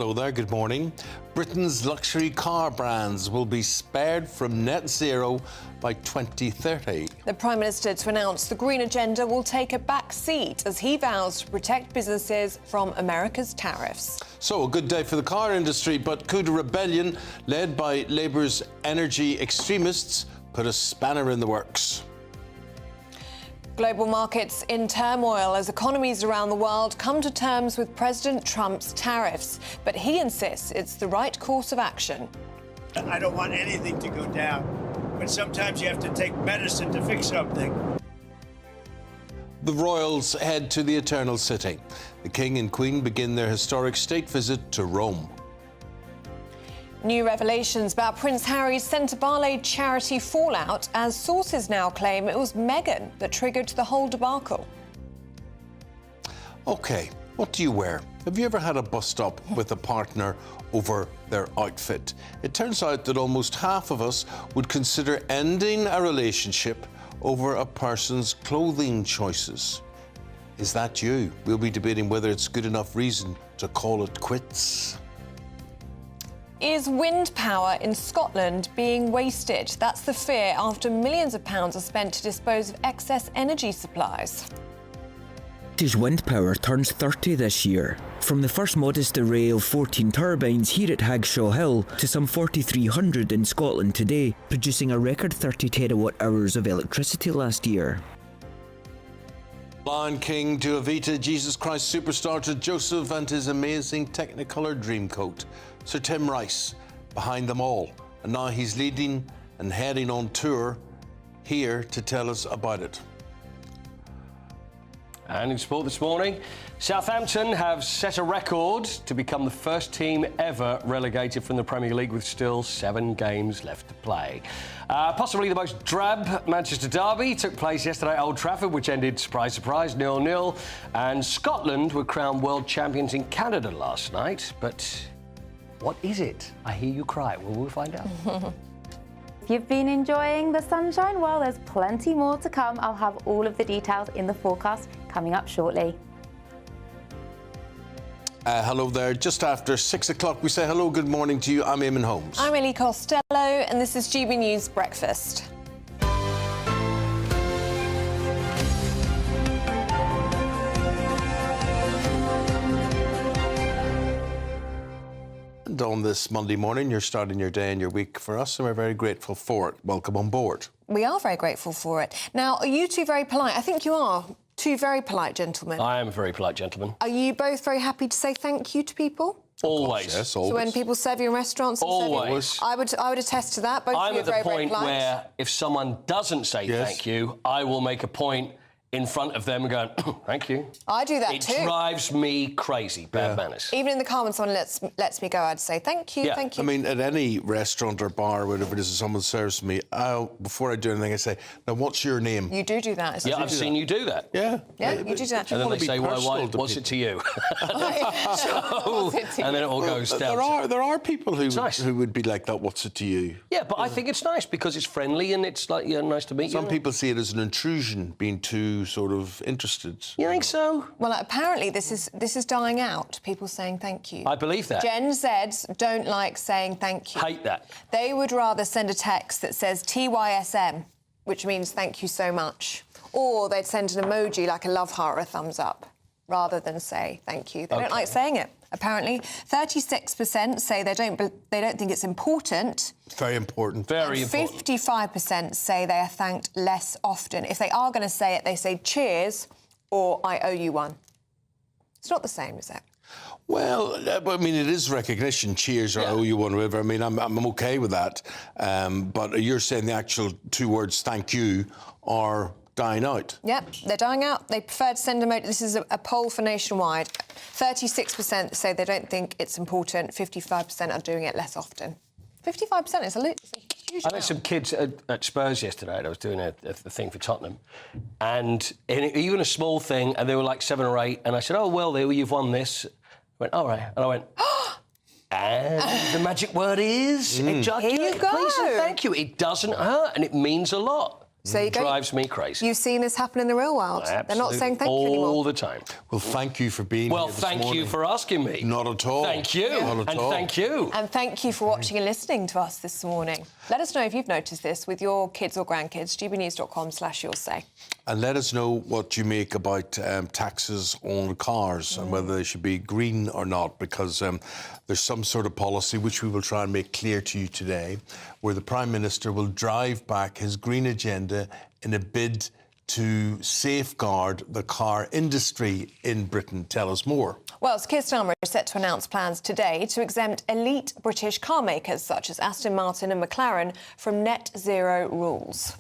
Hello there, good morning. Britain's luxury car brands will be spared from net zero by 2030. The Prime Minister to announce the green agenda will take a back seat as he vows to protect businesses from America's tariffs. So, a good day for the car industry, but could a rebellion led by Labour's energy extremists put a spanner in the works? Global markets in turmoil as economies around the world come to terms with President Trump's tariffs. But he insists it's the right course of action. I don't want anything to go down, but sometimes you have to take medicine to fix something. The royals head to the Eternal City. The King and Queen begin their historic state visit to Rome. New revelations about Prince Harry's Centre Ballet charity fallout as sources now claim it was Meghan that triggered the whole debacle. OK, what do you wear? Have you ever had a bus stop with a partner over their outfit? It turns out that almost half of us would consider ending a relationship over a person's clothing choices. Is that you? We'll be debating whether it's good enough reason to call it quits. Is wind power in Scotland being wasted? That's the fear after millions of pounds are spent to dispose of excess energy supplies. Scottish wind power turns 30 this year. From the first modest array of 14 turbines here at Hagshaw Hill to some 4,300 in Scotland today, producing a record 30 terawatt hours of electricity last year. Lion King to Evita, Jesus Christ Superstar to Joseph and his amazing Technicolor Dreamcoat. Sir Tim Rice behind them all, and now he's leading and heading on tour here to tell us about it. And in sport this morning, Southampton have set a record to become the first team ever relegated from the Premier League with still 7 games left to play. Possibly the most drab Manchester derby took place yesterday at Old Trafford, which ended, surprise, surprise, 0-0. And Scotland were crowned world champions in Canada last night. But what is it? I hear you cry. Well, we'll find out. If you've been enjoying the sunshine, well, there's plenty more to come. I'll have all of the details in the forecast coming up shortly. Hello there. Just after 6 o'clock, we say hello, good morning to you. I'm Eamonn Holmes. I'm Ellie Costello, and this is GB News Breakfast. And on this Monday morning, you're starting your day and your week for us, and we're very grateful for it. Welcome on board. We are very grateful for it. Now, are you two very polite? I think you are. Two very polite gentlemen. I am a very polite gentleman. Are you both very happy to say thank you to people? Always. Course, yes, always. So when people serve you in restaurants... Always. I would attest to that. Both I'm of you at the very, point very polite. where if someone doesn't say thank you, I will make a point in front of them and go, thank you. I do that it too. It drives me crazy. Bad manners. Even in the car when someone lets me go, I'd say thank you, thank you. I mean, at any restaurant or bar or whatever it is, if someone serves me, before I do anything, I say, now, what's your name? You do that. Yeah, I've seen you do that. Yeah. Yeah, you do that. And then they say, what's it to you? And then it all goes down. There are people who would be like that, what's it to you? Yeah, but I think it's nice because it's friendly and it's like, nice to meet you. Some people see it as an intrusion, being too sort of interested. You think so? Well, apparently this is dying out, people saying thank you. I believe that. Gen Zs don't like saying thank you. Hate that. They would rather send a text that says TYSM, which means thank you so much. Or they'd send an emoji like a love heart or a thumbs up, rather than say thank you. They don't like saying it. Apparently, 36% say they don't think it's important. Very important. Very important. 55% say they are thanked less often. If they are going to say it, they say cheers or I owe you one. It's not the same, is it? Well, I mean, it is recognition. Cheers or I owe you one, whatever. I mean, I'm OK with that. But you're saying the actual 2 words, thank you, are dying out. Yep, they're dying out. They prefer to send emoji. This is a poll for nationwide. 36% say they don't think it's important. 55% are doing it less often. 55% is a huge I amount. met some kids at Spurs yesterday, and I was doing a thing for Tottenham, and even a small thing, and they were like 7 or 8, and I said, oh, well, you've won this. I went, all right. And I went, and the magic word is... Here you go. Please and thank you. It doesn't hurt, and it means a lot. So there you go. Drives me crazy. You've seen this happen in the real world. Absolutely. They're not saying thank you anymore. All the time. Well, thank you for being Well, here this thank you morning. for asking me. Not at all. Thank you. Not at And all. thank you. And thank you for watching and listening to us this morning. Let us know if you've noticed this with your kids or grandkids. gbnews.com/you'll-say. And let us know what you make about taxes on cars and whether they should be green or not, because there's some sort of policy which we will try and make clear to you today, where the Prime Minister will drive back his green agenda in a bid to safeguard the car industry in Britain. Tell us more. Well, Keir Starmer is set to announce plans today to exempt elite British car makers such as Aston Martin and McLaren from net zero rules.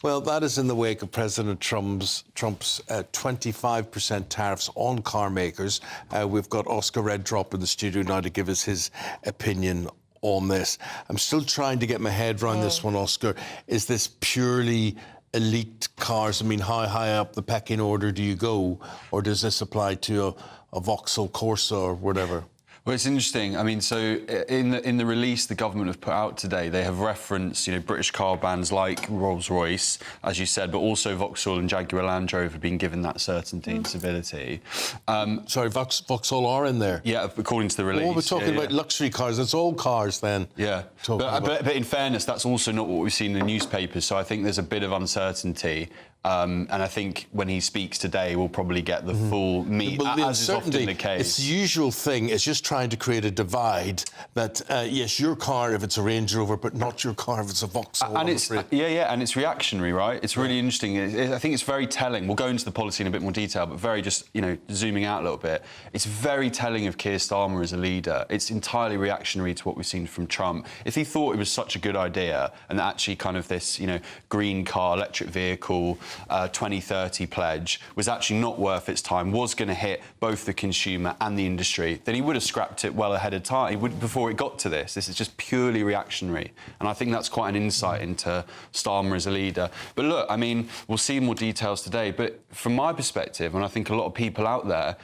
Well, that is in the wake of President Trump's 25% tariffs on car makers. We've got Oscar Reddrop in the studio now to give us his opinion on this. I'm still trying to get my head around this one, Oscar. Is this purely elite cars? I mean, how high up the pecking order do you go? Or does this apply to a Vauxhall Corsa or whatever? Well, it's interesting. I mean, so in the release the government have put out today, they have referenced, British car brands like Rolls-Royce, as you said, but also Vauxhall and Jaguar Land Rover have been given that certainty and stability. Sorry, Vauxhall are in there? Yeah, according to the release. Oh, we're talking about luxury cars. It's all cars then. Yeah, but in fairness, that's also not what we've seen in the newspapers. So I think there's a bit of uncertainty. And I think when he speaks today, we'll probably get the full meat, as is often the case. It's the usual thing. It's just trying to create a divide that, yes, your car if it's a Range Rover, but not your car if it's a Vauxhall. And it's and it's reactionary, right? It's really interesting. I think it's very telling. We'll go into the policy in a bit more detail, but very just, zooming out a little bit, it's very telling of Keir Starmer as a leader. It's entirely reactionary to what we've seen from Trump. If he thought it was such a good idea and that actually kind of this, green car, electric vehicle, 2030 pledge was actually not worth its time, was going to hit both the consumer and the industry, then he would have scrapped it well ahead of time. Before it got to this. This is just purely reactionary. And I think that's quite an insight into Starmer as a leader. But look, I mean, we'll see more details today. But from my perspective, and I think a lot of people out there,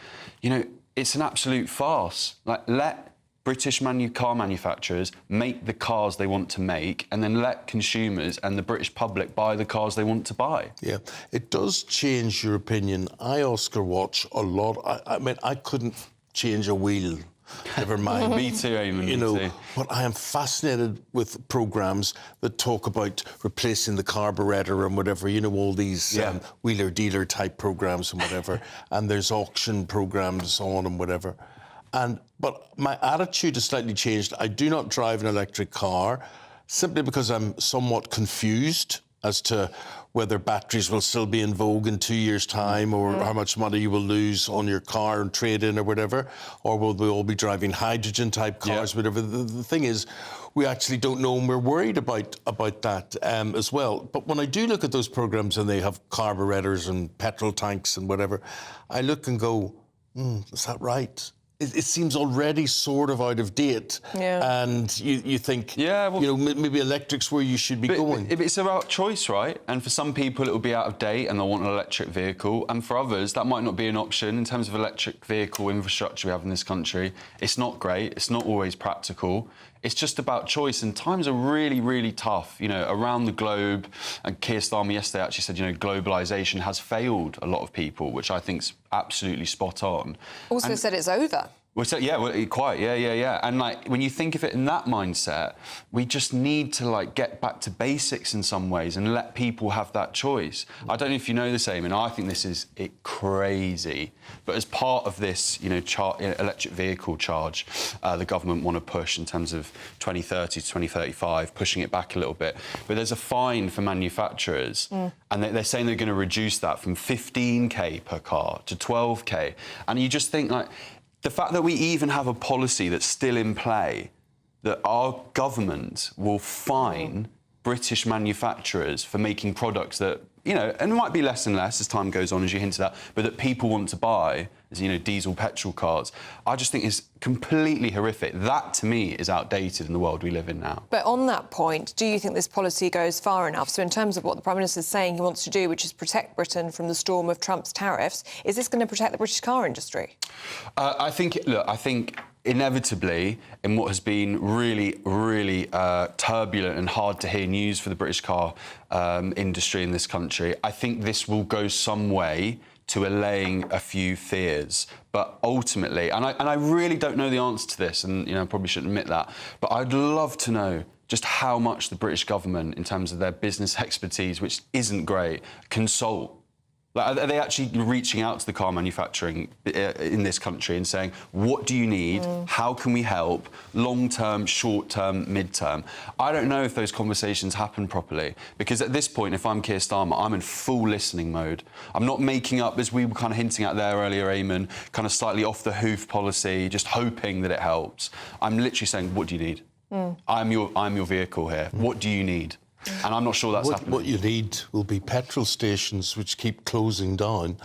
it's an absolute farce. Let British car manufacturers make the cars they want to make and then let consumers and the British public buy the cars they want to buy. Yeah, it does change your opinion. I Oscar watch a lot. I mean, I couldn't change a wheel. Never mind. Me too, Eamonn. Me too. But I am fascinated with programmes that talk about replacing the carburettor and whatever, all these wheeler-dealer type programmes and whatever. And there's auction programmes on and whatever. But my attitude has slightly changed. I do not drive an electric car simply because I'm somewhat confused as to whether batteries will still be in vogue in 2 years' time or how much money you will lose on your car and trade-in or whatever, or will we all be driving hydrogen-type cars, whatever. The thing is, we actually don't know, and we're worried about that as well. But when I do look at those programmes and they have carburettors and petrol tanks and whatever, I look and go, is that right? It seems already sort of out of date. Yeah. And you think, maybe electric's where you should be going. It's about choice, right? And for some people, it will be out of date and they'll want an electric vehicle. And for others, that might not be an option in terms of electric vehicle infrastructure we have in this country. It's not great. It's not always practical. It's just about choice, and times are really, really tough, around the globe. And Keir Starmer yesterday actually said, globalisation has failed a lot of people, which I think's absolutely spot on. Also said it's over. Well, quite, yeah. And, when you think of it in that mindset, we just need to, get back to basics in some ways and let people have that choice. I don't know if you know this, Eamonn, I think this is crazy. But as part of this, electric vehicle charge the government want to push in terms of 2030 to 2035, pushing it back a little bit. But there's a fine for manufacturers, and they're saying they're going to reduce that from 15k per car to 12k. And you just think, the fact that we even have a policy that's still in play, that our government will fine British manufacturers for making products that, and it might be less and less as time goes on, as you hinted at, but that people want to buy, as diesel, petrol cars, I just think is completely horrific. That, to me, is outdated in the world we live in now. But on that point, do you think this policy goes far enough? So in terms of what the Prime Minister is saying he wants to do, which is protect Britain from the storm of Trump's tariffs, is this going to protect the British car industry? I think inevitably, in what has been really, really turbulent and hard to hear news for the British car industry in this country, I think this will go some way to allaying a few fears. But ultimately, and I really don't know the answer to this, and I probably shouldn't admit that, but I'd love to know just how much the British government, in terms of their business expertise, which isn't great, consult. Like, are they actually reaching out to the car manufacturing in this country and saying, what do you need? How can we help? Long-term, short-term, mid-term? I don't know if those conversations happen properly, because at this point, if I'm Keir Starmer, I'm in full listening mode. I'm not making up, as we were kind of hinting at there earlier, Eamonn, kind of slightly off-the-hoof policy, just hoping that it helps. I'm literally saying, what do you need? I'm your vehicle here. What do you need? And I'm not sure that's happening. What you need will be petrol stations which keep closing down,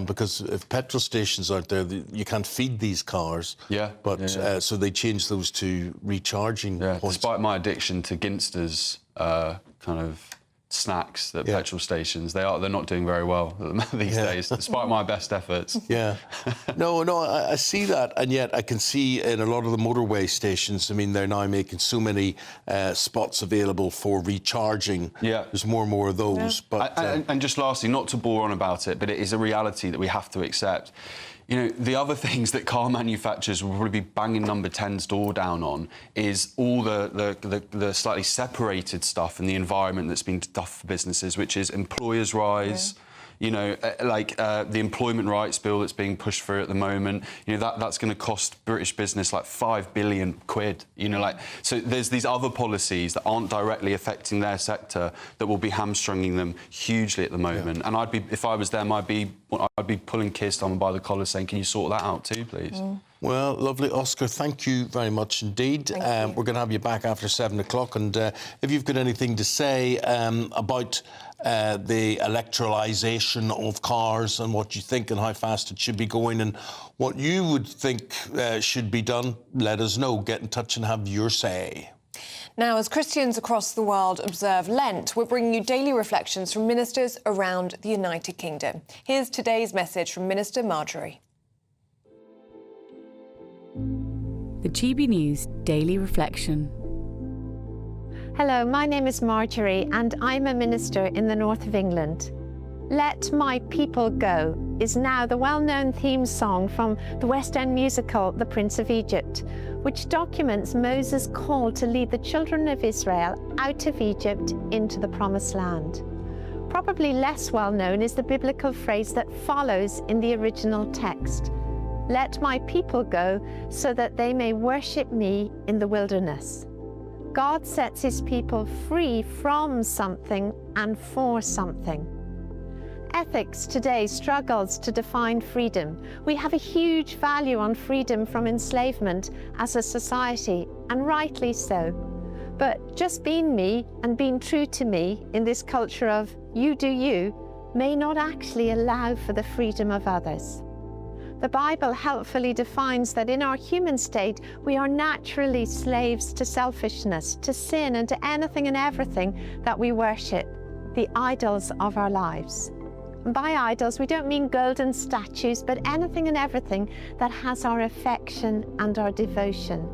because if petrol stations aren't there, you can't feed these cars. Yeah. But so they changed those to recharging points. Despite my addiction to Ginster's kind of snacks at petrol stations, they're not doing very well these days, despite my best efforts. Yeah. No, I see that, and yet I can see in a lot of the motorway stations, I mean, they're now making so many spots available for recharging. Yeah. There's more and more of those. Yeah. But and just lastly, not to bore on about it, but it is a reality that we have to accept. The other things that car manufacturers will probably be banging Number 10's door down on is all the slightly separated stuff and the environment that's being done for businesses, which is employers' rise. The employment rights bill that's being pushed through at the moment, that's going to cost British business like £5 billion. So there's these other policies that aren't directly affecting their sector that will be hamstringing them hugely at the moment. And if I was them, I'd be pulling Keir Starmer by the collar saying, can you sort that out too, please? Well, lovely. Oscar, thank you very much indeed. We're going to have you back after 7 o'clock, and if you've got anything to say about the electrolization of cars and what you think and how fast it should be going and what you would think should be done, let us know. Get in touch and have your say. Now, as Christians across the world observe Lent, we're bringing you daily reflections from ministers around the United Kingdom. Here's today's message from Minister Marjorie. The GB News Daily Reflection. Hello, my name is Marjorie and I'm a minister in the north of England. Let My People Go is now the well-known theme song from the West End musical The Prince of Egypt, which documents Moses' call to lead the children of Israel out of Egypt into the Promised Land. Probably less well-known is the biblical phrase that follows in the original text. Let my people go so that they may worship me in the wilderness. God sets his people free from something and for something. Ethics today struggles to define freedom. We have a huge value on freedom from enslavement as a society, and rightly so. But just being me and being true to me in this culture of you do you may not actually allow for the freedom of others. The Bible helpfully defines that in our human state, we are naturally slaves to selfishness, to sin, and to anything and everything that we worship, the idols of our lives. And by idols, we don't mean golden statues, but anything and everything that has our affection and our devotion.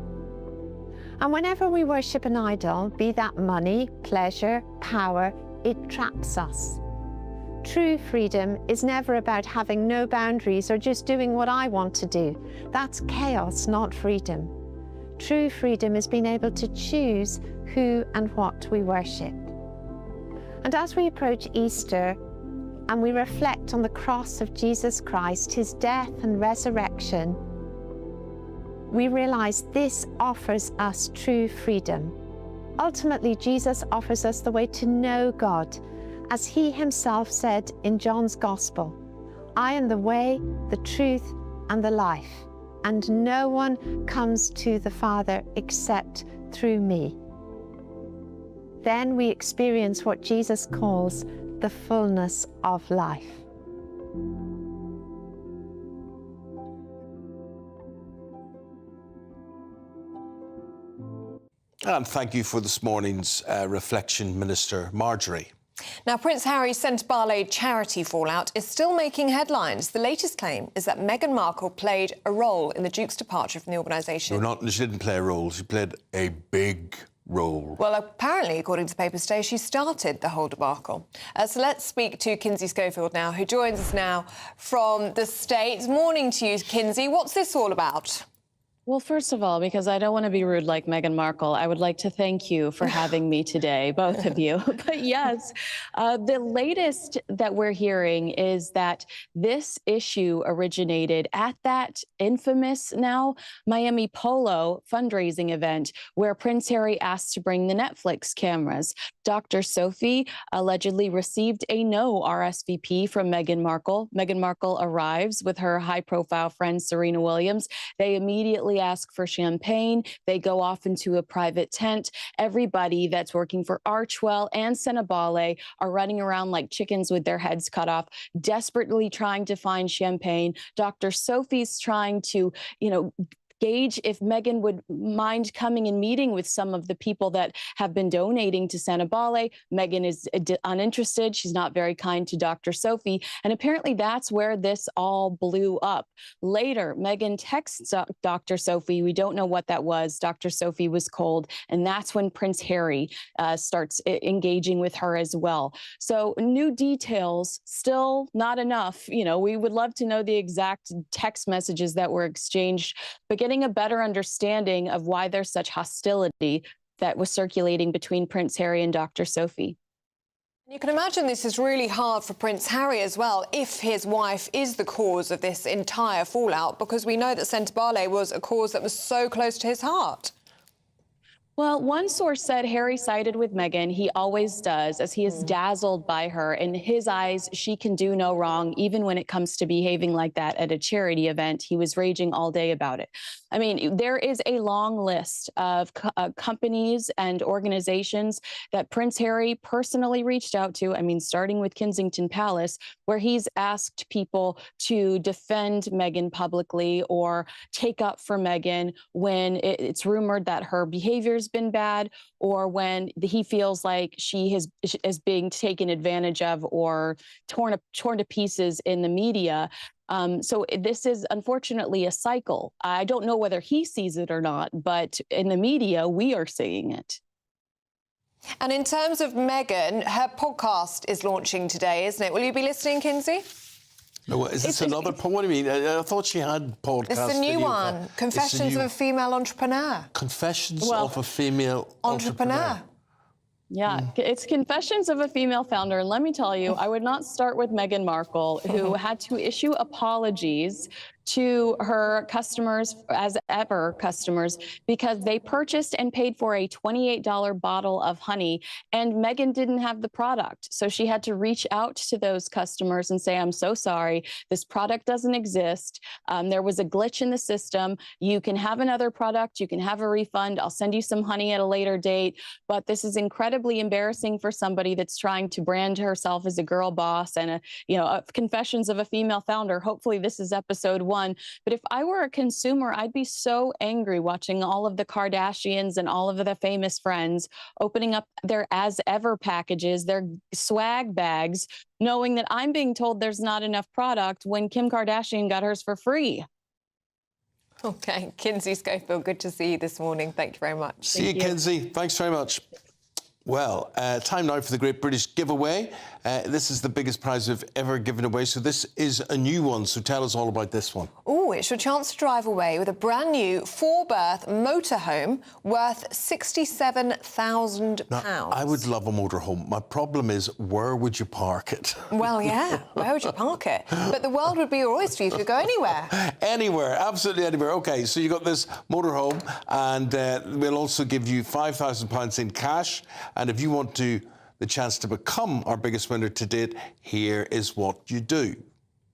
And whenever we worship an idol, be that money, pleasure, power, it traps us. True freedom is never about having no boundaries or just doing what I want to do. That's chaos, not freedom. True freedom is being able to choose who and what we worship. And as we approach Easter and we reflect on the cross of Jesus Christ, his death and resurrection, we realize this offers us true freedom. Ultimately, Jesus offers us the way to know God, as he himself said in John's Gospel, I am the way, the truth, and the life, and no one comes to the Father except through me. Then we experience what Jesus calls the fullness of life. And thank you for this morning's reflection, Minister Marjorie. Now, Prince Harry's Centre Ballet charity fallout is still making headlines. The latest claim is that Meghan Markle played a role in the Duke's departure from the organisation. She didn't play a role, she played a big role. Well, apparently, according to the paper today, she started the whole debacle. So let's speak to Kinsey Schofield now, who joins us now from the States. Morning to you, Kinsey. What's this all about? Well, first of all, because I don't want to be rude like Meghan Markle, I would like to thank you for having me today, both of you. But yes, the latest that we're hearing is that this issue originated at that infamous now Miami Polo fundraising event where Prince Harry asked to bring the Netflix cameras. Dr. Sophie allegedly received a no RSVP from Meghan Markle. Meghan Markle arrives with her high-profile friend Serena Williams. They immediately ask for champagne. They go off into a private tent. Everybody that's working for Archewell and Cenobale are running around like chickens with their heads cut off, desperately trying to find champagne. Dr. Sophie's trying to, gauge if Meghan would mind coming and meeting with some of the people that have been donating to Cenobale. Meghan is uninterested. She's not very kind to Dr. Sophie. And apparently that's where this all blew up. Later, Meghan texts Dr. Sophie. We don't know what that was. Dr. Sophie was cold. And that's when Prince Harry starts engaging with her as well. So new details, still not enough. We would love to know the exact text messages that were exchanged, but getting a better understanding of why there's such hostility that was circulating between Prince Harry and Dr. Sophie. You can imagine this is really hard for Prince Harry as well, if his wife is the cause of this entire fallout, because we know that Centre Ballet was a cause that was so close to his heart. Well, one source said Harry sided with Meghan. He always does, as he is dazzled by her. In his eyes, she can do no wrong, even when it comes to behaving like that at a charity event. He was raging all day about it. I mean, there is a long list of companies and organizations that Prince Harry personally reached out to. I mean, starting with Kensington Palace, where he's asked people to defend Meghan publicly or take up for Meghan when it's rumored that her behavior's been bad, or when he feels like she is being taken advantage of or torn to pieces in the media. So this is unfortunately a cycle. I don't know whether he sees it or not, but in the media, we are seeing it. And in terms of Meghan, her podcast is launching today, isn't it? Will you be listening, Kinsey? No, is this another? What do you mean? I thought she had podcasts. It's a new one. Confessions of a Female Entrepreneur. Confessions of a Female Entrepreneur. Yeah, it's Confessions of a Female Founder. And let me tell you, I would not start with Meghan Markle, who had to issue apologies to her customers, as ever customers, because they purchased and paid for a $28 bottle of honey, and Meghan didn't have the product. So she had to reach out to those customers and say, I'm so sorry, this product doesn't exist. There was a glitch in the system. You can have another product. You can have a refund. I'll send you some honey at a later date. But this is incredibly embarrassing for somebody that's trying to brand herself as a girl boss and Confessions of a Female Founder. Hopefully this is episode 1. But if I were a consumer, I'd be so angry watching all of the Kardashians and all of the famous friends opening up their as ever packages, their swag bags, knowing that I'm being told there's not enough product when Kim Kardashian got hers for free. OK, Kinsey Schofield, good to see you this morning. Thank you very much. See you, Kinsey. Thanks very much. Well, time now for the Great British Giveaway. This is the biggest prize we've ever given away, so this is a new one. So tell us all about this one. Oh, it's your chance to drive away with a brand new 4-berth motorhome worth £67,000. Now, I would love a motorhome. My problem is, where would you park it? Well, yeah, where would you park it? But the world would be your oyster. You could go anywhere. Anywhere, absolutely anywhere. OK, so you got this motorhome, and we'll also give you £5,000 in cash. And if you want the chance to become our biggest winner to date, here is what you do.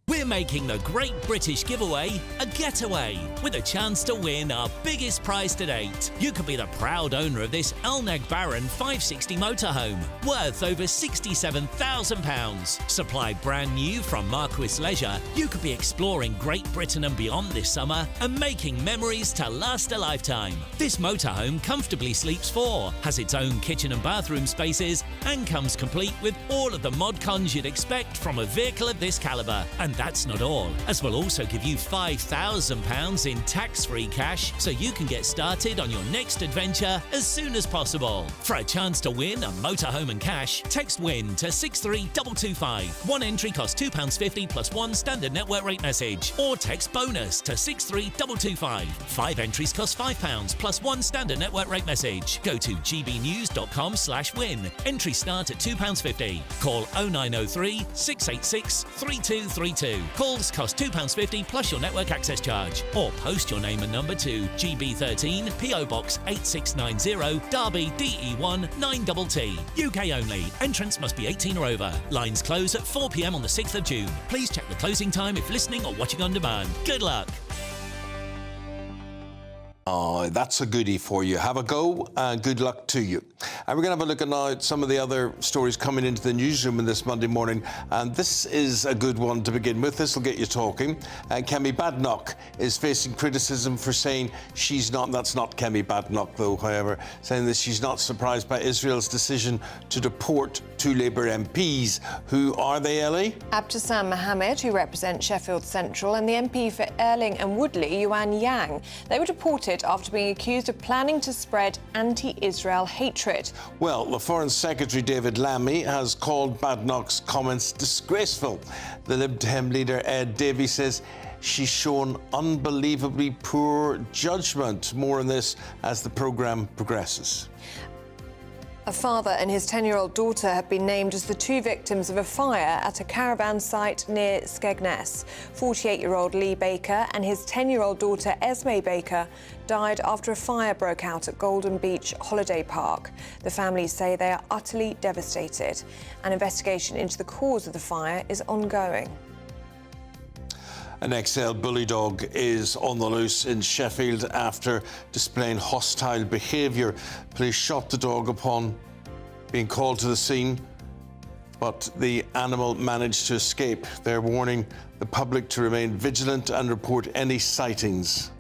We're making the Great British Giveaway a getaway with a chance to win our biggest prize to date. You could be the proud owner of this Elneg Baron 560 motorhome, worth over £67,000. Supplied brand new from Marquis Leisure, you could be exploring Great Britain and beyond this summer and making memories to last a lifetime. This motorhome comfortably sleeps 4, has its own kitchen and bathroom spaces, and comes complete with all of the mod cons you'd expect from a vehicle of this calibre. And that's not all, as we'll also give you £5,000 in tax-free cash so you can get started on your next adventure as soon as possible. For a chance to win a motorhome and cash, text WIN to 63225. One entry costs £2.50 plus one standard network rate message, or text BONUS to 63225. 5 entries cost £5 plus one standard network rate message. Go to gbnews.com/win. Entries start at £2.50. Call 0903 686 3232. Calls cost £2.50 plus your network access charge. Or post your name and number to GB13 PO Box 8690 Derby DE1 9TT. UK only. Entrance must be 18 or over. Lines close at 4 p.m. on the 6th of June. Please check the closing time if listening or watching on demand. Good luck. Oh, that's a goodie for you. Have a go and good luck to you. And we're going to have a look at now at some of the other stories coming into the newsroom in this Monday morning. And this is a good one to begin with. This will get you talking. Kemi Badenoch is facing criticism for saying she's not, that's not Kemi Badenoch though, however, saying that she's not surprised by Israel's decision to deport 2 Labour MPs. Who are they, Ellie? Abdesam Mohammed, who represents Sheffield Central, and the MP for Erling and Woodley, Yuan Yang. They were deported after being accused of planning to spread anti-Israel hatred. Well, the Foreign Secretary David Lammy has called Badenoch's comments disgraceful. The Lib Dem leader Ed Davey says she's shown unbelievably poor judgment. More on this as the programme progresses. A father and his 10-year-old daughter have been named as the 2 victims of a fire at a caravan site near Skegness. 48-year-old Lee Baker and his 10-year-old daughter Esme Baker died after a fire broke out at Golden Beach Holiday Park. The families say they are utterly devastated. An investigation into the cause of the fire is ongoing. An XL bully dog is on the loose in Sheffield after displaying hostile behaviour. Police shot the dog upon being called to the scene, but the animal managed to escape. They're warning the public to remain vigilant and report any sightings.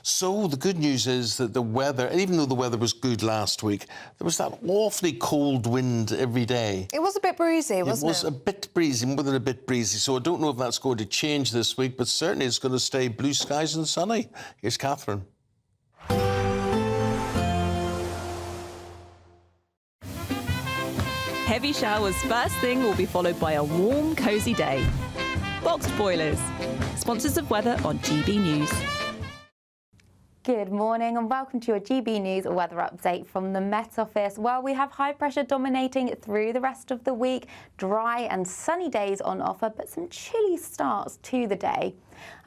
So the good news is that the weather, even though the weather was good last week, there was that awfully cold wind every day. It was a bit breezy, wasn't it? It was a bit breezy, more than a bit breezy. So I don't know if that's going to change this week, but certainly it's going to stay blue skies and sunny. Here's Catherine. Heavy showers first thing will be followed by a warm, cosy day. Boxed boilers, sponsors of weather on GB News. Good morning and welcome to your GB News weather update from the Met Office. Well, we have high pressure dominating through the rest of the week, dry and sunny days on offer, but some chilly starts to the day.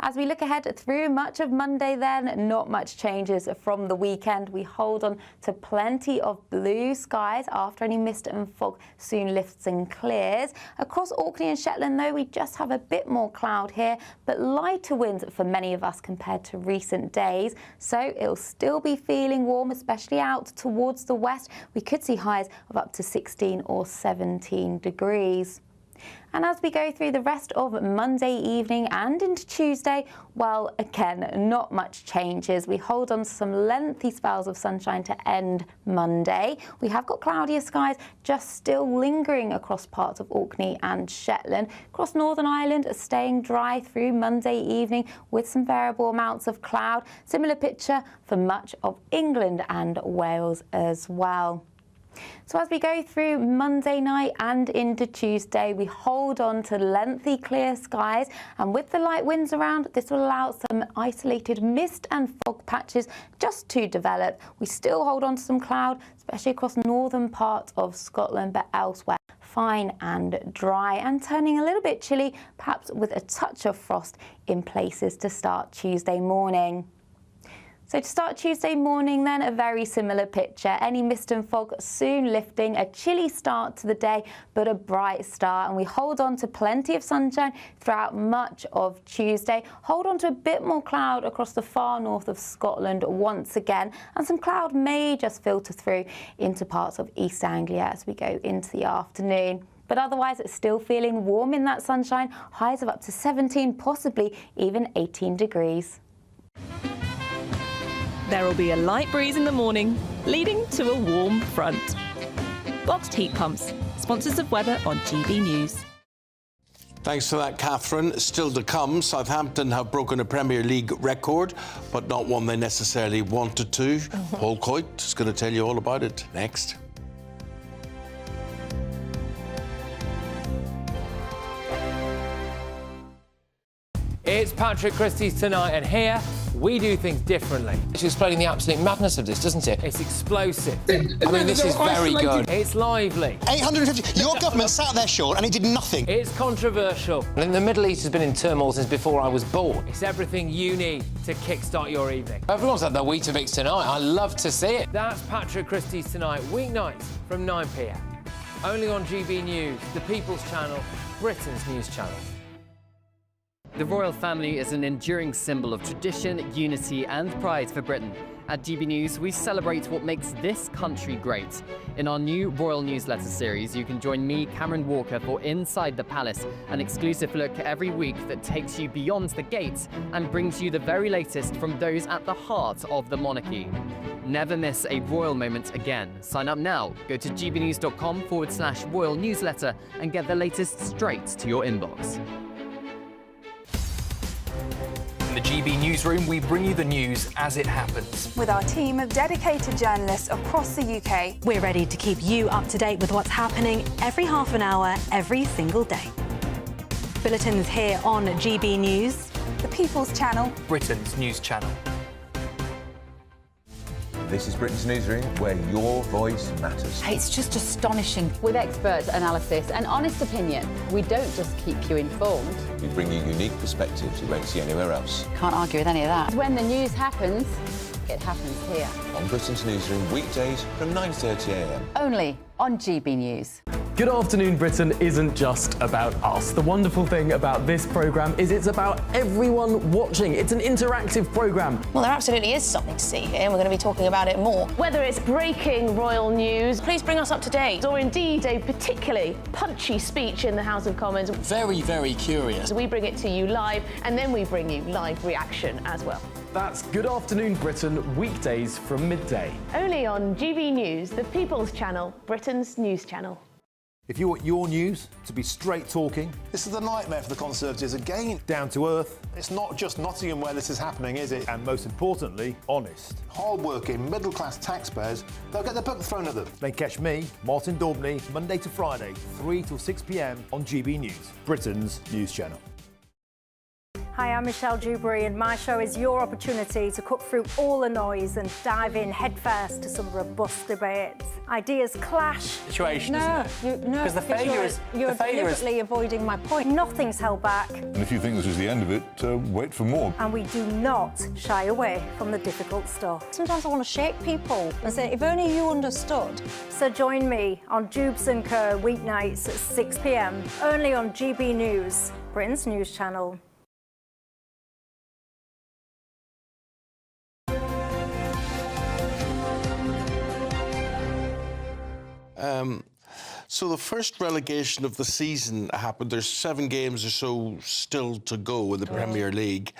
As we look ahead through much of Monday then, not much changes from the weekend. We hold on to plenty of blue skies after any mist and fog soon lifts and clears. Across Orkney and Shetland though, we just have a bit more cloud here, but lighter winds for many of us compared to recent days. So it'll still be feeling warm, especially out towards the west. We could see highs of up to 16 or 17 degrees. And as we go through the rest of Monday evening and into Tuesday, well, again, not much changes. We hold on to some lengthy spells of sunshine to end Monday. We have got cloudier skies just still lingering across parts of Orkney and Shetland. Across Northern Ireland, staying dry through Monday evening with some variable amounts of cloud. Similar picture for much of England and Wales as well. So as we go through Monday night and into Tuesday, we hold on to lengthy clear skies, and with the light winds around, this will allow some isolated mist and fog patches just to develop. We still hold on to some cloud, especially across northern parts of Scotland, but elsewhere fine and dry and turning a little bit chilly, perhaps with a touch of frost in places to start Tuesday morning. So to start Tuesday morning then, a very similar picture. Any mist and fog soon lifting, a chilly start to the day, but a bright start. And we hold on to plenty of sunshine throughout much of Tuesday. Hold on to a bit more cloud across the far north of Scotland once again. And some cloud may just filter through into parts of East Anglia as we go into the afternoon. But otherwise, it's still feeling warm in that sunshine. Highs of up to 17, possibly even 18 degrees. There will be a light breeze in the morning, leading to a warm front. Boxed heat pumps, sponsors of weather on GB News. Thanks for that, Catherine. Still to come, Southampton have broken a Premier League record, but not one they necessarily wanted to. Paul Coit is going to tell you all about it next. It's Patrick Christie's Tonight, and here we do things differently. It's explaining the absolute madness of this, doesn't it? It's explosive. I mean, this is very good. It's lively. 850. Your government sat there, Sean, and it did nothing. It's controversial. And the Middle East has been in turmoil since before I was born. It's everything you need to kickstart your evening. Everyone's had their Weetabix tonight. I love to see it. That's Patrick Christie's Tonight, weeknights from 9 p.m. Only on GB News, the People's Channel, Britain's news channel. The royal family is an enduring symbol of tradition, unity and pride for Britain. At GB News, we celebrate what makes this country great. In our new royal newsletter series, you can join me, Cameron Walker, for Inside the Palace, an exclusive look every week that takes you beyond the gates and brings you the very latest from those at the heart of the monarchy. Never miss a royal moment again. Sign up now. Go to gbnews.com/royal newsletter and get the latest straight to your inbox. In the GB Newsroom, we bring you the news as it happens. With our team of dedicated journalists across the UK, we're ready to keep you up to date with what's happening every half an hour, every single day. Bulletins here on GB News, the People's Channel, Britain's news channel. This is Britain's Newsroom, where your voice matters. It's just astonishing. With expert analysis and honest opinion, we don't just keep you informed. We bring you unique perspectives you won't see anywhere else. Can't argue with any of that. When the news happens, it happens here. On Britain's Newsroom, weekdays from 9:30 a.m. Only on GB News. Good Afternoon Britain isn't just about us. The wonderful thing about this programme is it's about everyone watching. It's an interactive programme. Well, there absolutely is something to see here, and we're going to be talking about it more. Whether it's breaking royal news, please bring us up to date, or indeed a particularly punchy speech in the House of Commons. Very, very curious. We bring it to you live, and then we bring you live reaction as well. That's Good Afternoon Britain, weekdays from midday. Only on GB News, the People's Channel, Britain's news channel. If you want your news to be straight talking, this is a nightmare for the Conservatives again. Down to earth. It's not just Nottingham where this is happening, is it? And most importantly, honest. Hard-working, middle-class taxpayers, they'll get their book thrown at them. Then catch me, Martin Daubney, Monday to Friday, 3 till 6 p.m. on GB News, Britain's news channel. Hi, I'm Michelle Dewberry, and my show is your opportunity to cut through all the noise and dive in headfirst to some robust debates. Ideas clash. Situation, Because the failure is... You're deliberately avoiding my point. Nothing's held back. And if you think this is the end of it, wait for more. And we do not shy away from the difficult stuff. Sometimes I want to shake people and say, if only you understood. So join me on Jubes & Co. weeknights at 6 p.m. only on GB News, Britain's news channel. So the first relegation of the season happened. There's 7 games or so still to go in the Premier League.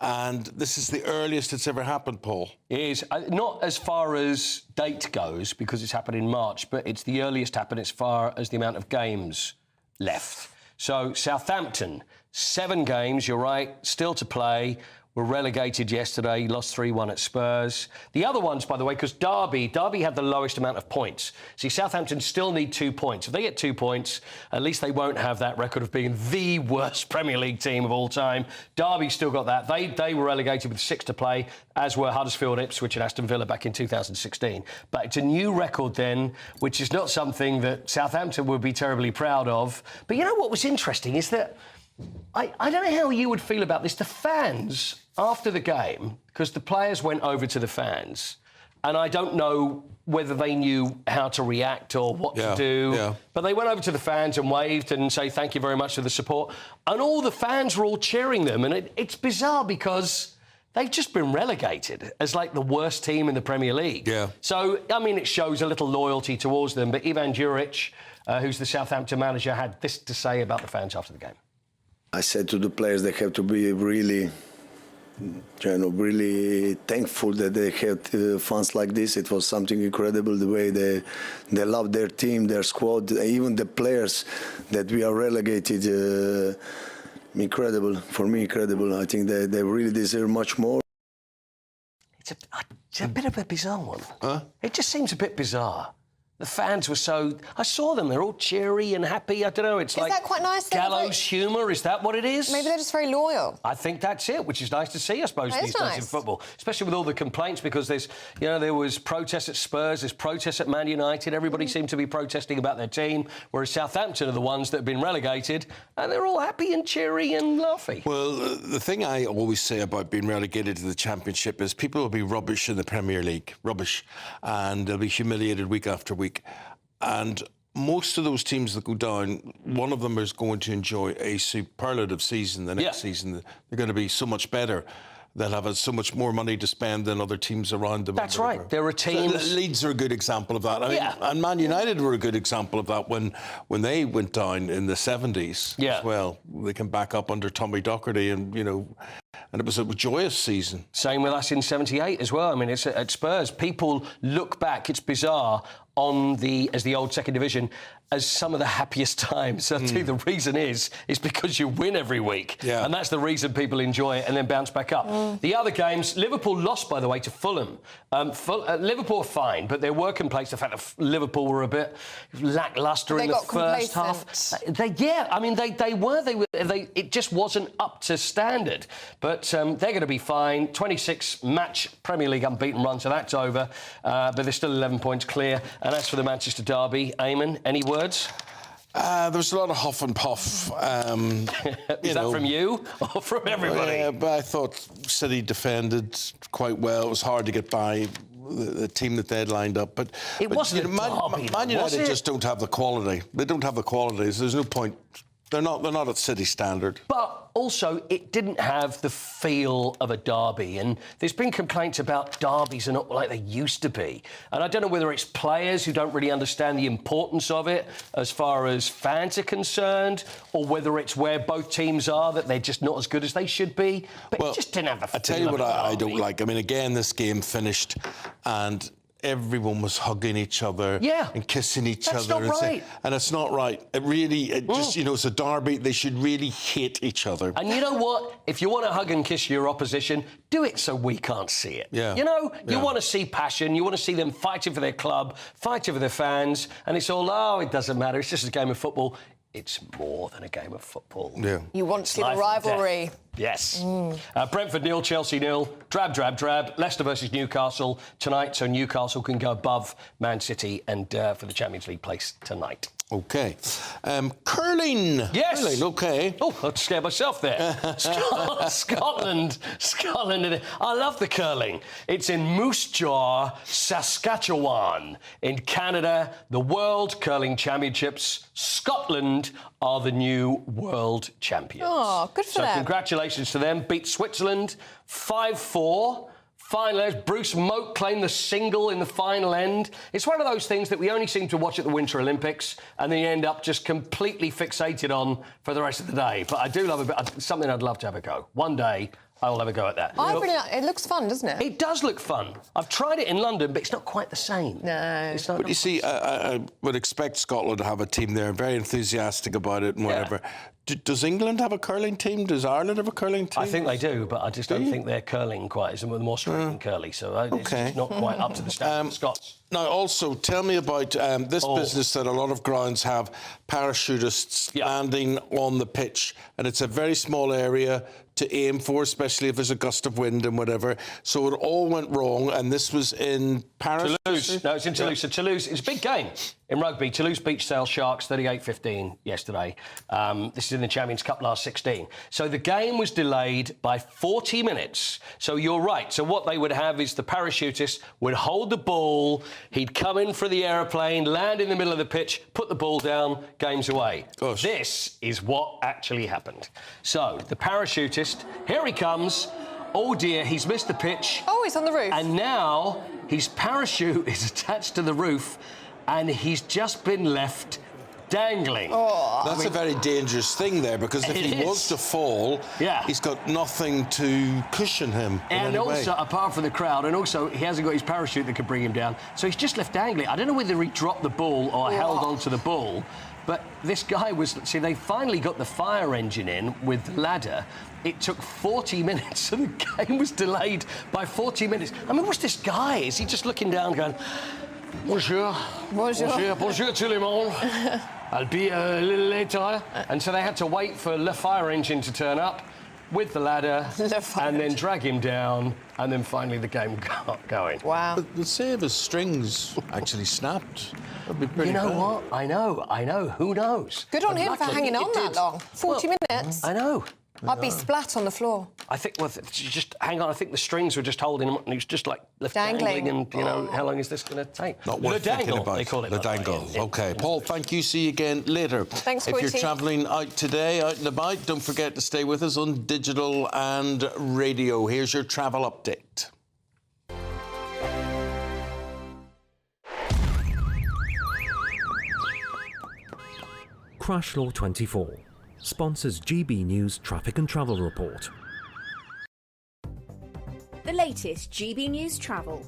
And this is the earliest it's ever happened, Paul. It is. Not as far as date goes, because it's happened in March, but it's the earliest happened as far as the amount of games left. So Southampton, 7 games, you're right, still to play. Were relegated yesterday, lost 3-1 at Spurs. The other ones, by the way, because Derby had the lowest amount of points. See, Southampton still need 2 points. If they get 2 points, at least they won't have that record of being the worst Premier League team of all time. Derby still got that. They were relegated with 6 to play, as were Huddersfield, Ipswich and Aston Villa back in 2016. But it's a new record then, which is not something that Southampton would be terribly proud of. But you know what was interesting is that I don't know how you would feel about this. The fans after the game, because the players went over to the fans, and I don't know whether they knew how to react or what to do, but they went over to the fans and waved and say thank you very much for the support, and all the fans were all cheering them, and it's bizarre because they've just been relegated as like the worst team in the Premier League. So, I mean, it shows a little loyalty towards them, but Eamonn, who's the Southampton manager, had this to say about the fans after the game. I said to the players they have to be really thankful that they had fans like this. It was something incredible, the way they love their team, their squad, even the players that we are relegated. Incredible. For me, incredible. I think they really deserve much more. It's a bit of a bizarre one. Huh? It just seems a bit bizarre. The fans were so... I saw them, they're all cheery and happy. I don't know, it's like... Is that quite nice? Gallows humour, is that what it is? Maybe they're just very loyal. I think that's it, which is nice to see, I suppose, these days in football. Especially with all the complaints, because there's, you know, there was protests at Spurs, there's protests at Man United, everybody seemed to be protesting about their team, whereas Southampton are the ones that have been relegated, and they're all happy and cheery and laughy. Well, the thing I always say about being relegated to the Championship is people will be rubbish in the Premier League, rubbish, and they'll be humiliated week after week. And most of those teams that go down, one of them is going to enjoy a superlative season. The next season, they're going to be so much better. They'll have so much more money to spend than other teams around them. That's right. There are teams... So Leeds are a good example of that. I mean, and Man United were a good example of that when they went down in the 70s as well. They came back up under Tommy Docherty and, you know... And it was a joyous season. Same with us in 78 as well. I mean, it's at Spurs. People look back, it's bizarre, on as the old second division as some of the happiest times. I'll tell you the reason is because you win every week. And that's the reason people enjoy it and then bounce back up. The other games, Liverpool lost, by the way, to Fulham. Liverpool are fine, but their work in place, the fact that Liverpool were a bit lacklustre in the first half. It just wasn't up to standard. But they're going to be fine. 26-match Premier League unbeaten run, so that's over. But they're still 11 points clear. And as for the Manchester derby, Eamonn, any words? There was a lot of huff and puff. Is that from you or from everybody? But I thought City defended quite well. It was hard to get by the team that they'd lined up. But it wasn't Man United just don't have the quality. They don't have the quality, so there's no point. They're not at City standard. But also, it didn't have the feel of a derby. And there's been complaints about derbies are not like they used to be. And I don't know whether it's players who don't really understand the importance of it as far as fans are concerned, or whether it's where both teams are, that they're just not as good as they should be. But it just didn't have the feel. I tell you what I don't like. I mean, again, this game finished and... everyone was hugging each other and kissing each other. That's not right. And it's not right. It just, you know, it's a derby. They should really hate each other. And you know what? If you want to hug and kiss your opposition, do it so we can't see it. You know, you want to see passion. You want to see them fighting for their club, fighting for their fans. And it's all, it doesn't matter. It's just a game of football. It's more than a game of football. You want to see the rivalry. Yes. Brentford 0, Chelsea 0. Drab, drab, drab. Leicester versus Newcastle tonight, so Newcastle can go above Man City and for the Champions League place tonight. OK. Curling. Yes. Curling, OK. Oh, I scared myself there. Scotland. I love the curling. It's in Moose Jaw, Saskatchewan. In Canada, the World Curling Championships. Scotland are the new world champions. Oh, good for them. So congratulations to them. Beat Switzerland 5-4. Final, Bruce Moat claimed the single in the final end. It's one of those things that we only seem to watch at the Winter Olympics and then you end up just completely fixated on for the rest of the day. But I do love something I'd love to have a go. One day, I will have a go at that. It looks fun, doesn't it? It does look fun. I've tried it in London, but it's not quite the same. No. It's not. But you see, I would expect Scotland to have a team there, very enthusiastic about it and whatever. Does England have a curling team? Does Ireland have a curling team? I think they do, but I just don't think they're curling quite. It's more straight and curly, so it's just not quite up to the standard of the Scots. Now, also, tell me about this business that a lot of grounds have parachutists landing on the pitch, and it's a very small area to aim for, especially if there's a gust of wind and whatever. So it all went wrong, and this was in Paris? Toulouse. No, it's in Toulouse. So Toulouse, it's a big game in rugby. Toulouse beat Sale Sharks 38-15 yesterday. This is in the Champions Cup last 16. So the game was delayed by 40 minutes. So you're right. So what they would have is the parachutist would hold the ball, he'd come in for the aeroplane, land in the middle of the pitch, put the ball down, game's away. Gosh. This is what actually happened. So the parachutist, here he comes. Oh dear, he's missed the pitch. Oh, he's on the roof. And now his parachute is attached to the roof and he's just been left dangling. Oh. That's a very dangerous thing there, because if he was to fall, he's got nothing to cushion him in And any way. also, apart from the crowd, and also he hasn't got his parachute that could bring him down, so he's just left dangling. I don't know whether he dropped the ball or held onto the ball, but this guy was... See, they finally got the fire engine in with the ladder. It took 40 minutes, and the game was delayed by 40 minutes. I mean, what's this guy? Is he just looking down going, bonjour, bonjour, bonjour tout le monde. I'll be a little later. And so they had to wait for the fire engine to turn up with the ladder and then drag him down, and then finally the game got going. Wow. But the save his strings actually snapped. That'd be pretty You know bad. what? I know. Who knows? Good on But him for luckily hanging it on that did. long. 40 minutes. I know. I'd be splat on the floor. I think, well, just hang on. I think the strings were just holding him, and he was just like left Dangling. and you know, how long is this going to take? Not worth Le thinking dangle, about. they call it. Le dangle. OK. Paul, thank you. See you again later. Thanks, If you're Quinty. travelling out today, out and about, don't forget to stay with us on digital and radio. Here's your travel update. Crash Law 24 sponsors GB News Traffic and Travel Report. The latest GB News Travel.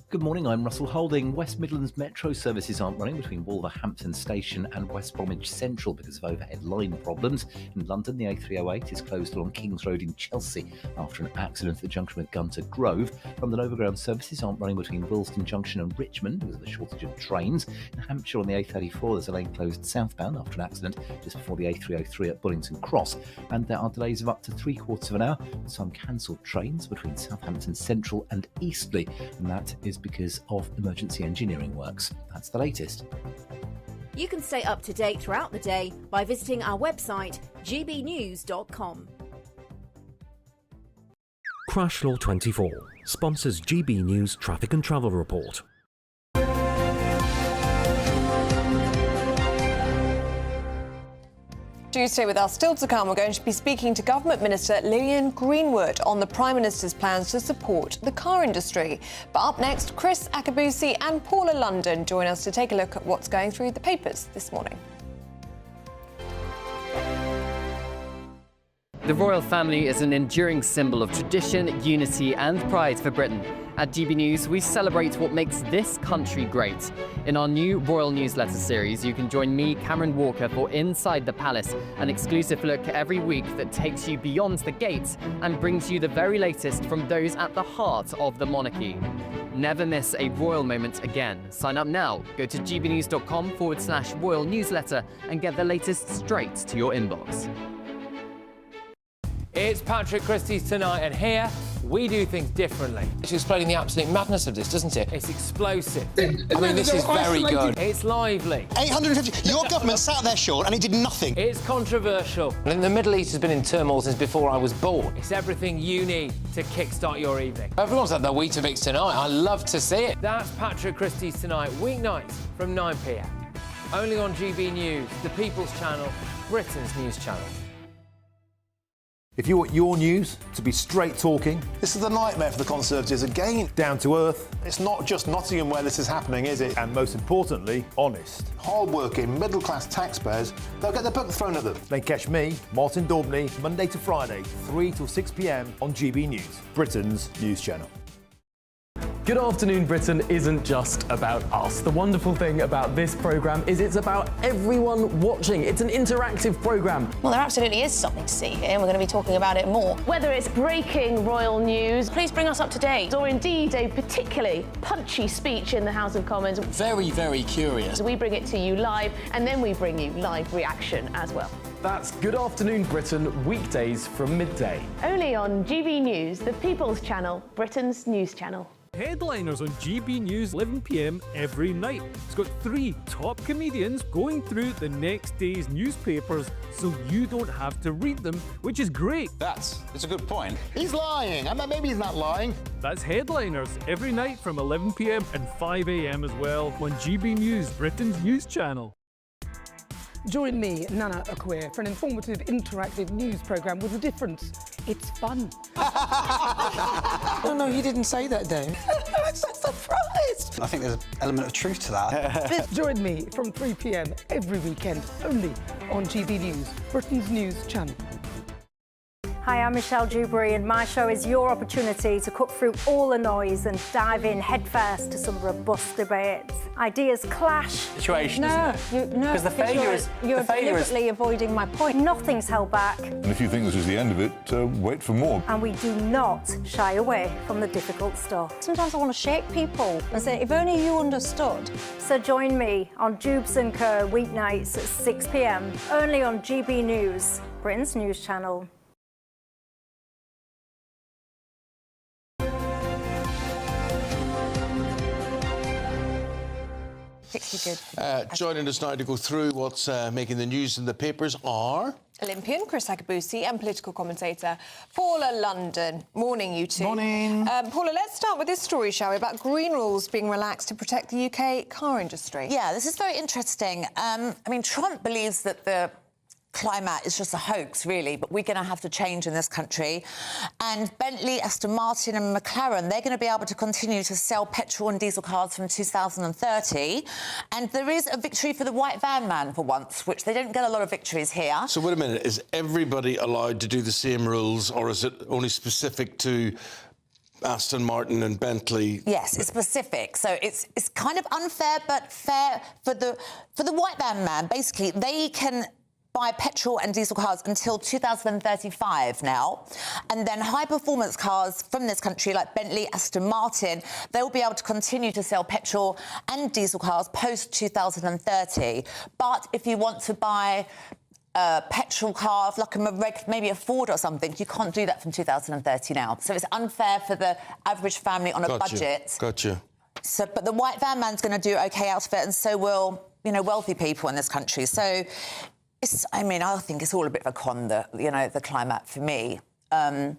Good morning, I'm Russell Holding. West Midlands Metro services aren't running between Wolverhampton Station and West Bromwich Central because of overhead line problems. In London, the A308 is closed along Kings Road in Chelsea after an accident at the junction with Gunter Grove. London Overground services aren't running between Willesden Junction and Richmond because of the shortage of trains. In Hampshire on the A34, there's a lane closed southbound after an accident just before the A303 at Bullington Cross. And there are delays of up to 3/4 of an hour, some cancelled trains between Southampton Central and Eastleigh, and that is because of emergency engineering works. That's the latest. You can stay up to date throughout the day by visiting our website, gbnews.com. Crash Law 24 sponsors GB News Traffic and Travel Report. Do stay with us. Still to come, we're going to be speaking to Government Minister Lillian Greenwood on the Prime Minister's plans to support the car industry. But up next, Chris Akabusi and Paula London join us to take a look at what's going through the papers this morning. The royal family is an enduring symbol of tradition, unity and pride for Britain. At GB News, we celebrate what makes this country great. In our new royal newsletter series, you can join me, Cameron Walker, for Inside the Palace, an exclusive look every week that takes you beyond the gates and brings you the very latest from those at the heart of the monarchy. Never miss a royal moment again. Sign up now. Go to gbnews.com/royal newsletter and get the latest straight to your inbox. It's Patrick Christie's Tonight, and here we do things differently. It's explaining the absolute madness of this, doesn't it? It's explosive. I mean, this is very good. It's lively. 850. Your government sat there, Sean, and it did nothing. It's controversial. And the Middle East has been in turmoil since before I was born. It's everything you need to kickstart your evening. Everyone's had their Weetabix tonight. I love to see it. That's Patrick Christie's Tonight, weeknights from 9 p.m. Only on GB News, the People's Channel, Britain's news channel. If you want your news to be straight talking, this is a nightmare for the Conservatives again. Down to earth. It's not just Nottingham where this is happening, is it? And most importantly, honest. Hard-working, middle-class taxpayers, they'll get their book thrown at them. Then catch me, Martin Daubney, Monday to Friday, 3 till 6 p.m. on GB News, Britain's news channel. Good Afternoon Britain isn't just about us. The wonderful thing about this programme is it's about everyone watching. It's an interactive programme. Well, there absolutely is something to see here, and we're going to be talking about it more. Whether it's breaking royal news, please bring us up to date, or indeed a particularly punchy speech in the House of Commons. Very, very curious. We bring it to you live, and then we bring you live reaction as well. That's Good Afternoon Britain, weekdays from midday. Only on GB News, the People's Channel, Britain's news channel. Headliners on GB News 11 p.m. every night. It's got 3 top comedians going through the next day's newspapers so you don't have to read them, which is great. That's a good point. He's lying. I mean, maybe he's not lying. That's Headliners every night from 11 p.m. and 5 a.m. as well on GB News, Britain's news channel. Join me, Nana Okoye, for an informative, interactive news programme with a difference. It's fun. No, you didn't say that, Dave. I'm so surprised. I think there's an element of truth to that. Join me from 3 p.m. every weekend, only on GB News, Britain's news channel. Hi, I'm Michelle Dewberry, and my show is your opportunity to cut through all the noise and dive in headfirst to some robust debates. Ideas clash. Situation, No, Because the failure is... You're deliberately avoiding my point. Nothing's held back. And if you think this is the end of it, wait for more. And we do not shy away from the difficult stuff. Sometimes I want to shake people and say, if only you understood. So join me on Jubes & Co. weeknights at 6 p.m, only on GB News, Britain's news channel. Joining us now to go through what's making the news in the papers are... Olympian Chris Akabusi and political commentator Paula London. Morning, you two. Morning. Paula, let's start with this story, shall we, about green rules being relaxed to protect the UK car industry. Yeah, this is very interesting. I mean, Trump believes that the climate is just a hoax, really, but we're going to have to change in this country. And Bentley, Aston Martin and McLaren, they're going to be able to continue to sell petrol and diesel cars from 2030. And there is a victory for the white van man for once, which they don't get a lot of victories here. So wait a minute, is everybody allowed to do the same rules, or is it only specific to Aston Martin and Bentley? Yes, it's specific. So it's kind of unfair, but fair for the white van man. Basically, they can buy petrol and diesel cars until 2035 now. And then high-performance cars from this country, like Bentley, Aston Martin, they'll be able to continue to sell petrol and diesel cars post-2030. But if you want to buy a petrol car, like maybe a Ford or something, you can't do that from 2030 now. So it's unfair for the average family on a budget. Gotcha. So, but the white van man's going to do OK out of it, and so will, wealthy people in this country. So I think it's all a bit of a con, the climate for me. And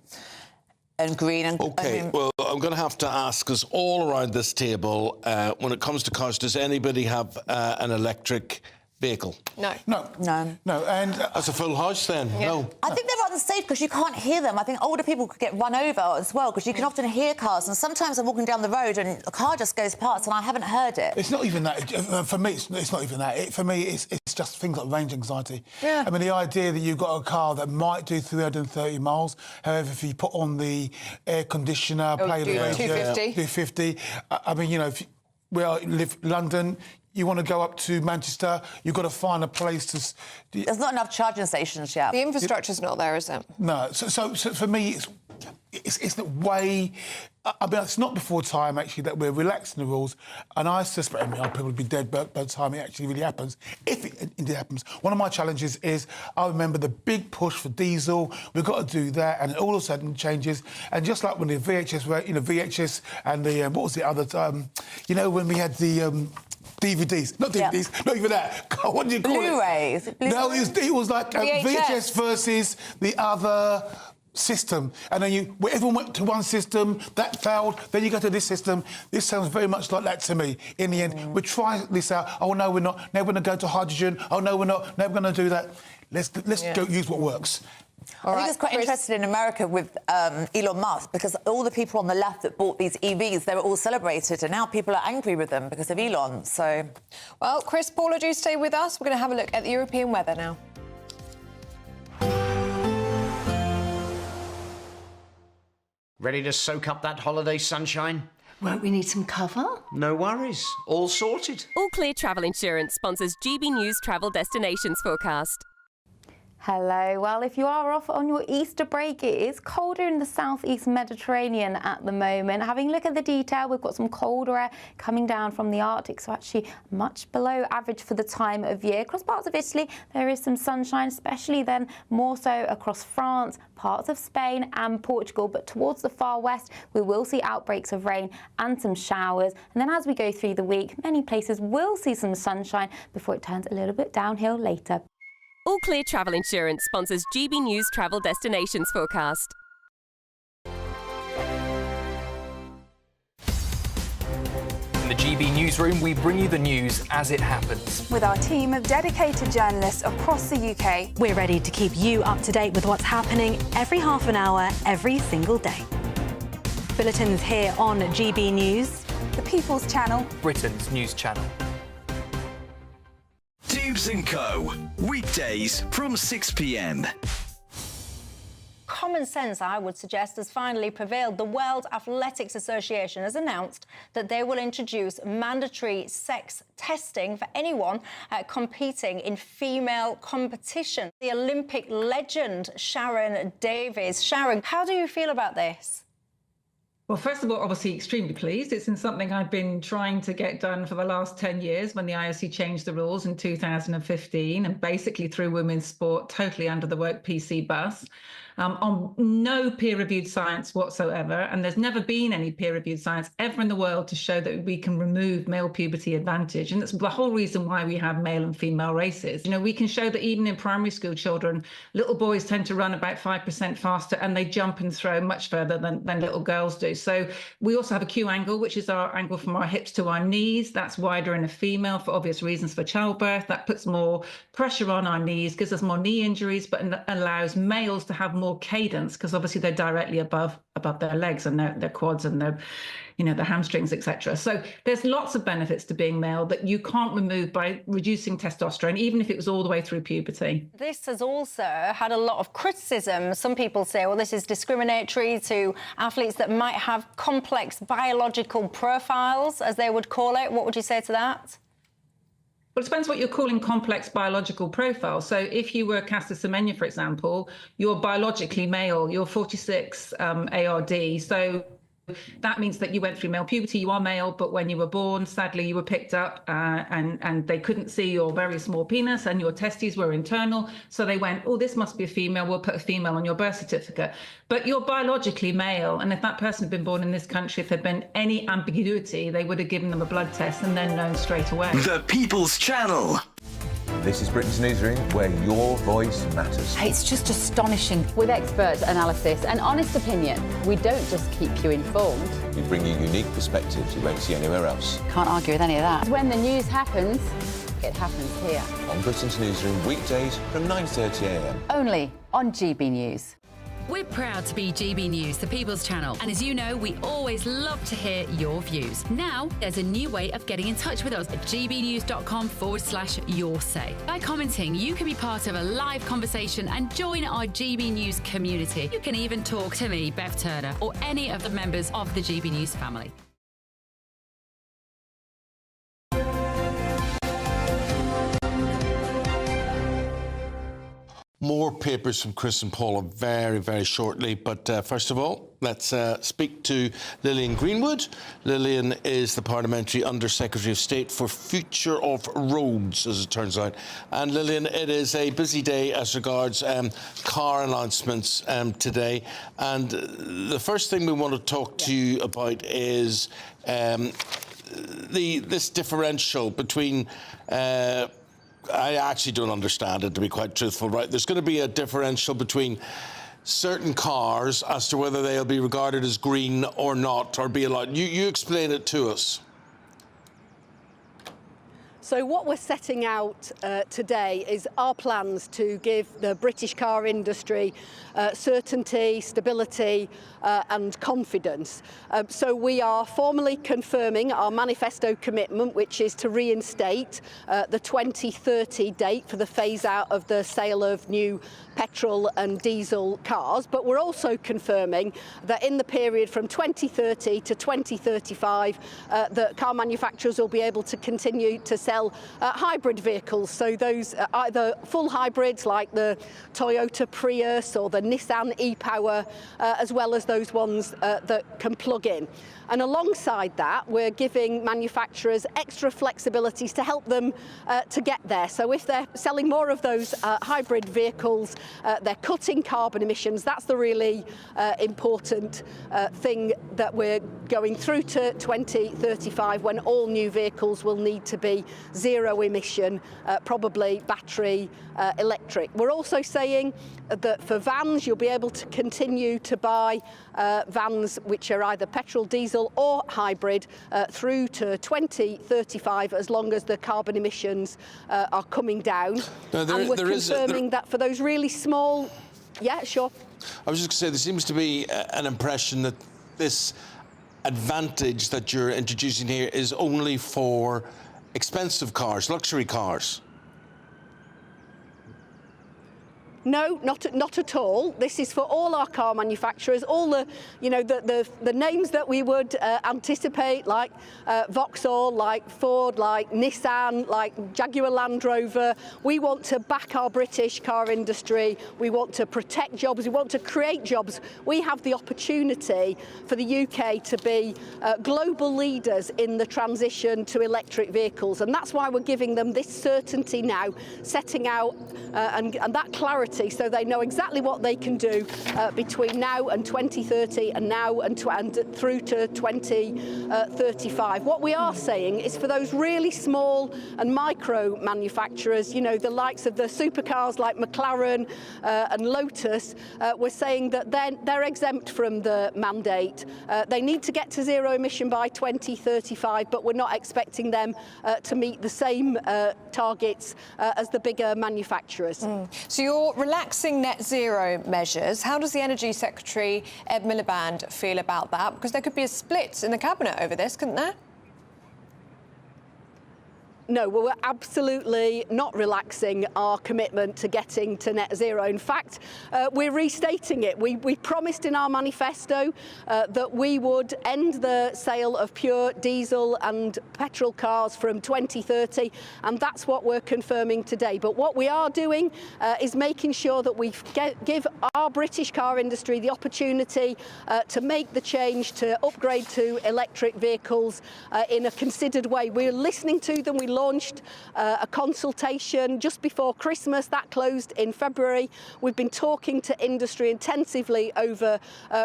green and... OK, well, I'm going to have to ask us all around this table, when it comes to cars, does anybody have an electric vehicle? No. No. And that's a full house then. Yeah. No. I think they're unsafe because you can't hear them. I think older people could get run over as well because you can often hear cars, and sometimes I'm walking down the road and a car just goes past and I haven't heard it. It's not even that. For me, it's not even that. For me, it's just things like range anxiety. Yeah. I mean, the idea that you've got a car that might do 330 miles, however, if you put on the air conditioner, play the radio... 250. I mean, if you live in London... You want to go up to Manchester, you've got to find a place to... There's not enough charging stations yet. The infrastructure's not there, is it? No. So for me, it's the way... I mean, it's not before time, actually, that we're relaxing the rules, and I suspect people will be dead by the time it actually really happens, if it indeed happens. One of my challenges is, I remember the big push for diesel, we've got to do that, and all of a sudden it changes, and just like when the VHS VHS and the... what was the other... when we had the... DVDs, not DVDs, not even that. What do you call Blu-rays. it? No, it was like VHS versus the other system. And then everyone went to one system, that failed, then you go to this system. This sounds very much like that to me. In the end, we're trying this out. Oh, no, we're not. Now we're going to go to hydrogen. Oh, no, we're not. Now we're going to do that. Let's go use what works. I think it's quite interesting in America with Elon Musk, because all the people on the left that bought these EVs, they were all celebrated, and now people are angry with them because of Elon, so... Well, Chris, Paula, do stay with us. We're going to have a look at the European weather now. Ready to soak up that holiday sunshine? Won't we need some cover? No worries. All sorted. All Clear Travel Insurance sponsors GB News Travel Destinations Forecast. Hello. Well, if you are off on your Easter break, it is colder in the southeast Mediterranean at the moment. Having a look at the detail, we've got some colder air coming down from the Arctic, so actually much below average for the time of year. Across parts of Italy, there is some sunshine, especially then more so across France, parts of Spain and Portugal. But towards the far west, we will see outbreaks of rain and some showers. And then as we go through the week, many places will see some sunshine before it turns a little bit downhill later. All Clear Travel Insurance sponsors GB News Travel Destinations Forecast. In the GB Newsroom, we bring you the news as it happens. With our team of dedicated journalists across the UK, we're ready to keep you up to date with what's happening every half an hour, every single day. Bulletins here on GB News, the People's Channel, Britain's news channel. Dubes & Co. Weekdays from 6 p.m. Common sense, I would suggest, has finally prevailed. The World Athletics Association has announced that they will introduce mandatory sex testing for anyone competing in female competition. The Olympic legend Sharon Davies. Sharon, how do you feel about this? Well, first of all, obviously extremely pleased. It's in something I've been trying to get done for the last 10 years when the IOC changed the rules in 2015 and basically threw women's sport totally under the woke PC bus. On no peer-reviewed science whatsoever, and there's never been any peer-reviewed science ever in the world to show that we can remove male puberty advantage, and that's the whole reason why we have male and female races. You know, we can show that even in primary school children, little boys tend to run about 5% faster, and they jump and throw much further than little girls do. So we also have a Q angle, which is our angle from our hips to our knees. That's wider in a female for obvious reasons for childbirth. That puts more pressure on our knees, gives us more knee injuries, but allows males to have more cadence because obviously they're directly above their legs and their quads and their hamstrings, etc. So there's lots of benefits to being male that you can't remove by reducing testosterone, even if it was all the way through puberty. This has also had a lot of criticism. Some people say, well, this is discriminatory to athletes that might have complex biological profiles, as they would call it. What would you say to that? Well, it depends what you're calling complex biological profile. So if you were Caster Semenya, for example, you're biologically male, you're 46 ARD. So that means that you went through male puberty, you are male, but when you were born, sadly, you were picked up and they couldn't see your very small penis and your testes were internal. So they went, oh, this must be a female, we'll put a female on your birth certificate. But you're biologically male. And if that person had been born in this country, if there'd been any ambiguity, they would have given them a blood test and then known straight away. The People's Channel. This is Britain's Newsroom, where your voice matters. It's just astonishing. With expert analysis and honest opinion, we don't just keep you informed. We bring you unique perspectives you won't see anywhere else. Can't argue with any of that. When the news happens, it happens here. On Britain's Newsroom, weekdays from 9:30 a.m. Only on GB News. We're proud to be GB News, the People's Channel. And as you know, we always love to hear your views. Now, there's a new way of getting in touch with us at gbnews.com/yoursay. By commenting, you can be part of a live conversation and join our GB News community. You can even talk to me, Bev Turner, or any of the members of the GB News family. More papers from Chris and Paula very, very shortly. But first of all, let's speak to Lillian Greenwood. Lillian is the Parliamentary Under-Secretary of State for Future of Roads, as it turns out. And Lillian, it is a busy day as regards car announcements today. And the first thing we want to talk to you about is this differential between... I actually don't understand it, to be quite truthful, right? There's going to be a differential between certain cars as to whether they'll be regarded as green or not, or be allowed. You explain it to us. So what we're setting out today is our plans to give the British car industry certainty, stability and confidence. So we are formally confirming our manifesto commitment, which is to reinstate the 2030 date for the phase out of the sale of new petrol and diesel cars, but we're also confirming that in the period from 2030 to 2035 that car manufacturers will be able to continue to sell sell hybrid vehicles. So those either full hybrids like the Toyota Prius or the Nissan e-Power, as well as those ones that can plug in. And alongside that, we're giving manufacturers extra flexibilities to help them to get there. So if they're selling more of those hybrid vehicles, they're cutting carbon emissions. That's the really important thing that we're going through to 2035, when all new vehicles will need to be zero emission, probably battery electric. We're also saying that for vans, you'll be able to continue to buy vans which are either petrol, diesel or hybrid through to 2035, as long as the carbon emissions are coming down. Now, and we're confirming that for those really small... Yeah, sure. I was just going to say, there seems to be an impression that this advantage that you're introducing here is only for expensive cars, luxury cars. No, not at all. This is for all our car manufacturers, all the, you know, the names that we would anticipate, like Vauxhall, like Ford, like Nissan, like Jaguar Land Rover. We want to back our British car industry. We want to protect jobs. We want to create jobs. We have the opportunity for the UK to be global leaders in the transition to electric vehicles, and that's why we're giving them this certainty now, setting out and that clarity, so they know exactly what they can do between now and 2030 and now and through to 2035. What we are saying is for those really small and micro manufacturers, you know, the likes of the supercars like McLaren and Lotus, we're saying that they're exempt from the mandate. They need to get to zero emission by 2035, but we're not expecting them to meet the same targets as the bigger manufacturers. So you're relaxing net zero measures. How does the Energy Secretary, Ed Miliband, feel about that? Because there could be a split in the Cabinet over this, couldn't there? No, well, we're absolutely not relaxing our commitment to getting to net zero. In fact, we're restating it. We promised in our manifesto that we would end the sale of pure diesel and petrol cars from 2030, and that's what we're confirming today. But what we are doing is making sure that we give our British car industry the opportunity to make the change, to upgrade to electric vehicles in a considered way. We're listening to them. We launched a consultation just before Christmas. That closed in February. We've been talking to industry intensively over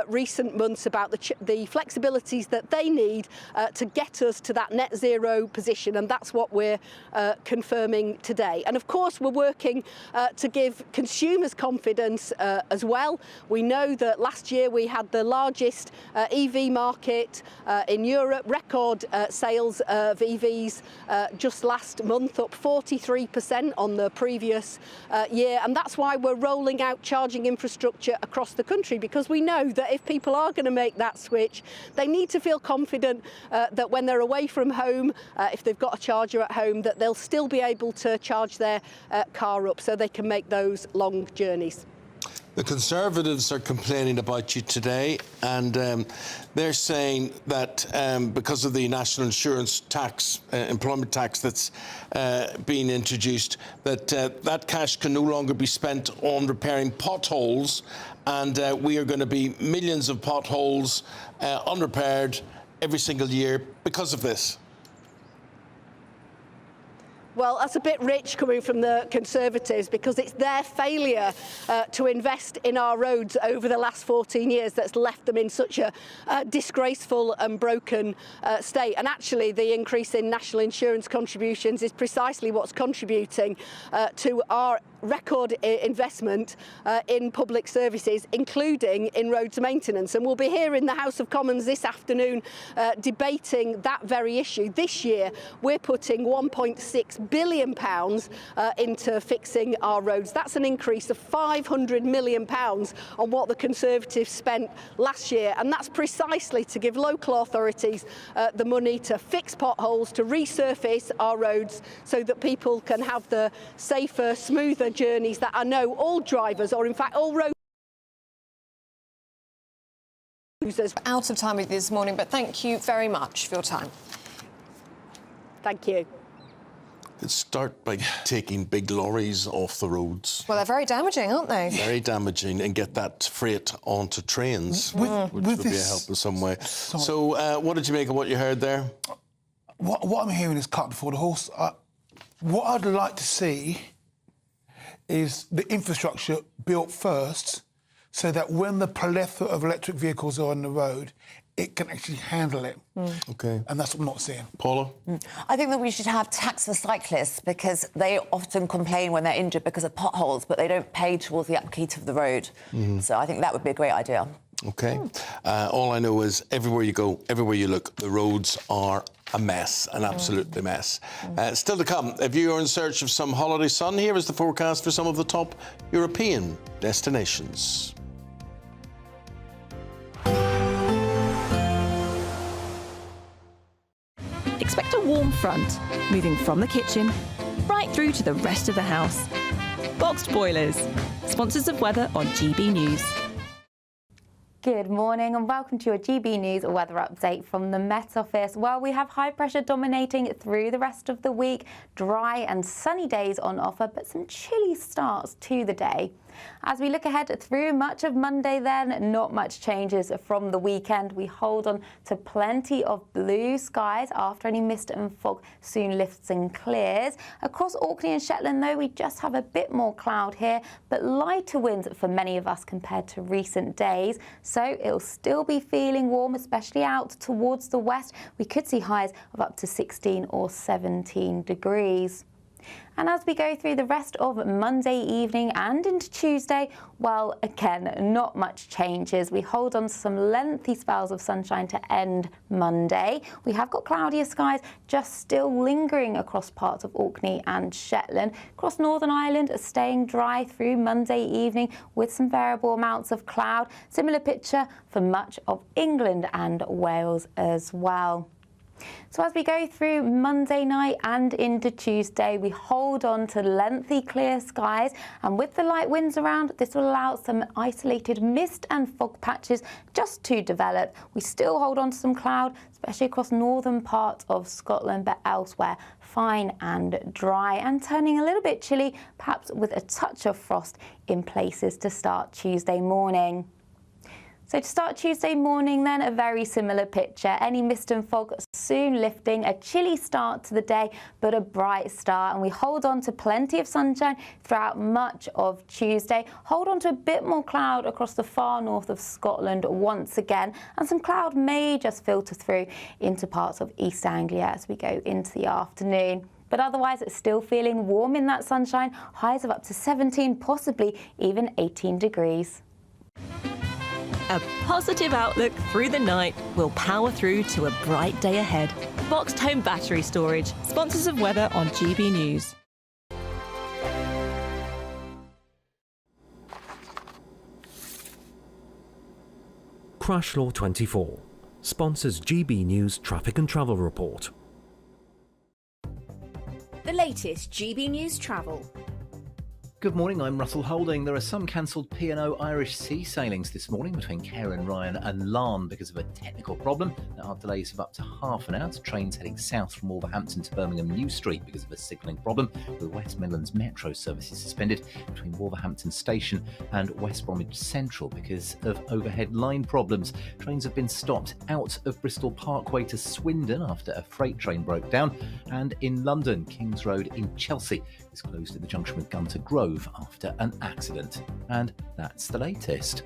recent months about the flexibilities that they need to get us to that net zero position, and that's what we're confirming today. And of course, we're working to give consumers confidence as well. We know that last year we had the largest EV market in Europe, record sales of EVs just last month, up 43% on the previous year, and that's why we're rolling out charging infrastructure across the country, because we know that if people are going to make that switch, they need to feel confident that when they're away from home, if they've got a charger at home, that they'll still be able to charge their car up so they can make those long journeys. The Conservatives are complaining about you today, and they're saying that because of the national insurance tax, employment tax that's been introduced, that that cash can no longer be spent on repairing potholes, and we are going to be millions of potholes unrepaired every single year because of this. Well, that's a bit rich coming from the Conservatives, because it's their failure to invest in our roads over the last 14 years that's left them in such a disgraceful and broken state. And actually, the increase in national insurance contributions is precisely what's contributing to our record investment in public services, including in roads maintenance. And we'll be here in the House of Commons this afternoon debating that very issue. This year, we're putting £1.6 billion into fixing our roads. That's an increase of £500 million on what the Conservatives spent last year. And that's precisely to give local authorities the money to fix potholes, to resurface our roads so that people can have the safer, smoother journeys that I know all drivers, or in fact all road users. Out of time with you this morning, but thank you very much for your time. Thank you. Could start by taking big lorries off the roads. Well, they're very damaging, aren't they? Very damaging, and get that freight onto trains, which would be a help in some way. So, what did you make of what you heard there? What I'm hearing is cart before the horse. What I'd like to see is the infrastructure built first, so that when the plethora of electric vehicles are on the road, it can actually handle it. OK. And that's what I'm not seeing. Paula? I think that we should have tax for cyclists, because they often complain when they're injured because of potholes, but they don't pay towards the upkeep of the road. So I think that would be a great idea. OK. All I know is everywhere you go, everywhere you look, the roads are a mess, an absolute mess. Still to come, if you are in search of some holiday sun, here is the forecast for some of the top European destinations. Expect a warm front, moving from the kitchen right through to the rest of the house. Boxed Boilers, sponsors of weather on GB News. Good morning and welcome to your GB News weather update from the Met Office. Well, we have high pressure dominating through the rest of the week. Dry and sunny days on offer, but some chilly starts to the day. As we look ahead through much of Monday then, not much changes from the weekend. We hold on to plenty of blue skies after any mist and fog soon lifts and clears. Across Orkney and Shetland though, we just have a bit more cloud here, but lighter winds for many of us compared to recent days. So it'll still be feeling warm, especially out towards the west. We could see highs of up to 16 or 17 degrees. And as we go through the rest of Monday evening and into Tuesday, well, again, not much changes. We hold on to some lengthy spells of sunshine to end Monday. We have got cloudier skies just still lingering across parts of Orkney and Shetland. Across Northern Ireland, staying dry through Monday evening with some variable amounts of cloud. Similar picture for much of England and Wales as well. So as we go through Monday night and into Tuesday, we hold on to lengthy clear skies, and with the light winds around, this will allow some isolated mist and fog patches just to develop. We still hold on to some cloud, especially across northern parts of Scotland, but elsewhere fine and dry and turning a little bit chilly, perhaps with a touch of frost in places to start Tuesday morning. So to start Tuesday morning then, a very similar picture. Any mist and fog soon lifting, a chilly start to the day, but a bright start. And we hold on to plenty of sunshine throughout much of Tuesday. Hold on to a bit more cloud across the far north of Scotland once again. And some cloud may just filter through into parts of East Anglia as we go into the afternoon. But otherwise, it's still feeling warm in that sunshine. Highs of up to 17, possibly even 18 degrees. A positive outlook through the night will power through to a bright day ahead. Boxed Home Battery Storage, sponsors of weather on GB News. Crash Law 24 sponsors GB News Traffic and Travel Report. The latest GB News Travel. Good morning, I'm Russell Holding. There are some cancelled P&O Irish Sea sailings this morning between Cairn, Ryan and Larne because of a technical problem. There are delays of up to half an hour to trains heading south from Wolverhampton to Birmingham New Street because of a signalling problem, with West Midlands Metro services suspended between Wolverhampton Station and West Bromwich Central because of overhead line problems. Trains have been stopped out of Bristol Parkway to Swindon after a freight train broke down, and in London, Kings Road in Chelsea is closed at the junction with Gunter Grove after an accident. And that's the latest.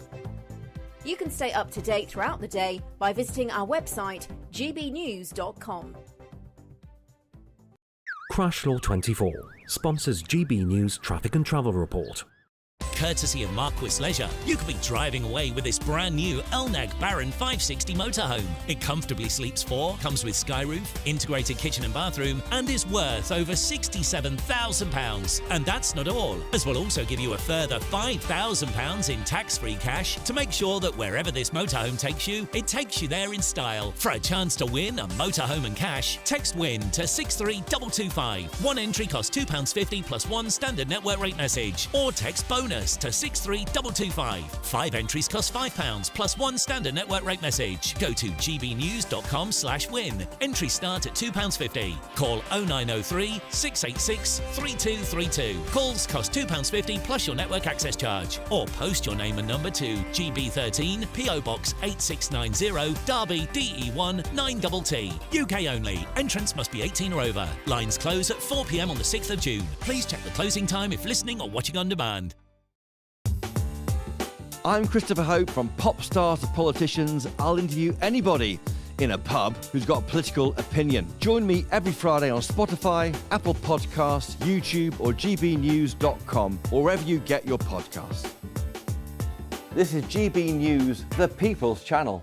You can stay up to date throughout the day by visiting our website gbnews.com. Crash Law 24 sponsors GB News Traffic and Travel Report. Courtesy of Marquis Leisure, you could be driving away with this brand new Elnag Baron 560 motorhome. It comfortably sleeps 4, comes with sky roof, integrated kitchen and bathroom, and is worth over £67,000. And that's not all, as we'll also give you a further £5,000 in tax-free cash to make sure that wherever this motorhome takes you, it takes you there in style. For a chance to win a motorhome and cash, text WIN to 63225. One entry costs £2.50 plus one standard network rate message, or text BONUS text to 63225. 5 entries cost £5 plus 1 standard network rate message. Go to gbnews.com/win. Entries start at £2.50. Call 0903 686 3232. Calls cost £2.50 plus your network access charge. Or post your name and number to GB13 PO Box 8690 Derby DE1 9TT. UK only. Entrance must be 18 or over. Lines close at 4 p.m. on the 6th of June. Please check the closing time if listening or watching on demand. I'm Christopher Hope. From pop stars to politicians, I'll interview anybody in a pub who's got a political opinion. Join me every Friday on Spotify, Apple Podcasts, YouTube or gbnews.com, or wherever you get your podcasts. This is GB News, the People's Channel.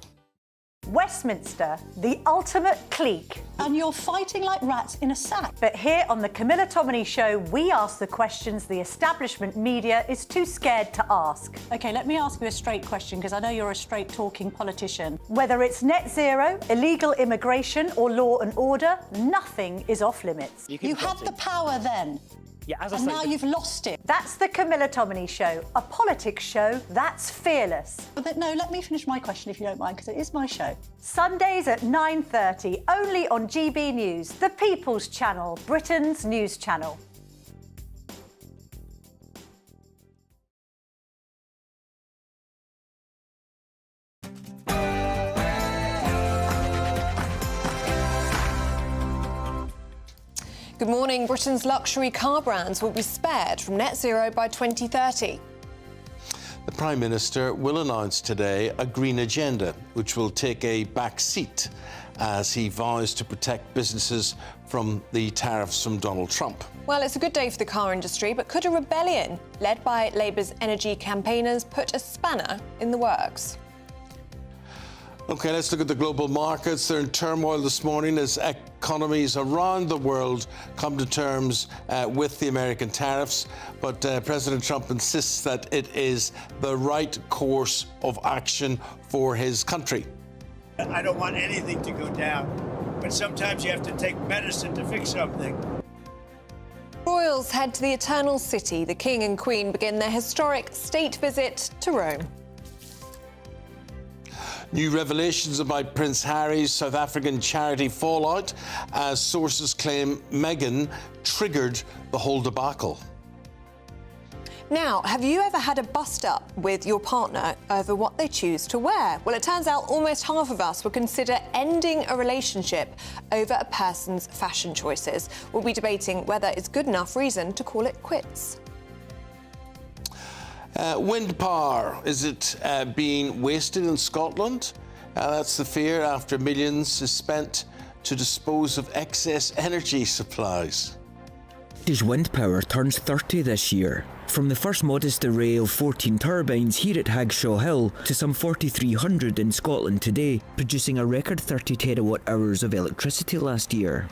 Westminster, the ultimate clique. And you're fighting like rats in a sack. But here on the Camilla Tominey Show, we ask the questions the establishment media is too scared to ask. OK, let me ask you a straight question, because I know you're a straight-talking politician. Whether it's net zero, illegal immigration or law and order, nothing is off limits. You had the power then. Yeah, as I and say, now you've lost it. That's the Camilla Tominey Show, a politics show that's fearless. But no, let me finish my question if you don't mind, because it is my show. Sundays at 9:30, only on GB News, the People's Channel, Britain's news channel. Good morning. Britain's luxury car brands will be spared from net zero by 2030. The Prime Minister will announce today a green agenda, which will take a back seat as he vows to protect businesses from the tariffs from Donald Trump. Well, it's a good day for the car industry, but could a rebellion led by Labour's energy campaigners put a spanner in the works? OK, let's look at the global markets. They're in turmoil this morning as economies around the world come to terms with the American tariffs. But President Trump insists that it is the right course of action for his country. I don't want anything to go down, but sometimes you have to take medicine to fix something. Royals head to the Eternal City. The King and Queen begin their historic state visit to Rome. New revelations about Prince Harry's South African charity fallout as sources claim Meghan triggered the whole debacle. Now, have you ever had a bust-up with your partner over what they choose to wear? Well, it turns out almost half of us would consider ending a relationship over a person's fashion choices. We'll be debating whether it's good enough reason to call it quits. Wind power, is it being wasted in Scotland? That's the fear after millions is spent to dispose of excess energy supplies. Scottish wind power turns 30 this year. From the first modest array of 14 turbines here at Hagshaw Hill to some 4,300 in Scotland today, producing a record 30 terawatt-hours of electricity last year.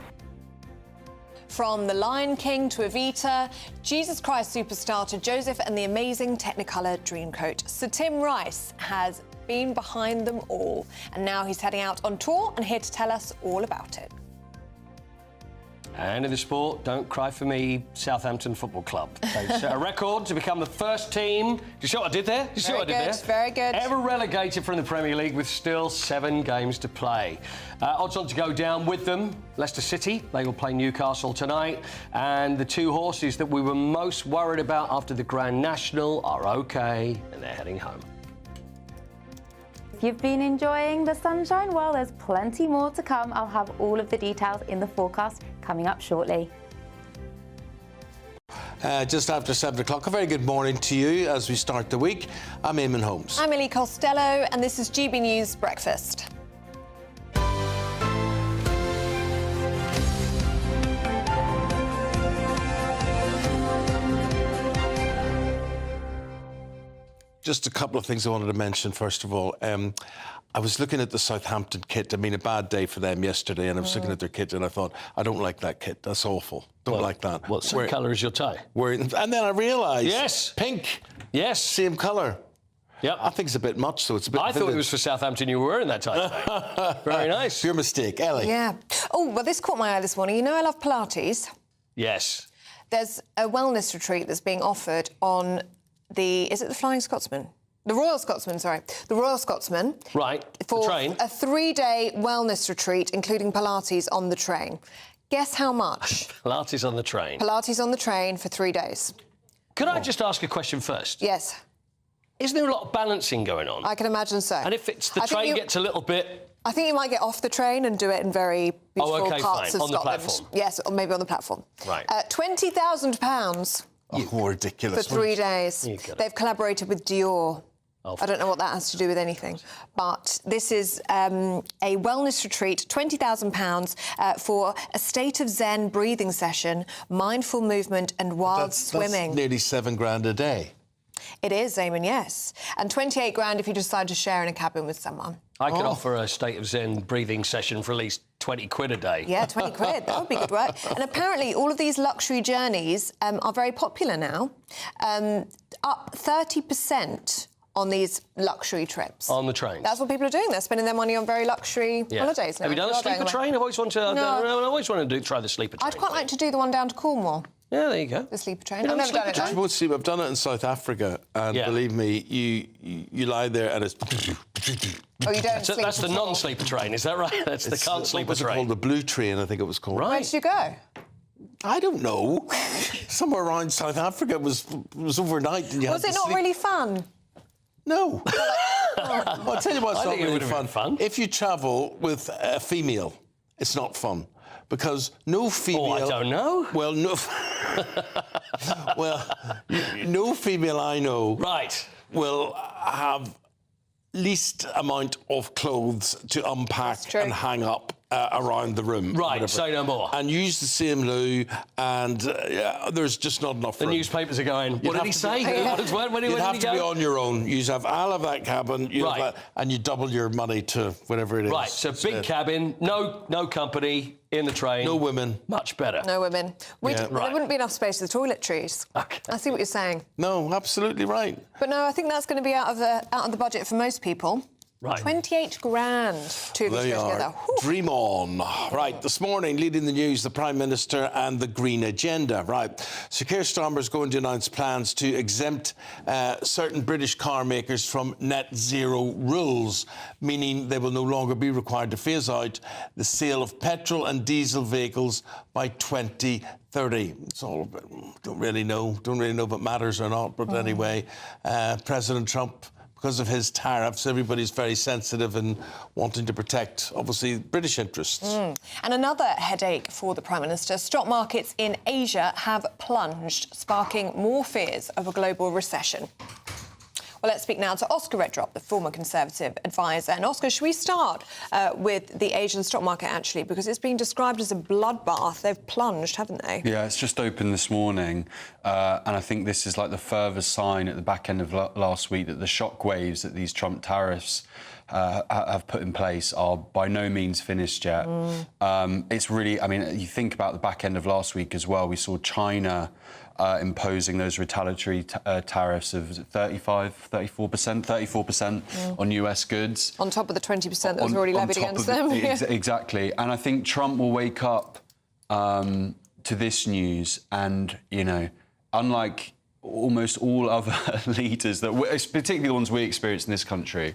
From The Lion King to Evita, Jesus Christ Superstar to Joseph and the Amazing Technicolor Dreamcoat, Sir Tim Rice has been behind them all. And now he's heading out on tour and here to tell us all about it. And in the sport, don't cry for me, Southampton Football Club. They set a record to become the first team. Do you see what I did there? You see what I did there? Very good. Ever relegated from the Premier League with still 7 games to play. Odds on to go down with them, Leicester City. They will play Newcastle tonight. And the 2 horses that we were most worried about after the Grand National are OK and they're heading home. If you've been enjoying the sunshine, well, there's plenty more to come. I'll have all of the details in the forecast coming up shortly. Just after 7 o'clock, a very good morning to you as we start the week. I'm Eamonn Holmes. I'm Ellie Costello, and this is GB News Breakfast. Just a couple of things I wanted to mention, first of all. I was looking at the Southampton kit. I mean, a bad day for them yesterday, and I was looking at their kit, and I thought, I don't like that kit. That's awful. Don't like that. What colour is your tie? And then I realised... Yes. Pink. Yes. Same colour. Yep. I think it's a bit much, so it's a bit I thought it was for Southampton you were wearing that tie today. Very nice. Your mistake, Ellie. Yeah. Oh, well, this caught my eye this morning. You know I love Pilates. Yes. There's a wellness retreat that's being offered on is it the Flying Scotsman? The Royal Scotsman, sorry. The Royal Scotsman. Right, for the train. a 3-day wellness retreat, including Pilates on the train. Guess how much? Pilates on the train. Pilates on the train for 3 days. Could I just ask a question first? Yes. Isn't there a lot of balancing going on? I can imagine so. And if it's the train gets a little bit... I think you might get off the train and do it in very beautiful parts of on Scotland. The platform. Yes, or maybe on the platform. Right. £20,000 Oh, ridiculous. for 3 days. They've collaborated with Dior. I don't know what that has to do with anything. But this is a wellness retreat, £20,000 for a state of Zen breathing session, mindful movement and wild swimming. That's nearly £7,000 a day. It is, Eamonn, yes. And 28 grand if you decide to share in a cabin with someone. I could offer a state of Zen breathing session for at least 20 quid a day. Yeah, 20 quid. That would be good work. And apparently all of these luxury journeys are very popular now. Up 30% on these luxury trips. On the trains. That's what people are doing. They're spending their money on very luxury holidays now. Have you done a sleeper train? I've always wanted to. I always want to try the sleeper train. I'd quite like to do the one down to Cornwall. Yeah, there you go. The sleeper train. I've never done it. I've done it in South Africa, and believe me, you lie there and it's. Oh, you don't sleep That's the non-sleeper train, is that right? That's the can't sleeper train. train. Called the Blue Train, I think it was called. Where did you go? I don't know. Somewhere around South Africa. It was overnight. And you Was had it to not sleep. really fun? No. Well, I'll tell you what's I not think it really would have been fun. If you travel with a female, it's not fun. Because no female... Oh, I don't know. Well, no... no female I know... Right. ...will have least amount of clothes to unpack and hang up around the room. Right, say no more. And use the same loo, and there's just not enough room. The newspapers are going, what did he say? You'd have to be on your own. I'll have that cabin, you have Right. that, and you double your money to whatever it is. Right, so big cabin, no company, in the train. No women. Much better. No women. Yeah. There wouldn't be enough space for the toiletries. Okay. I see what you're saying. No, absolutely right. But no, I think that's going to be out of the budget for most people. Right. 28 grand. Two of us They go are. together. Dream on. Right, this morning, leading the news, the Prime Minister and the Green Agenda. Right, so Keir Starmer's going to announce plans to exempt certain British car makers from net zero rules, meaning they will no longer be required to phase out the sale of petrol and diesel vehicles by 2030. It's all a bit, don't really know if it matters or not, but anyway, President Trump, because of his tariffs, everybody's very sensitive and wanting to protect, obviously, British interests. And another headache for the Prime Minister. Stock markets in Asia have plunged, sparking more fears of a global recession. Well, let's speak now to Oscar Redrop, the former Conservative advisor. And Oscar, should we start with the Asian stock market, actually? Because it's been described as a bloodbath. They've plunged, haven't they? Yeah, it's just opened this morning. And I think this is like the furthest sign at the back end of last week that the shockwaves that these Trump tariffs have put in place are by no means finished yet. It's really, I mean, you think about the back end of last week as well. We saw China imposing those retaliatory tariffs of 34% on US goods. On top of the 20% that was already levied against them. Exactly. And I think Trump will wake up to this news and, you know, unlike almost all other leaders, particularly the ones we experience in this country,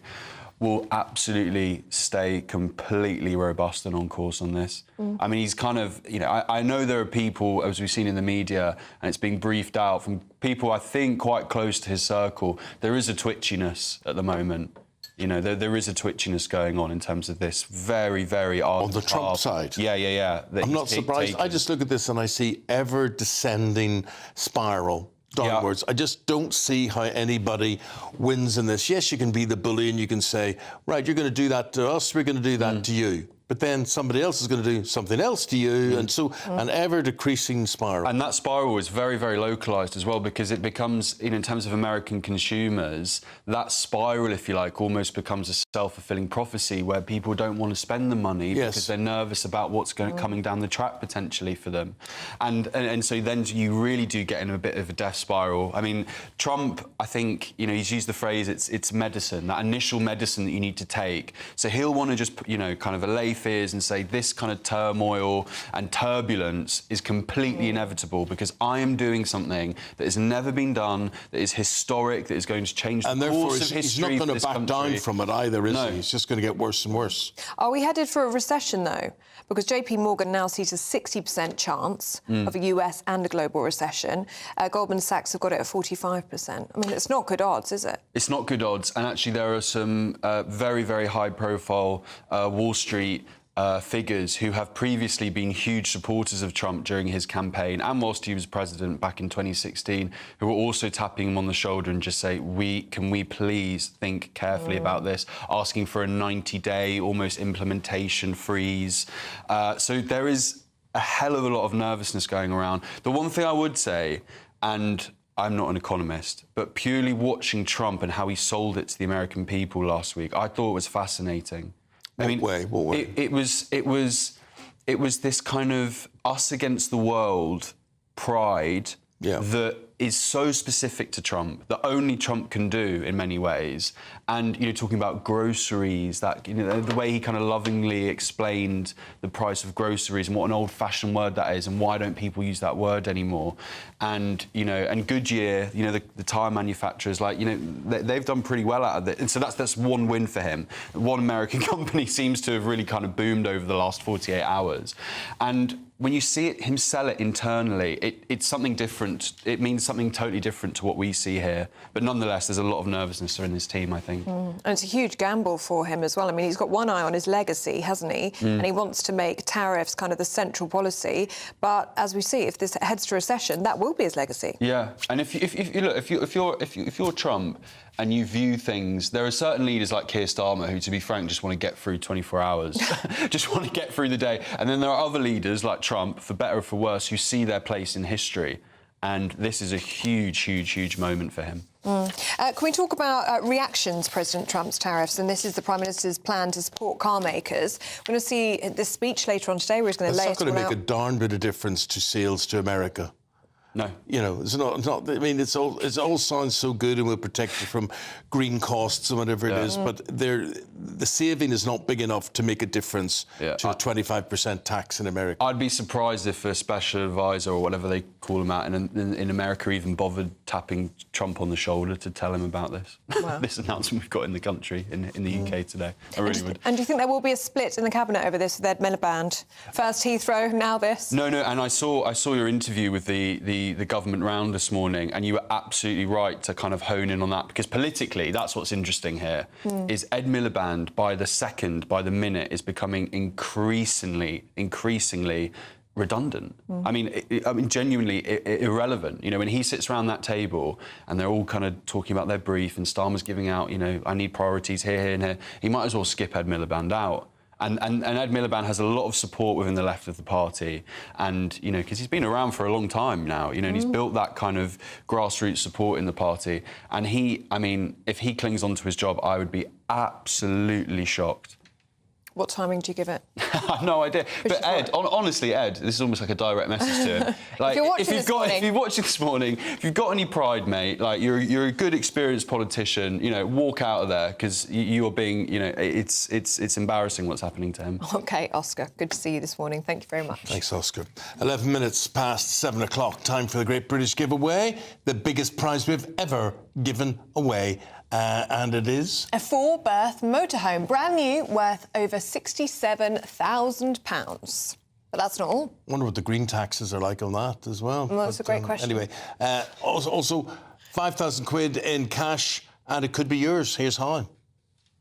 will absolutely stay completely robust and on course on this. I mean, he's kind of, you know, I know there are people, as we've seen in the media, and it's being briefed out from people, I think, quite close to his circle. There is a twitchiness at the moment. You know, there is a twitchiness going on in terms of this very, very ardent On the Trump path. side? Yeah. I'm not surprised. I just look at this and I see ever-descending spiral downwards. I just don't see how anybody wins in this. Yes, you can be the bully and you can say, right, you're going to do that to us, we're going to do that to you. But then somebody else is going to do something else to you, and so an ever-decreasing spiral. And that spiral is very, very localised as well, because it becomes, you know, in terms of American consumers, that spiral, if you like, almost becomes a self-fulfilling prophecy where people don't want to spend the money because they're nervous about what's coming down the track potentially for them. And so then you really do get in a bit of a death spiral. I mean, Trump, I think, you know, he's used the phrase, it's medicine, that initial medicine that you need to take. So he'll want to just, you know, kind of allay fears and say this kind of turmoil and turbulence is completely inevitable because I am doing something that has never been done, that is historic, that is going to change the course of history. He's not going to back down from it either, is No. he? It's just going to get worse and worse. Are we headed for a recession, though? Because JP Morgan now sees a 60% chance of a US and a global recession. Goldman Sachs have got it at 45%. I mean, it's not good odds, is it? It's not good odds. And actually, there are some very, very high-profile Wall Street figures who have previously been huge supporters of Trump during his campaign and whilst he was president back in 2016, who were also tapping him on the shoulder and just say, can we please think carefully about this, asking for a 90-day almost implementation freeze. So there is a hell of a lot of nervousness going around. The one thing I would say, and I'm not an economist, but purely watching Trump and how he sold it to the American people last week, I thought it was fascinating. What way? It was this kind of us against the world pride that is so specific to Trump, that only Trump can do in many ways. And, talking about groceries, that, the way he kind of lovingly explained the price of groceries and what an old-fashioned word that is and why don't people use that word anymore. And, and Goodyear, the tyre manufacturers, they've done pretty well out of it. And so that's one win for him. One American company seems to have really kind of boomed over the last 48 hours. And when you see him sell it internally, it's something different. It means something totally different to what we see here. But nonetheless, there's a lot of nervousness in his team, I think. And it's a huge gamble for him as well. I mean, he's got one eye on his legacy, hasn't he? And he wants to make tariffs kind of the central policy. But as we see, if this heads to recession, that will be his legacy. Yeah, and if you're Trump and you view things, there are certain leaders like Keir Starmer who, to be frank, just want to get through 24 hours, just want to get through the day. And then there are other leaders like Trump, for better or for worse, who see their place in history. And this is a huge, huge, huge moment for him. Can we talk about reactions to President Trump's tariffs? And this is the Prime Minister's plan to support car makers. We're going to see this speech later on today where he's going to lay it all out. It's not going to make a darn bit of difference to sales to America. No. It's not. I mean, it all sounds so good and will protect you from green costs and whatever it is, but the saving is not big enough to make a difference to a 25% tax in America. I'd be surprised if a special advisor or whatever they call him out in America even bothered tapping Trump on the shoulder to tell him about this. Wow. This announcement we've got in the country, in the UK today. I really would. And do you think there will be a split in the cabinet over this with Ed Miliband? First Heathrow, now this? No, and I saw your interview with the government round this morning, and you were absolutely right to kind of hone in on that, because politically, that's what's interesting here, is Ed Miliband, by the minute, is becoming increasingly redundant. I mean, genuinely irrelevant. When he sits around that table and they're all kind of talking about their brief and Starmer's giving out, I need priorities here, here and here, he might as well skip Ed Miliband out. And Ed Miliband has a lot of support within the left of the party, and because he's been around for a long time now, and he's built that kind of grassroots support in the party. And if he clings on to his job, I would be absolutely shocked. What timing do you give it? I have no idea. But Ed, honestly, Ed, this is almost like a direct message to him. If you're watching this morning, if you've got any pride, mate, you're a good, experienced politician. Walk out of there, because you are being, it's embarrassing what's happening to him. OK, Oscar, good to see you this morning. Thank you very much. Thanks, Oscar. 11 minutes past 7 o'clock. Time for the Great British Giveaway, the biggest prize we've ever given away. And it is? A 4-berth motorhome, brand new, worth over £67,000. But that's not all. I wonder what the green taxes are like on that as well. Well, that's a great question. Anyway, also 5,000 quid in cash, and it could be yours. Here's how.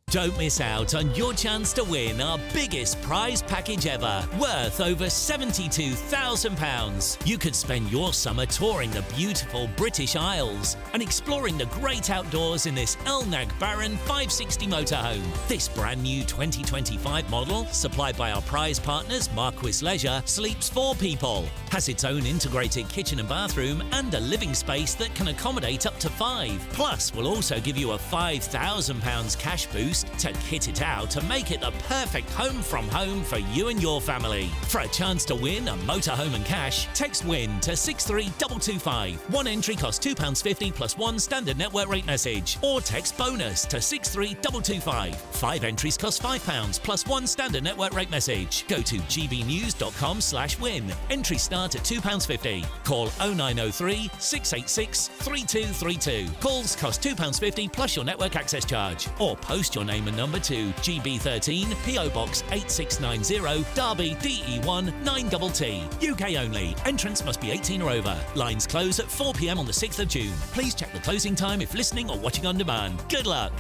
Don't miss out on your chance to win our biggest prize package ever, worth over £72,000. You could spend your summer touring the beautiful British Isles and exploring the great outdoors in this Elnag Baron 560 motorhome. This brand new 2025 model, supplied by our prize partners Marquis Leisure, sleeps 4 people, has its own integrated kitchen and bathroom and a living space that can accommodate up to 5. Plus, we'll also give you a £5,000 cash boost most to kit it out to make it the perfect home from home for you and your family. For a chance to win a motorhome and cash, text WIN to 63225. One entry costs £2.50 plus one standard network rate message. Or text BONUS to 63225. 5 entries cost £5 plus one standard network rate message. Go to gbnews.com/win. Entries start at £2.50. Call 0903 686 3232. Calls cost £2.50 plus your network access charge. Or post your name and number to GB13 PO Box 8690 Derby DE1 9TT. UK only. Entrance must be 18 or over. Lines close at 4 p.m. on the 6th of June. Please check the closing time if listening or watching on demand. Good luck.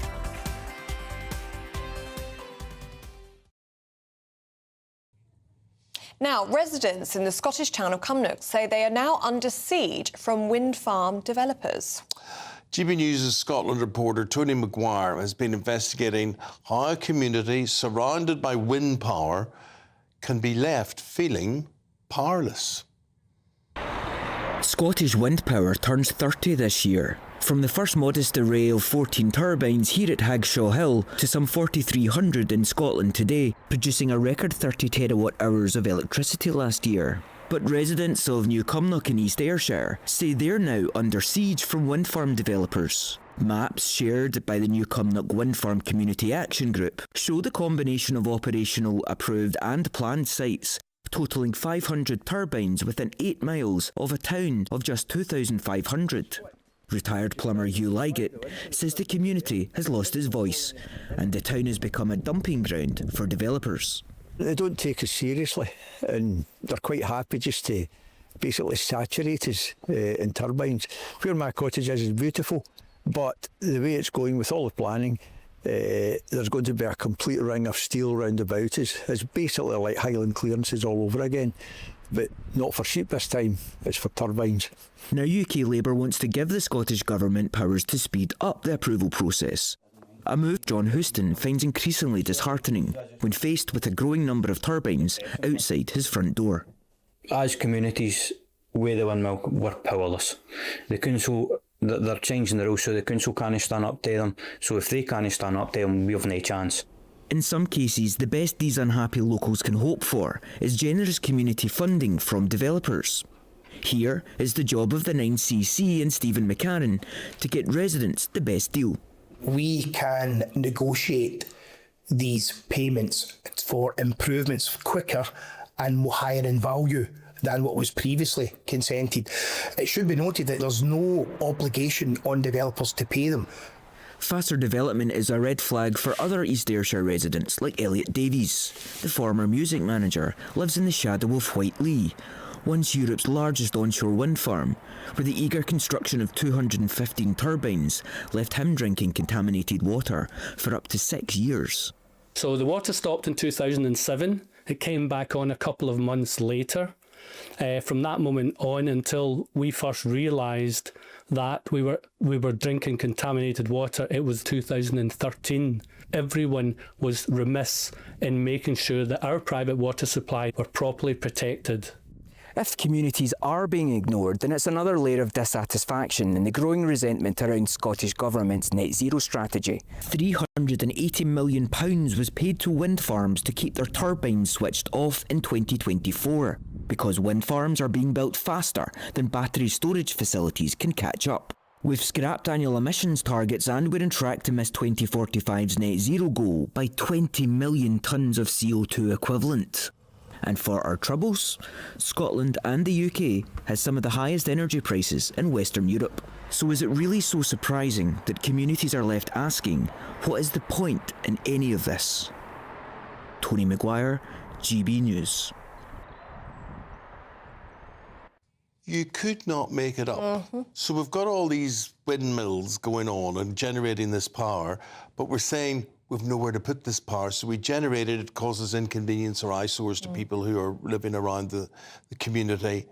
Now, residents in the Scottish town of Cumnock say they are now under siege from wind farm developers. GB News' Scotland reporter Tony Maguire has been investigating how a community surrounded by wind power can be left feeling powerless. Scottish wind power turns 30 this year. From the first modest array of 14 turbines here at Hagshaw Hill to some 4,300 in Scotland today, producing a record 30 terawatt-hours of electricity last year. But residents of New Cumnock in East Ayrshire say they're now under siege from wind farm developers. Maps shared by the New Cumnock Wind Farm Community Action Group show the combination of operational, approved and planned sites totalling 500 turbines within 8 miles of a town of just 2,500. Retired plumber Hugh Liggett says the community has lost its voice and the town has become a dumping ground for developers. They don't take us seriously and they're quite happy just to basically saturate us in turbines. Where my cottage is beautiful, but the way it's going with all the planning, there's going to be a complete ring of steel round about us. It's basically like Highland clearances all over again, but not for sheep this time, it's for turbines. Now UK Labour wants to give the Scottish Government powers to speed up the approval process. A move John Houston finds increasingly disheartening when faced with a growing number of turbines outside his front door. As communities, we the windmill, we're powerless. The council, they're changing the rules so the council can't stand up to them. So if they can't stand up to them, we have no chance. In some cases, the best these unhappy locals can hope for is generous community funding from developers. Here is the job of the 9cc and Stephen McCarran to get residents the best deal. We can negotiate these payments for improvements quicker and higher in value than what was previously consented. It should be noted that there's no obligation on developers to pay them. Faster development is a red flag for other East Ayrshire residents like Elliot Davies. The former music manager lives in the shadow of Whiteley, once Europe's largest onshore wind farm, where the eager construction of 215 turbines left him drinking contaminated water for up to 6 years. So the water stopped in 2007. It came back on a couple of months later. From that moment on until we first realised that we were drinking contaminated water, it was 2013. Everyone was remiss in making sure that our private water supply were properly protected. If communities are being ignored, then it's another layer of dissatisfaction and the growing resentment around Scottish Government's net zero strategy. £380 million was paid to wind farms to keep their turbines switched off in 2024, because wind farms are being built faster than battery storage facilities can catch up. We've scrapped annual emissions targets and we're on track to miss 2045's net zero goal by 20 million tonnes of CO2 equivalent. And for our troubles, Scotland and the UK has some of the highest energy prices in Western Europe. So is it really so surprising that communities are left asking, what is the point in any of this? Tony Maguire, GB News. You could not make it up. So we've got all these windmills going on and generating this power, but we're saying we've nowhere to put this power, so we generate it, it causes inconvenience or eyesores to people who are living around the community,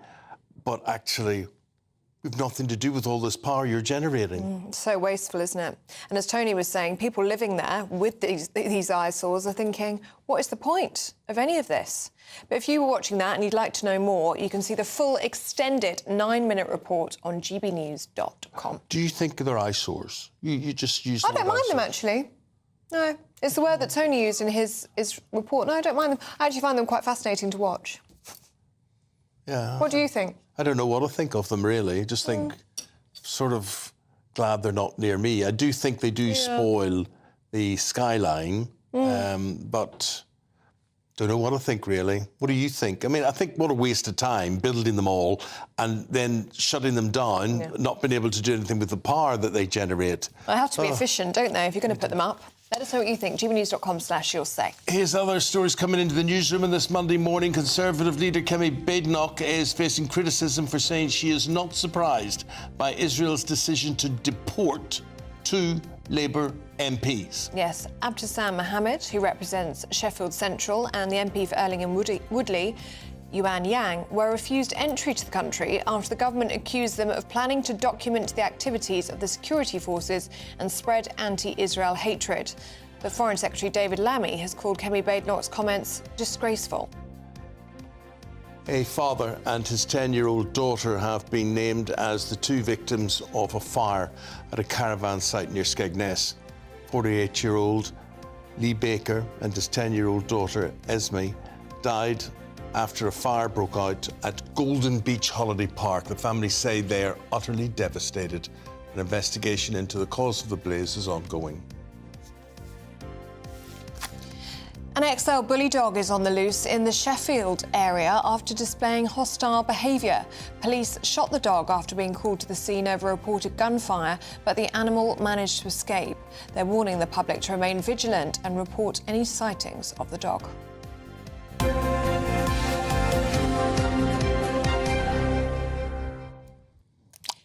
but actually we've nothing to do with all this power you're generating. It's so wasteful, isn't it? And as Tony was saying, people living there with these eyesores are thinking, what is the point of any of this? But if you were watching that and you'd like to know more, you can see the full extended 9-minute report on gbnews.com. Do you think they're eyesores? You just use I don't mind them, actually. No, It's the word that Tony used in his report. No, I don't mind them. I actually find them quite fascinating to watch. Yeah. What do you think? I don't know what to think of them, really. Just think, sort of glad they're not near me. I do think they do spoil the skyline, but don't know what to think, really. What do you think? I mean, I think what a waste of time building them all and then shutting them down, not being able to do anything with the power that they generate. They have to be efficient, don't they, if you're going to put them up? Let us know what you think. gbnews.com/you'll-say. Here's other stories coming into the newsroom. And this Monday morning, Conservative leader Kemi Badenoch is facing criticism for saying she is not surprised by Israel's decision to deport 2 Labour MPs. Yes, Abdissam Mohammed, who represents Sheffield Central, and the MP for Erlingham Woodley, Yuan Yang, were refused entry to the country after the government accused them of planning to document the activities of the security forces and spread anti-Israel hatred. But Foreign Secretary David Lammy has called Kemi Badenoch's comments disgraceful. A father and his 10-year-old daughter have been named as the 2 victims of a fire at a caravan site near Skegness. 48-year-old Lee Baker and his 10-year-old daughter Esme died after a fire broke out at Golden Beach Holiday Park. The family say they are utterly devastated. An investigation into the cause of the blaze is ongoing. An XL bully dog is on the loose in the Sheffield area after displaying hostile behaviour. Police shot the dog after being called to the scene over reported gunfire, but the animal managed to escape. They're warning the public to remain vigilant and report any sightings of the dog.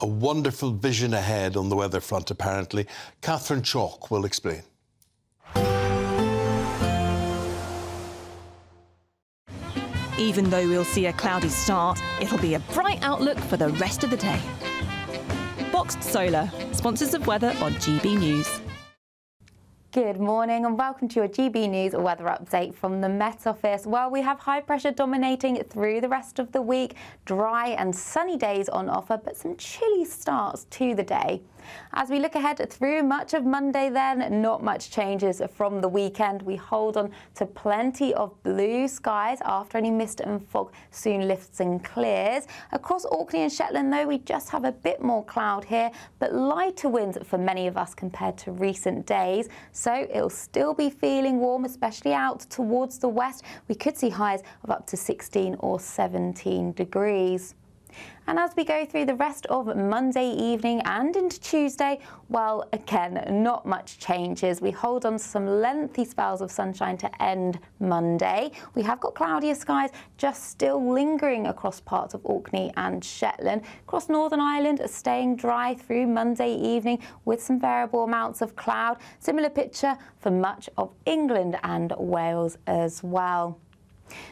A wonderful vision ahead on the weather front, apparently. Catherine Chalk will explain. Even though we'll see a cloudy start, it'll be a bright outlook for the rest of the day. Boxed Solar, sponsors of weather on GB News. Good morning and welcome to your GB News weather update from the Met Office. Well, we have high pressure dominating through the rest of the week. Dry and sunny days on offer, but some chilly starts to the day. As we look ahead through much of Monday then, not much changes from the weekend. We hold on to plenty of blue skies after any mist and fog soon lifts and clears. Across Orkney and Shetland though, we just have a bit more cloud here, but lighter winds for many of us compared to recent days. So it'll still be feeling warm, especially out towards the west. We could see highs of up to 16 or 17 degrees. And as we go through the rest of Monday evening and into Tuesday, well, again, not much changes. We hold on to some lengthy spells of sunshine to end Monday. We have got cloudier skies just still lingering across parts of Orkney and Shetland. Across Northern Ireland, staying dry through Monday evening with some variable amounts of cloud. Similar picture for much of England and Wales as well.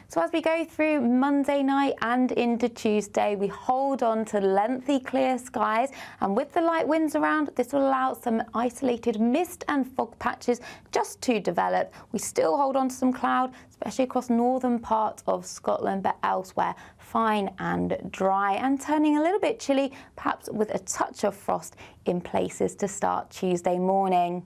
So as we go through Monday night and into Tuesday, we hold on to lengthy clear skies, and with the light winds around, this will allow some isolated mist and fog patches just to develop. We still hold on to some cloud, especially across northern parts of Scotland, but elsewhere fine and dry and turning a little bit chilly, perhaps with a touch of frost in places to start Tuesday morning.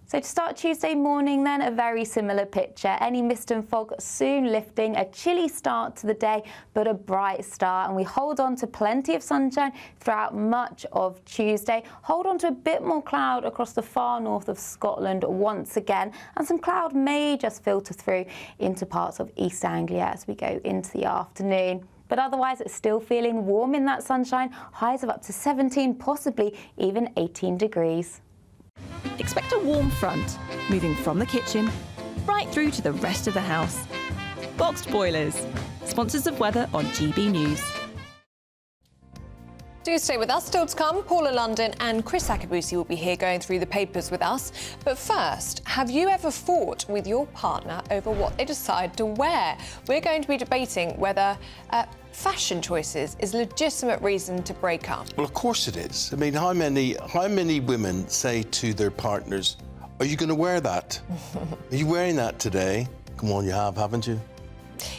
So to start Tuesday morning then, a very similar picture. Any mist and fog soon lifting, a chilly start to the day, but a bright start. And we hold on to plenty of sunshine throughout much of Tuesday. Hold on to a bit more cloud across the far north of Scotland once again. And some cloud may just filter through into parts of East Anglia as we go into the afternoon. But otherwise, it's still feeling warm in that sunshine. Highs of up to 17, possibly even 18 degrees. Expect a warm front, moving from the kitchen right through to the rest of the house. Boxed Boilers, sponsors of weather on GB News. Do stay with us. Still to come, Paula London and Chris Akabusi will be here going through the papers with us. But first, have you ever fought with your partner over what they decide to wear? We're going to be debating whether fashion choices is a legitimate reason to break up. Well, of course it is. I mean, how many women say to their partners, "Are you going to wear that? Are you wearing that today?" Come on, you have, haven't you?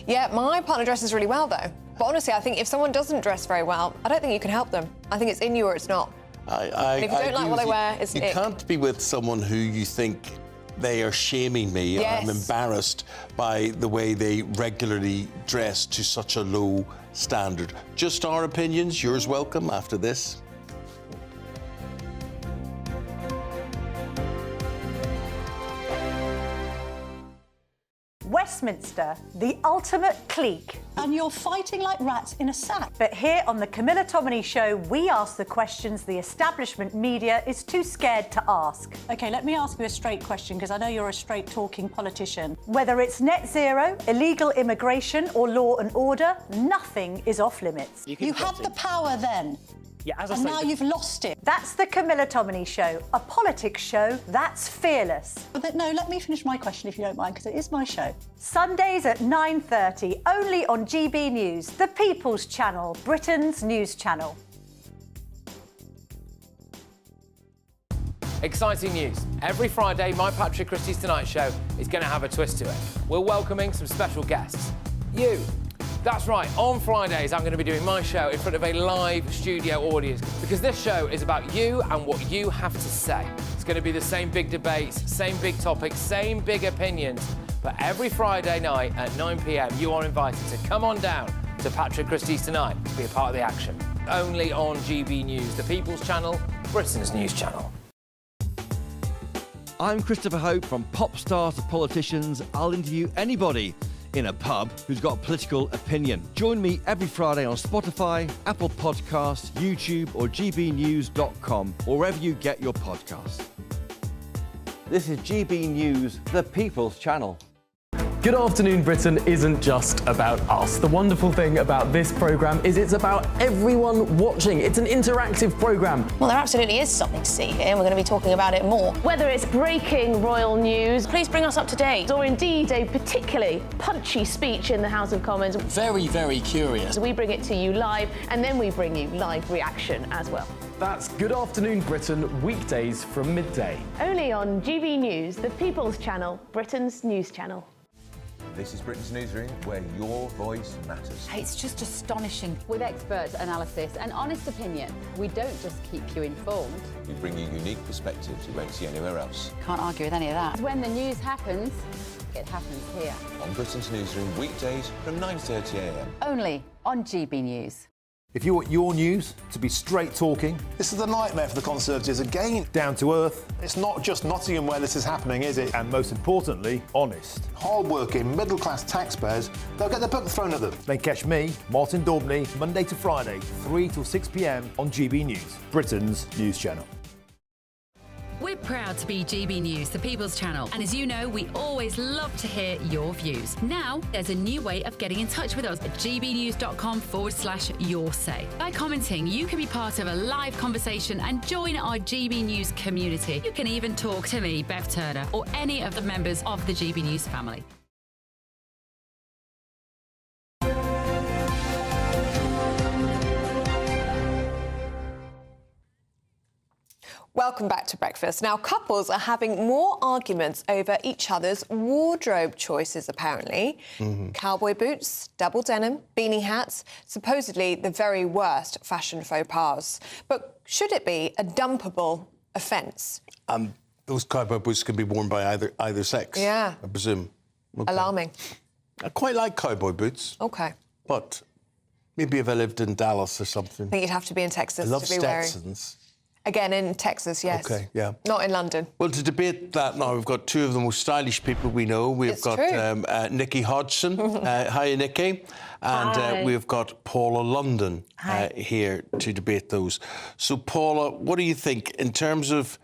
Yeah, my partner dresses really well, though. But honestly, I think if someone doesn't dress very well, I don't think you can help them. I think it's in you or it's not. And if you don't like what they wear, it's You can't be with someone who you think they are shaming me. Yes. I'm embarrassed by the way they regularly dress to such a low standard. Just our opinions, yours welcome after this. Westminster, the ultimate clique. And you're fighting like rats in a sack. But here on the Camilla Tominey Show, we ask the questions the establishment media is too scared to ask. OK, let me ask you a straight question, because I know you're a straight-talking politician. Whether it's net zero, illegal immigration or law and order, nothing is off-limits. You had the power then. Yeah, as I say, now you've lost it. That's the Camilla Tominey Show, a politics show that's fearless. No, let me finish my question if you don't mind, because it is my show. Sundays at 9:30, only on GB News, the People's Channel, Britain's news channel. Exciting news. Every Friday, my Patrick Christie's Tonight Show is going to have a twist to it. We're welcoming some special guests. You. That's right, on Fridays I'm going to be doing my show in front of a live studio audience, because this show is about you and what you have to say. It's going to be the same big debates, same big topics, same big opinions, but every Friday night at 9 p.m. you are invited to come on down to Patrick Christie's Tonight to be a part of the action. Only on GB News, the People's Channel, Britain's news channel. I'm Christopher Hope. From pop stars to politicians, I'll interview anybody in a pub who's got a political opinion. Join me every Friday on Spotify, Apple Podcasts, YouTube or gbnews.com, or wherever you get your podcasts. This is GB News, the People's Channel. Good Afternoon Britain isn't just about us. The wonderful thing about this programme is it's about everyone watching. It's an interactive programme. Well, there absolutely is something to see here, and we're going to be talking about it more. Whether it's breaking royal news, please bring us up to date, or indeed a particularly punchy speech in the House of Commons. Very, very curious. We bring it to you live, and then we bring you live reaction as well. That's Good Afternoon Britain, weekdays from midday. Only on GB News, the People's Channel, Britain's news channel. This is Britain's Newsroom, where your voice matters. It's just astonishing. With expert analysis and honest opinion, we don't just keep you informed. We bring you unique perspectives you won't see anywhere else. Can't argue with any of that. When the news happens, it happens here. On Britain's Newsroom, weekdays from 9:30 a.m. Only on GB News. If you want your news to be straight talking... This is a nightmare for the Conservatives again. Down to earth. It's not just Nottingham where this is happening, is it? And most importantly, honest. Hard-working, middle-class taxpayers, they'll get their book thrown at them. Then catch me, Martin Daubney, Monday to Friday, 3 till 6 p.m. on GB News, Britain's news channel. We're proud to be GB News, the People's Channel, and as you know, we always love to hear your views. Now, there's a new way of getting in touch with us at gbnews.com/yoursay. By commenting, you can be part of a live conversation and join our GB News community. You can even talk to me, Bev Turner, or any of the members of the GB News family. Welcome back to breakfast. Now, couples are having more arguments over each other's wardrobe choices, apparently. Cowboy boots, double denim, beanie hats, supposedly the very worst fashion faux pas. But should it be a dumpable offence? Those cowboy boots can be worn by either sex, Yeah. I presume. Okay. Alarming. I quite like cowboy boots. OK. But maybe if I lived in Dallas or something. I think you'd have to be in Texas I love to be wearing. Stetsons. Again, in Texas, yes. OK, yeah. Not in London. Well, to debate that now, we've got two of the most stylish people we know. We've got Nikki Hodgson. Hi, Nikki. And Hi. we've got Paula London here to debate those. So, Paula, what do you think in terms of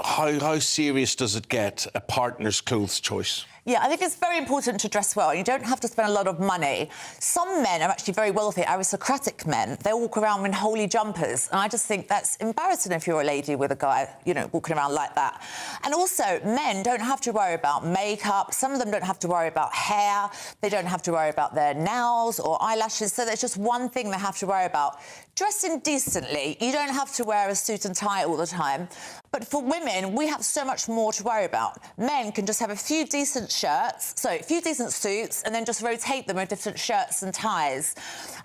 how serious does it get, a partner's clothes choice? Yeah, I think it's very important to dress well. You don't have to spend a lot of money. Some men are actually very wealthy, aristocratic men. They walk around in holy jumpers. And I just think that's embarrassing if you're a lady with a guy, you know, walking around like that. And also, men don't have to worry about makeup. Some of them don't have to worry about hair. They don't have to worry about their nails or eyelashes. So there's just one thing they have to worry about. Dressing decently. You don't have to wear a suit and tie all the time. But for women, we have so much more to worry about. Men can just have a few decent shirts, so a few decent suits, and then just rotate them with different shirts and ties.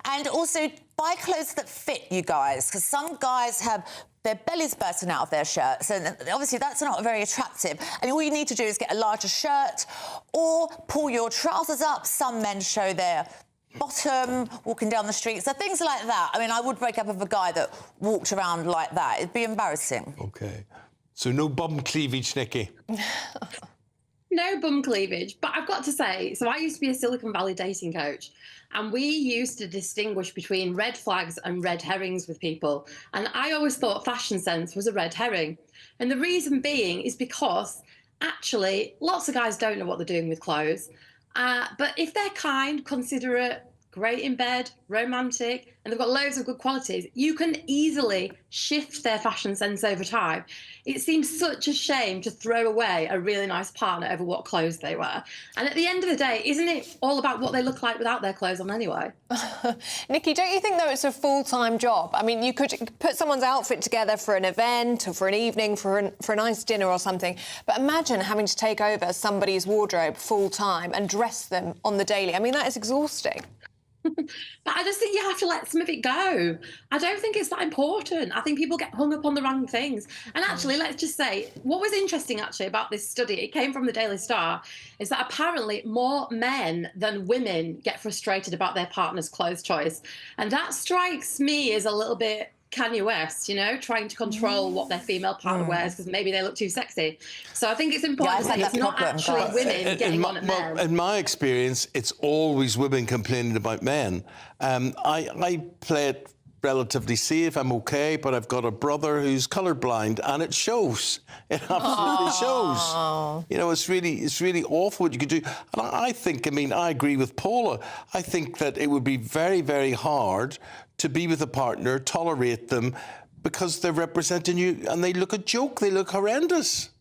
And also, buy clothes that fit you guys, because some guys have their bellies bursting out of their shirts, and obviously that's not very attractive. And all you need to do is get a larger shirt or pull your trousers up. Some men show their bottom walking down the street, so things like that. I mean, I would break up with a guy that walked around like that. It'd be embarrassing. OK. So no bum cleavage, Nikki? No bum cleavage, but I've got to say, so I used to be a Silicon Valley dating coach, and we used to distinguish between red flags and red herrings with people. And I always thought fashion sense was a red herring. And the reason being is because actually lots of guys don't know what they're doing with clothes. But if they're kind, considerate, great in bed, romantic, and they've got loads of good qualities, you can easily shift their fashion sense over time. It seems such a shame to throw away a really nice partner over what clothes they wear. And at the end of the day, isn't it all about what they look like without their clothes on anyway? Nikki, don't you think, though, it's a full-time job? I mean, you could put someone's outfit together for an event or for an evening, for a nice dinner or something, but imagine having to take over somebody's wardrobe full-time and dress them on the daily. I mean, that is exhausting. But I just think you have to let some of it go. I don't think it's that important. I think people get hung up on the wrong things. And actually, let's just say, what was interesting actually about this study, it came from the Daily Star, is that apparently more men than women get frustrated about their partner's clothes choice. And that strikes me as a little bit Kanye West, you know, trying to control what their female partner wears because maybe they look too sexy. So I think it's important that it's not actually women getting on at men. In my experience, it's always women complaining about men. I play it relatively safe, I'm OK, but I've got a brother who's colourblind and it shows. It absolutely shows. You know, it's really awful what you could do. And I think, I mean, I agree with Paula. I think that it would be very, very hard to be with a partner, tolerate them, because they're representing you and they look a joke, they look horrendous.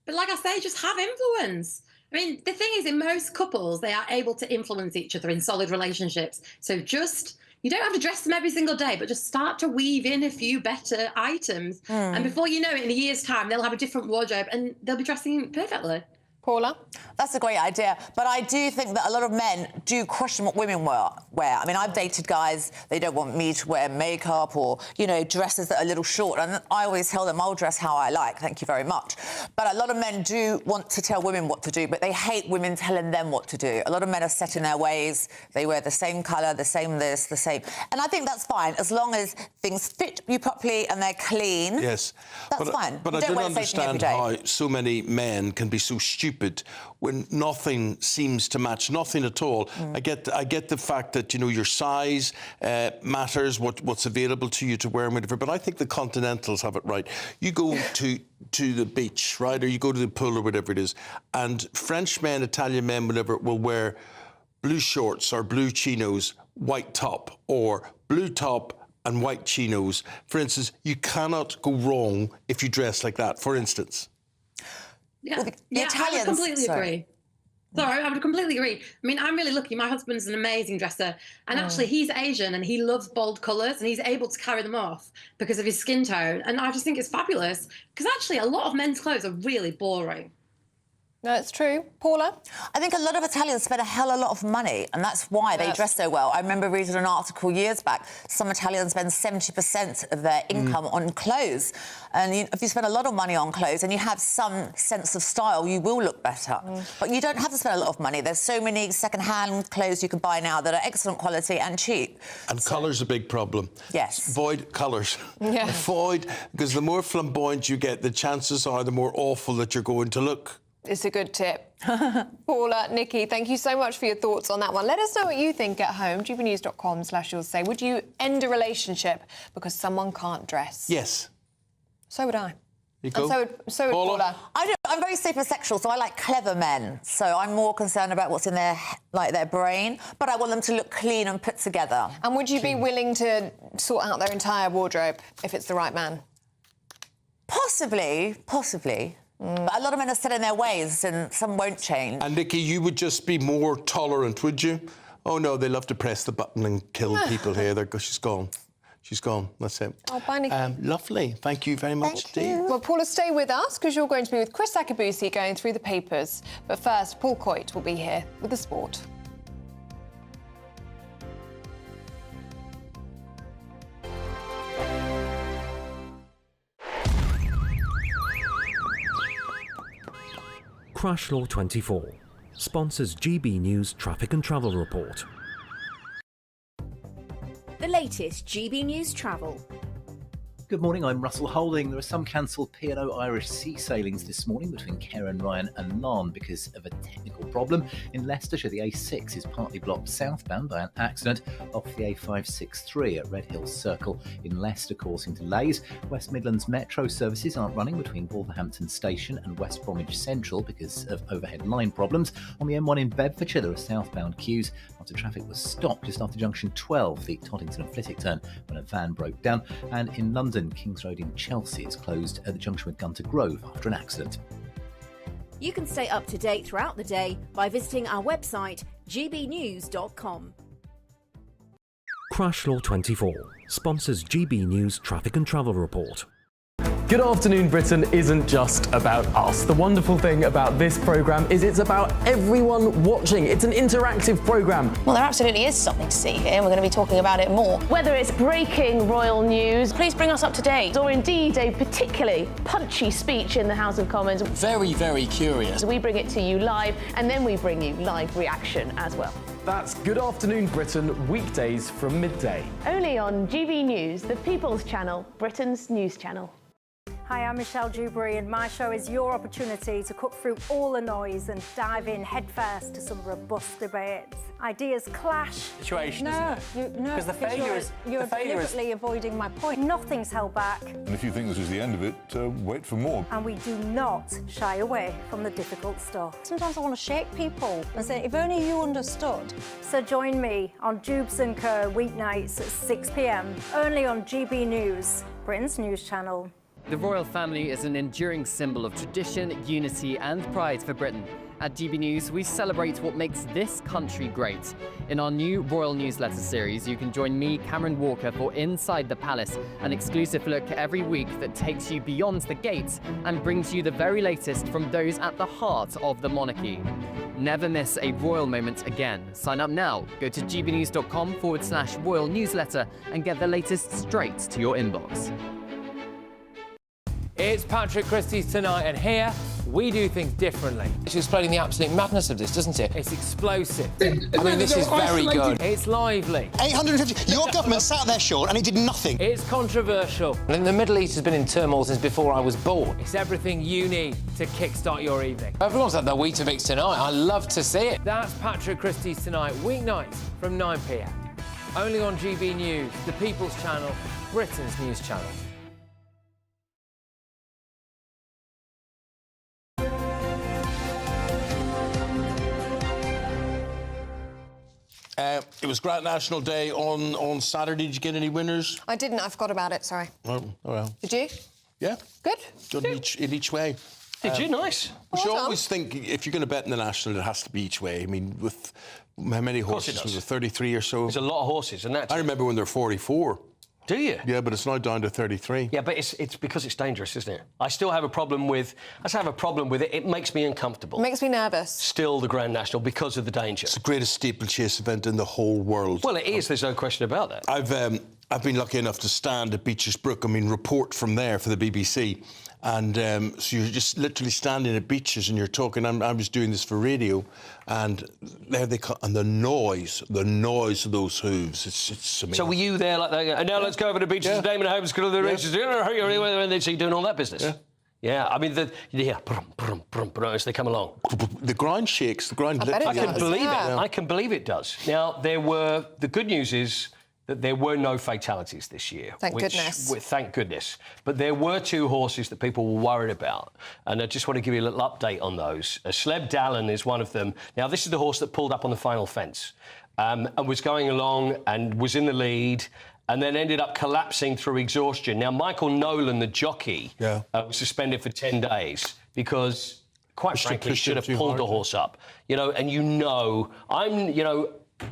But like I say, just have influence. I mean, the thing is, in most couples, they are able to influence each other in solid relationships. So you don't have to dress them every single day, but just start to weave in a few better items. And before you know it, in a year's time, they'll have a different wardrobe and they'll be dressing perfectly. Paula? That's a great idea. But I do think that a lot of men do question what women wear. I mean, I've dated guys, they don't want me to wear makeup or, you know, dresses that are a little short. And I always tell them, I'll dress how I like, thank you very much. But a lot of men do want to tell women what to do, but they hate women telling them what to do. A lot of men are set in their ways. They wear the same colour, the same this, the same. And I think that's fine, as long as things fit you properly and they're clean. Yes. That's fine. But I don't understand how so many men can be so stupid when nothing seems to match, nothing at all. I get the fact that, you know, your size matters, what's available to you to wear and whatever, but I think the Continentals have it right. You go to the beach, right, or you go to the pool or whatever it is, and French men, Italian men, whatever, will wear blue shorts or blue chinos, white top, or blue top and white chinos. For instance, you cannot go wrong if you dress like that, for instance. Yeah, well, the Italians, I would completely agree. Sorry, I would completely agree. I mean, I'm really lucky. My husband's an amazing dresser. And actually, he's Asian and he loves bold colours and he's able to carry them off because of his skin tone. And I just think it's fabulous because actually a lot of men's clothes are really boring. No, it's true. Paula? I think a lot of Italians spend a hell of a lot of money, and that's why they dress so well. I remember reading an article years back. Some Italians spend 70% of their income on clothes. And if you spend a lot of money on clothes and you have some sense of style, you will look better. But you don't have to spend a lot of money. There's so many second-hand clothes you can buy now that are excellent quality and cheap. And colour's a big problem. Yes. Avoid colours. Yeah. Avoid, because the more flamboyant you get, the chances are the more awful that you're going to look. It's a good tip. Paula, Nikki, thank you so much for your thoughts on that one. Let us know what you think at home. gbnews.com/you'll say. Would you end a relationship because someone can't dress? Yes. So would I. You go. And so would Paula. I'm very supersexual, so I like clever men. So I'm more concerned about what's in their brain, but I want them to look clean and put together. And would you be willing to sort out their entire wardrobe if it's the right man? Possibly. But a lot of men are set in their ways and some won't change. And Nikki, you would just be more tolerant, would you? Oh, no, they love to press the button and kill people here. She's gone. She's gone. That's it. Oh, bye, Nikki. Lovely. Thank you very much indeed. Well, Paula, stay with us because you're going to be with Chris Akabusi going through the papers. But first, Paul Coit will be here with the sport. Crash Law 24 sponsors GB News Traffic and Travel Report. The latest GB News Travel. Good morning, I'm Russell Holding. There are some cancelled P&O Irish sea sailings this morning between Cairn Ryan and Larne because of a technical problem. In Leicestershire, the A6 is partly blocked southbound by an accident off the A563 at Red Hill Circle in Leicester, causing delays. West Midlands Metro services aren't running between Wolverhampton Station and West Bromwich Central because of overhead line problems. On the M1 in Bedfordshire, there are southbound queues after traffic was stopped just after junction 12, the Toddington and Flitwick turn, when a van broke down. And in London, Kings Road in Chelsea is closed at the junction with Gunter Grove after an accident. You can stay up to date throughout the day by visiting our website, gbnews.com. Crash Law 24 sponsors GB News Traffic and Travel Report. Good Afternoon Britain isn't just about us. The wonderful thing about this programme is it's about everyone watching. It's an interactive programme. Well, there absolutely is something to see here, and we're going to be talking about it more. Whether it's breaking royal news, please bring us up to date, or indeed a particularly punchy speech in the House of Commons. Very, very curious. We bring it to you live, and then we bring you live reaction as well. That's Good Afternoon Britain, weekdays from midday. Only on GB News, the People's Channel, Britain's news channel. Hi, I'm Michelle Dewberry, and my show is your opportunity to cut through all the noise and dive in headfirst to some robust debates. Ideas clash. Situation, no, isn't it? No, because the failure is you're deliberately avoiding my point. Nothing's held back. And if you think this is the end of it, wait for more. And we do not shy away from the difficult stuff. Sometimes I want to shake people and say, if only you understood. So join me on Jubes & Co. weeknights at 6 p.m, only on GB News, Britain's news channel. The royal family is an enduring symbol of tradition, unity and pride for Britain. At GB News, we celebrate what makes this country great. In our new royal newsletter series, you can join me, Cameron Walker, for Inside the Palace, an exclusive look every week that takes you beyond the gates and brings you the very latest from those at the heart of the monarchy. Never miss a royal moment again. Sign up now. Go to gbnews.com/royal newsletter and get the latest straight to your inbox. It's Patrick Christie's Tonight, and here we do things differently. It's explaining the absolute madness of this, doesn't it? It's explosive. I mean, this is very good. It's lively. 850. Your government sat there, Sean, and it did nothing. It's controversial. And the Middle East has been in turmoil since before I was born. It's everything you need to kickstart your evening. Everyone's had their Weetabix tonight. I love to see it. That's Patrick Christie's Tonight, weeknights from 9 p.m. Only on GB News, the People's Channel, Britain's news channel. It was Grant National Day on Saturday. Did you get any winners? I didn't. I forgot about it. Sorry. Oh well. Did you? Yeah. Good. Done in each way. Did you? Nice. We should always think if you're going to bet in the National, it has to be each way. I mean, with how many horses? Was it 33 or so? There's a lot of horses, and that. I remember when there were 44. Do you? Yeah, but it's now down to 33. Yeah, but it's because it's dangerous, isn't it? I still have a problem with. it. It makes me uncomfortable. It makes me nervous. Still, the Grand National because of the danger. It's the greatest steeplechase event in the whole world. Well, it is. There's no question about that. I've been lucky enough to stand at Beecher's Brook. I mean, report from there for the BBC. And so you're just literally standing at Beecher's and you're talking. I was doing this for radio, and there they come, and the noise of those hooves. It's amazing. So were you there like that? And now let's go over to Beecher's and Damon Holmes, go to the races. And they see doing all that business. Yeah. Yeah, I mean, as they come along. The ground shakes. The ground. I can believe it. I can believe it does. Now the good news is that there were no fatalities this year. Thank goodness. Thank goodness. But there were two horses that people were worried about, and I just want to give you a little update on those. Sleb Dallin is one of them. Now, this is the horse that pulled up on the final fence and was going along and was in the lead and then ended up collapsing through exhaustion. Now, Michael Nolan, the jockey, was suspended for 10 days because, quite frankly, should have pulled the horse up. You know, and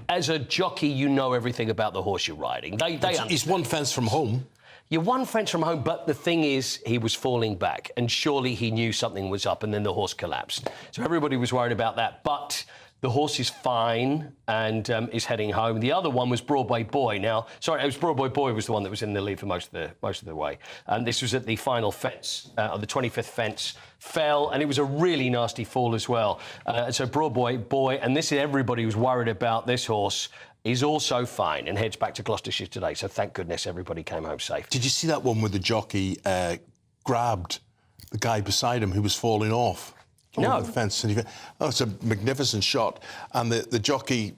as a jockey, you know everything about the horse you're riding. He's one fence from home. You're one fence from home, but the thing is, he was falling back, and surely he knew something was up, and then the horse collapsed. So everybody was worried about that. But The horse is fine and is heading home. The other one was Broadway Boy. Now, sorry, it was Broadway Boy was the one that was in the lead for most of the way. And this was at the final fence, the 25th fence, fell, and it was a really nasty fall as well. So Broadway Boy, and this is everybody was worried about this horse, is also fine and heads back to Gloucestershire today. So thank goodness everybody came home safe. Did you see that one where the jockey grabbed the guy beside him who was falling off? No. The fence. And it's a magnificent shot. And the jockey,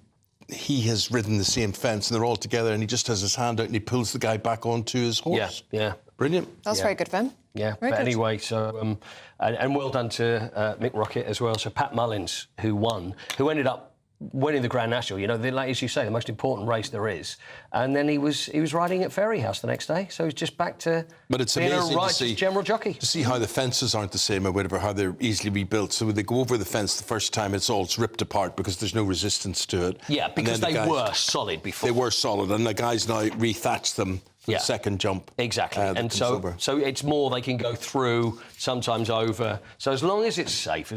he has ridden the same fence and they're all together and he just has his hand out and he pulls the guy back onto his horse. Yeah. Brilliant. That's very good of him. Yeah, Very but good. anyway, so... and well done to Mick Rockett as well. So Pat Mullins, who won, who ended up winning the Grand National, you know, like as you say, the most important race there is. And then he was riding at Fairyhouse the next day, so he's just back to but it's being a amazing righteous to see, general jockey. To see how the fences aren't the same or whatever, how they're easily rebuilt. So when they go over the fence the first time, it's ripped apart because there's no resistance to it. Yeah, because they were solid before. They were solid, and the guys now rethatched them for the second jump. Exactly, and so it's more they can go through, sometimes over. So as long as it's safe,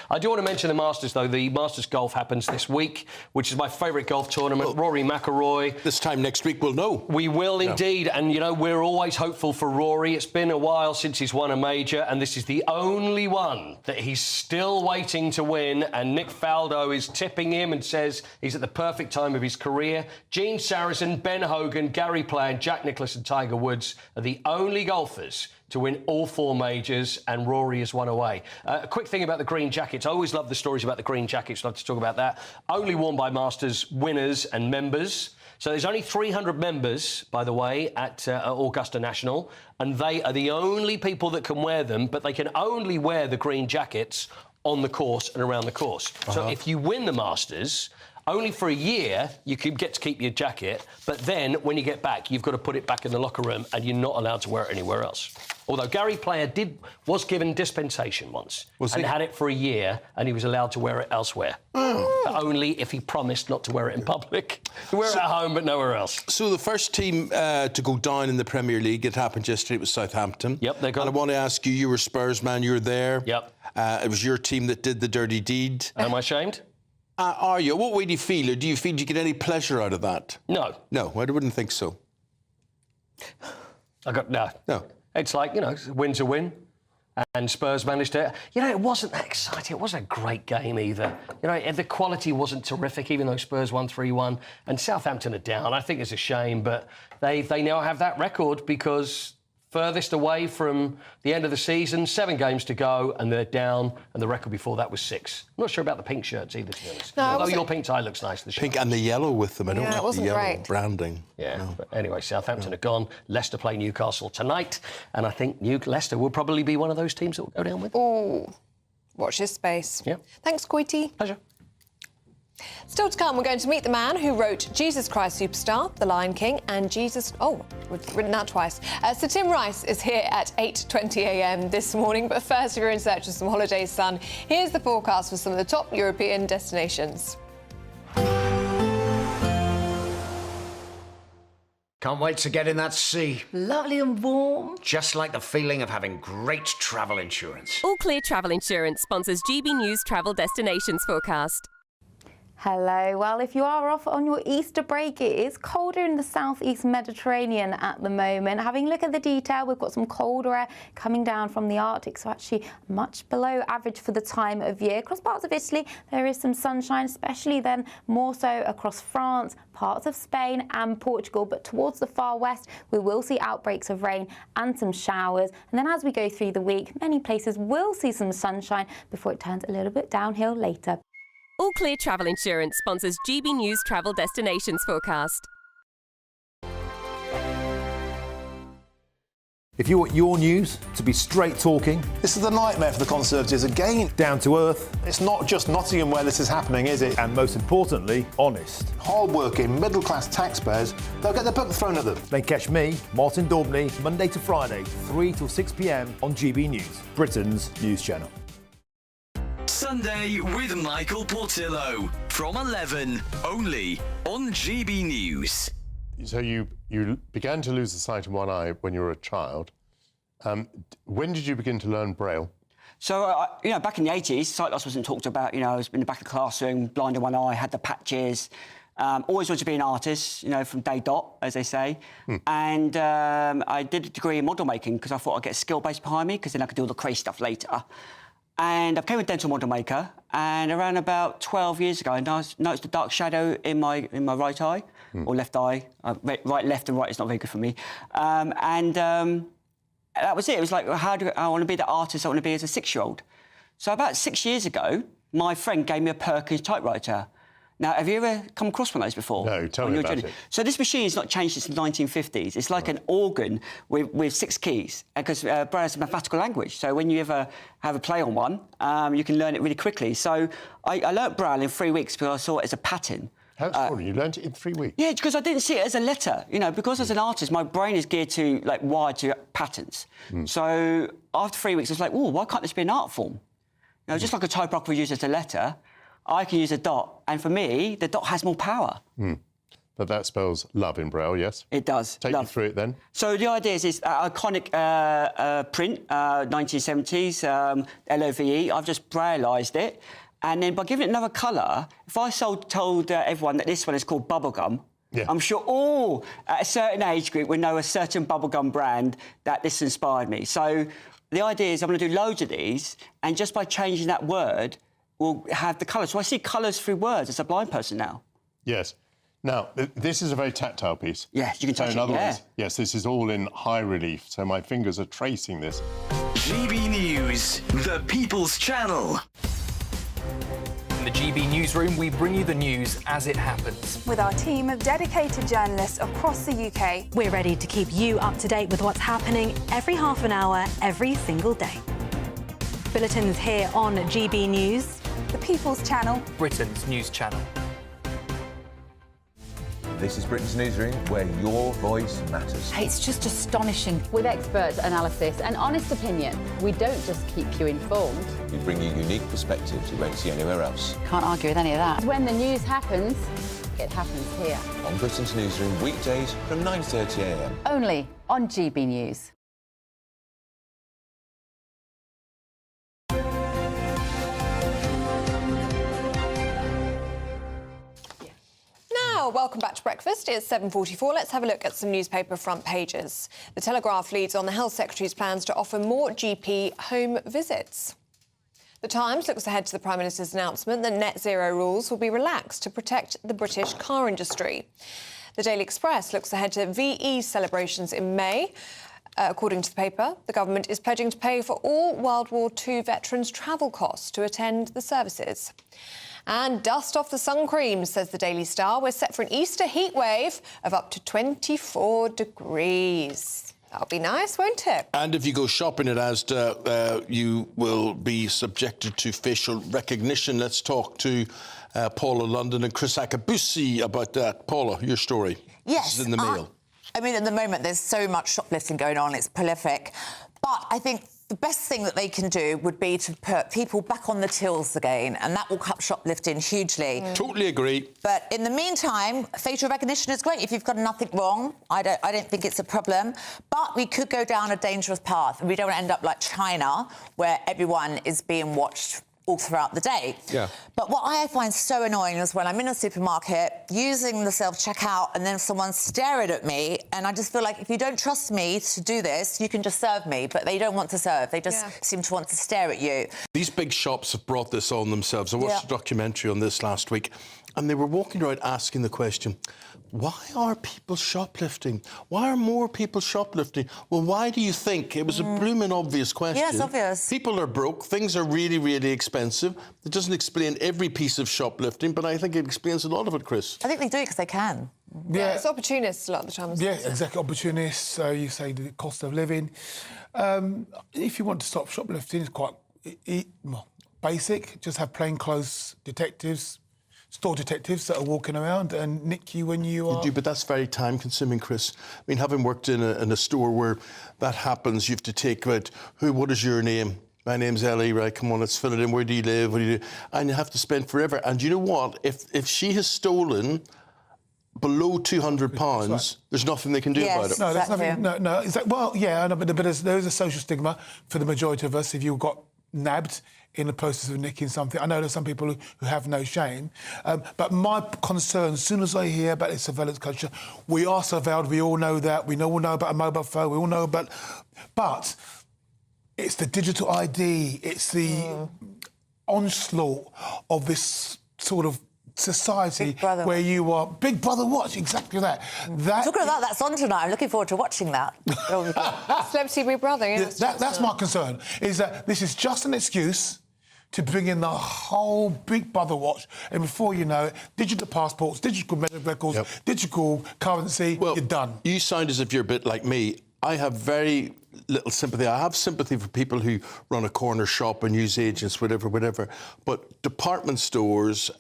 I do want to mention the Masters, though. The Masters Golf happens this week, which is my favourite golf tournament. Rory McIlroy. This time next week we'll know. We will indeed, and, you know, we're always hopeful for Rory. It's been a while since he's won a major, and this is the only one that he's still waiting to win, and Nick Faldo is tipping him and says he's at the perfect time of his career. Gene Sarazen, Ben Hogan, Gary Player, Jack Nicklaus and Tiger Woods are the only golfers to win all 4 majors, and Rory has won away. A quick thing about the green jackets. I always love the stories about the green jackets. I'd love to talk about that. Only worn by Masters winners and members. So there's only 300 members, by the way, at Augusta National, and they are the only people that can wear them, but they can only wear the green jackets on the course and around the course. So if you win the Masters, only for a year you can get to keep your jacket, but then when you get back, you've got to put it back in the locker room and you're not allowed to wear it anywhere else. Although Gary Player was given dispensation once and had it for a year, and he was allowed to wear it elsewhere. But only if he promised not to wear it in public. To wear it at home, but nowhere else. So the first team to go down in the Premier League, it happened yesterday, it was Southampton. Yep, they got. And I want to ask you were Spurs man, you were there. Yep. It was your team that did the dirty deed. Am I ashamed? Are you? What way do you feel? Or do you feel you get any pleasure out of that? No. No, I wouldn't think so. No. It's like, you know, win's a win. And Spurs managed to... You know, it wasn't that exciting. It wasn't a great game either. You know, the quality wasn't terrific, even though Spurs won 3-1. And Southampton are down. I think it's a shame, but they now have that record because... furthest away from the end of the season, 7 games to go, and they're down, and the record before that was 6. I'm not sure about the pink shirts either, to be honest. No, although your pink tie looks nice. The pink and the yellow with them. I don't like the yellow branding. Yeah, no. But anyway, Southampton are gone. Leicester play Newcastle tonight, and I think Leicester will probably be one of those teams that will go down with. Oh, watch this space. Yeah. Thanks, Coity. Pleasure. Still to come, we're going to meet the man who wrote Jesus Christ Superstar, The Lion King, and Jesus... Oh, we've written that twice. So Tim Rice is here at 8:20 a.m. this morning. But first, if you're in search of some holiday sun, here's the forecast for some of the top European destinations. Can't wait to get in that sea. Lovely and warm. Just like the feeling of having great travel insurance. All Clear Travel Insurance sponsors GB News Travel Destinations Forecast. Hello. Well, if you are off on your Easter break, it is colder in the southeast Mediterranean at the moment. Having a look at the detail, we've got some colder air coming down from the Arctic, so actually much below average for the time of year. Across parts of Italy, there is some sunshine, especially then more so across France, parts of Spain and Portugal. But towards the far west, we will see outbreaks of rain and some showers. And then as we go through the week, many places will see some sunshine before it turns a little bit downhill later. All Clear Travel Insurance sponsors GB News Travel Destinations Forecast. If you want your news to be straight talking... This is the nightmare for the Conservatives again. Down to earth. It's not just Nottingham where this is happening, is it? And most importantly, honest. Hard-working, middle-class taxpayers, they'll get their book thrown at them. Then catch me, Martin Daubney, Monday to Friday, 3 till 6 p.m. on GB News, Britain's news channel. Sunday with Michael Portillo from 11, only on GB News. So you began to lose the sight in one eye when you were a child. When did you begin to learn Braille? So, back in the 80s, sight loss wasn't talked about. I was in the back of the classroom, blind in one eye, had the patches. Always wanted to be an artist, from day dot, as they say. And I did a degree in model making because I thought I'd get a skill base behind me because then I could do all the crazy stuff later. And I became a dental model maker. And around about 12 years ago, I noticed a dark shadow in my right eye, or left eye. Right, left and right is not very good for me. That was it. It was like, I want to be the artist I want to be as a 6-year-old. So about 6 years ago, my friend gave me a Perkins typewriter. Now, have you ever come across one of those before? No, tell me about it. So this machine has not changed since the 1950s. It's like an organ with 6 keys, because Braille is a mathematical language. So when you ever have a play on one, you can learn it really quickly. So I learnt Braille in 3 weeks because I saw it as a pattern. How extraordinary. You learnt it in 3 weeks? Yeah, because I didn't see it as a letter. Because as an artist, my brain is geared to, wired to patterns. So after 3 weeks, I was like, oh, why can't this be an art form? Just like a typewriter we use as a letter, I can use a dot, and for me, the dot has more power. But that spells love in Braille, yes? It does. Take me through it then. So the idea is iconic print, 1970s, LOVE. I've just Brailleised it. And then by giving it another colour, if I told everyone that this one is called bubblegum, I'm sure all at a certain age group would know a certain bubblegum brand that this inspired me. So the idea is I'm going to do loads of these, and just by changing that word, we'll have the colours. So I see colours through words as a blind person now. Yes. Now, this is a very tactile piece. Yes, you can touch it, in other words, yes, this is all in high relief, so my fingers are tracing this. GB News, the People's Channel. In the GB Newsroom, we bring you the news as it happens. With our team of dedicated journalists across the UK, we're ready to keep you up to date with what's happening every half an hour, every single day. Bulletins here on GB News, the People's Channel, Britain's news channel. This is Britain's Newsroom, where your voice matters. It's just astonishing. With expert analysis and honest opinion, we don't just keep you informed. We bring you unique perspectives you won't see anywhere else. Can't argue with any of that. When the news happens, it happens here. On Britain's Newsroom, weekdays from 9:30 a.m. Only on GB News. Now, welcome back to Breakfast. It's 7:44. Let's have a look at some newspaper front pages. The Telegraph leads on the Health Secretary's plans to offer more GP home visits. The Times looks ahead to the Prime Minister's announcement that net zero rules will be relaxed to protect the British car industry. The Daily Express looks ahead to VE celebrations in May. According to the paper, the government is pledging to pay for all World War II veterans' travel costs to attend the services. And dust off the sun cream, says the Daily Star. We're set for an Easter heat wave of up to 24 degrees. That'll be nice, won't it? And if you go shopping at Asda, you will be subjected to facial recognition. Let's talk to Paula London and Chris Akabusi about that. Paula, your story. Yes. This is in the Mail. I mean, at the moment, there's so much shoplifting going on. It's prolific. But I think the best thing that they can do would be to put people back on the tills again, and that will cut shoplifting hugely. Totally agree. But in the meantime, facial recognition is great. If you've got nothing wrong, I don't think it's a problem. But we could go down a dangerous path, and we don't end up like China, where everyone is being watched all throughout the day. Yeah. But what I find so annoying is when I'm in a supermarket using the self-checkout and then someone's staring at me, and I just feel like if you don't trust me to do this, you can just serve me. But they don't want to serve. They just seem to want to stare at you. These big shops have brought this on themselves. I watched a documentary on this last week, and they were walking around asking the question, why are people shoplifting? Why are more people shoplifting? Well, why do you think? It was a blooming obvious question. Yes, obvious. People are broke. Things are really, really expensive. It doesn't explain every piece of shoplifting, but I think it explains a lot of it, Chris. I think they do it because they can. Yeah, it's opportunists a lot of the time. Yeah, exactly, opportunists. You say the cost of living. If you want to stop shoplifting, it's quite basic. Just have plainclothes detectives, store detectives that are walking around and nick you when you are... But that's very time-consuming, Chris. I mean, having worked in a store where that happens, you have to take out, what is your name? My name's Ellie, right, come on, let's fill it in. Where do you live? What do you do? And you have to spend forever. And you know what? If she has stolen below £200, right, there's nothing they can do about it. No, there's nothing... No, well, yeah, but there is a social stigma for the majority of us. If you've got nabbed in the process of nicking something. I know there's some people who have no shame, but my concern, as soon as I hear about this surveillance culture, we are surveilled, we all know that, we all know about a mobile phone, we all know about... But it's the digital ID, it's the onslaught of this sort of society where you are... Big Brother watch, exactly that. Talking about that's on tonight. I'm looking forward to watching that. Celebrity Big Brother, yeah. That's my concern, is that this is just an excuse to bring in the whole Big Brother watch, and before you know it, digital passports, digital medical records, digital currency, you're done. You sound as if you're a bit like me. I have very little sympathy. I have sympathy for people who run a corner shop and use agents, whatever. But department stores,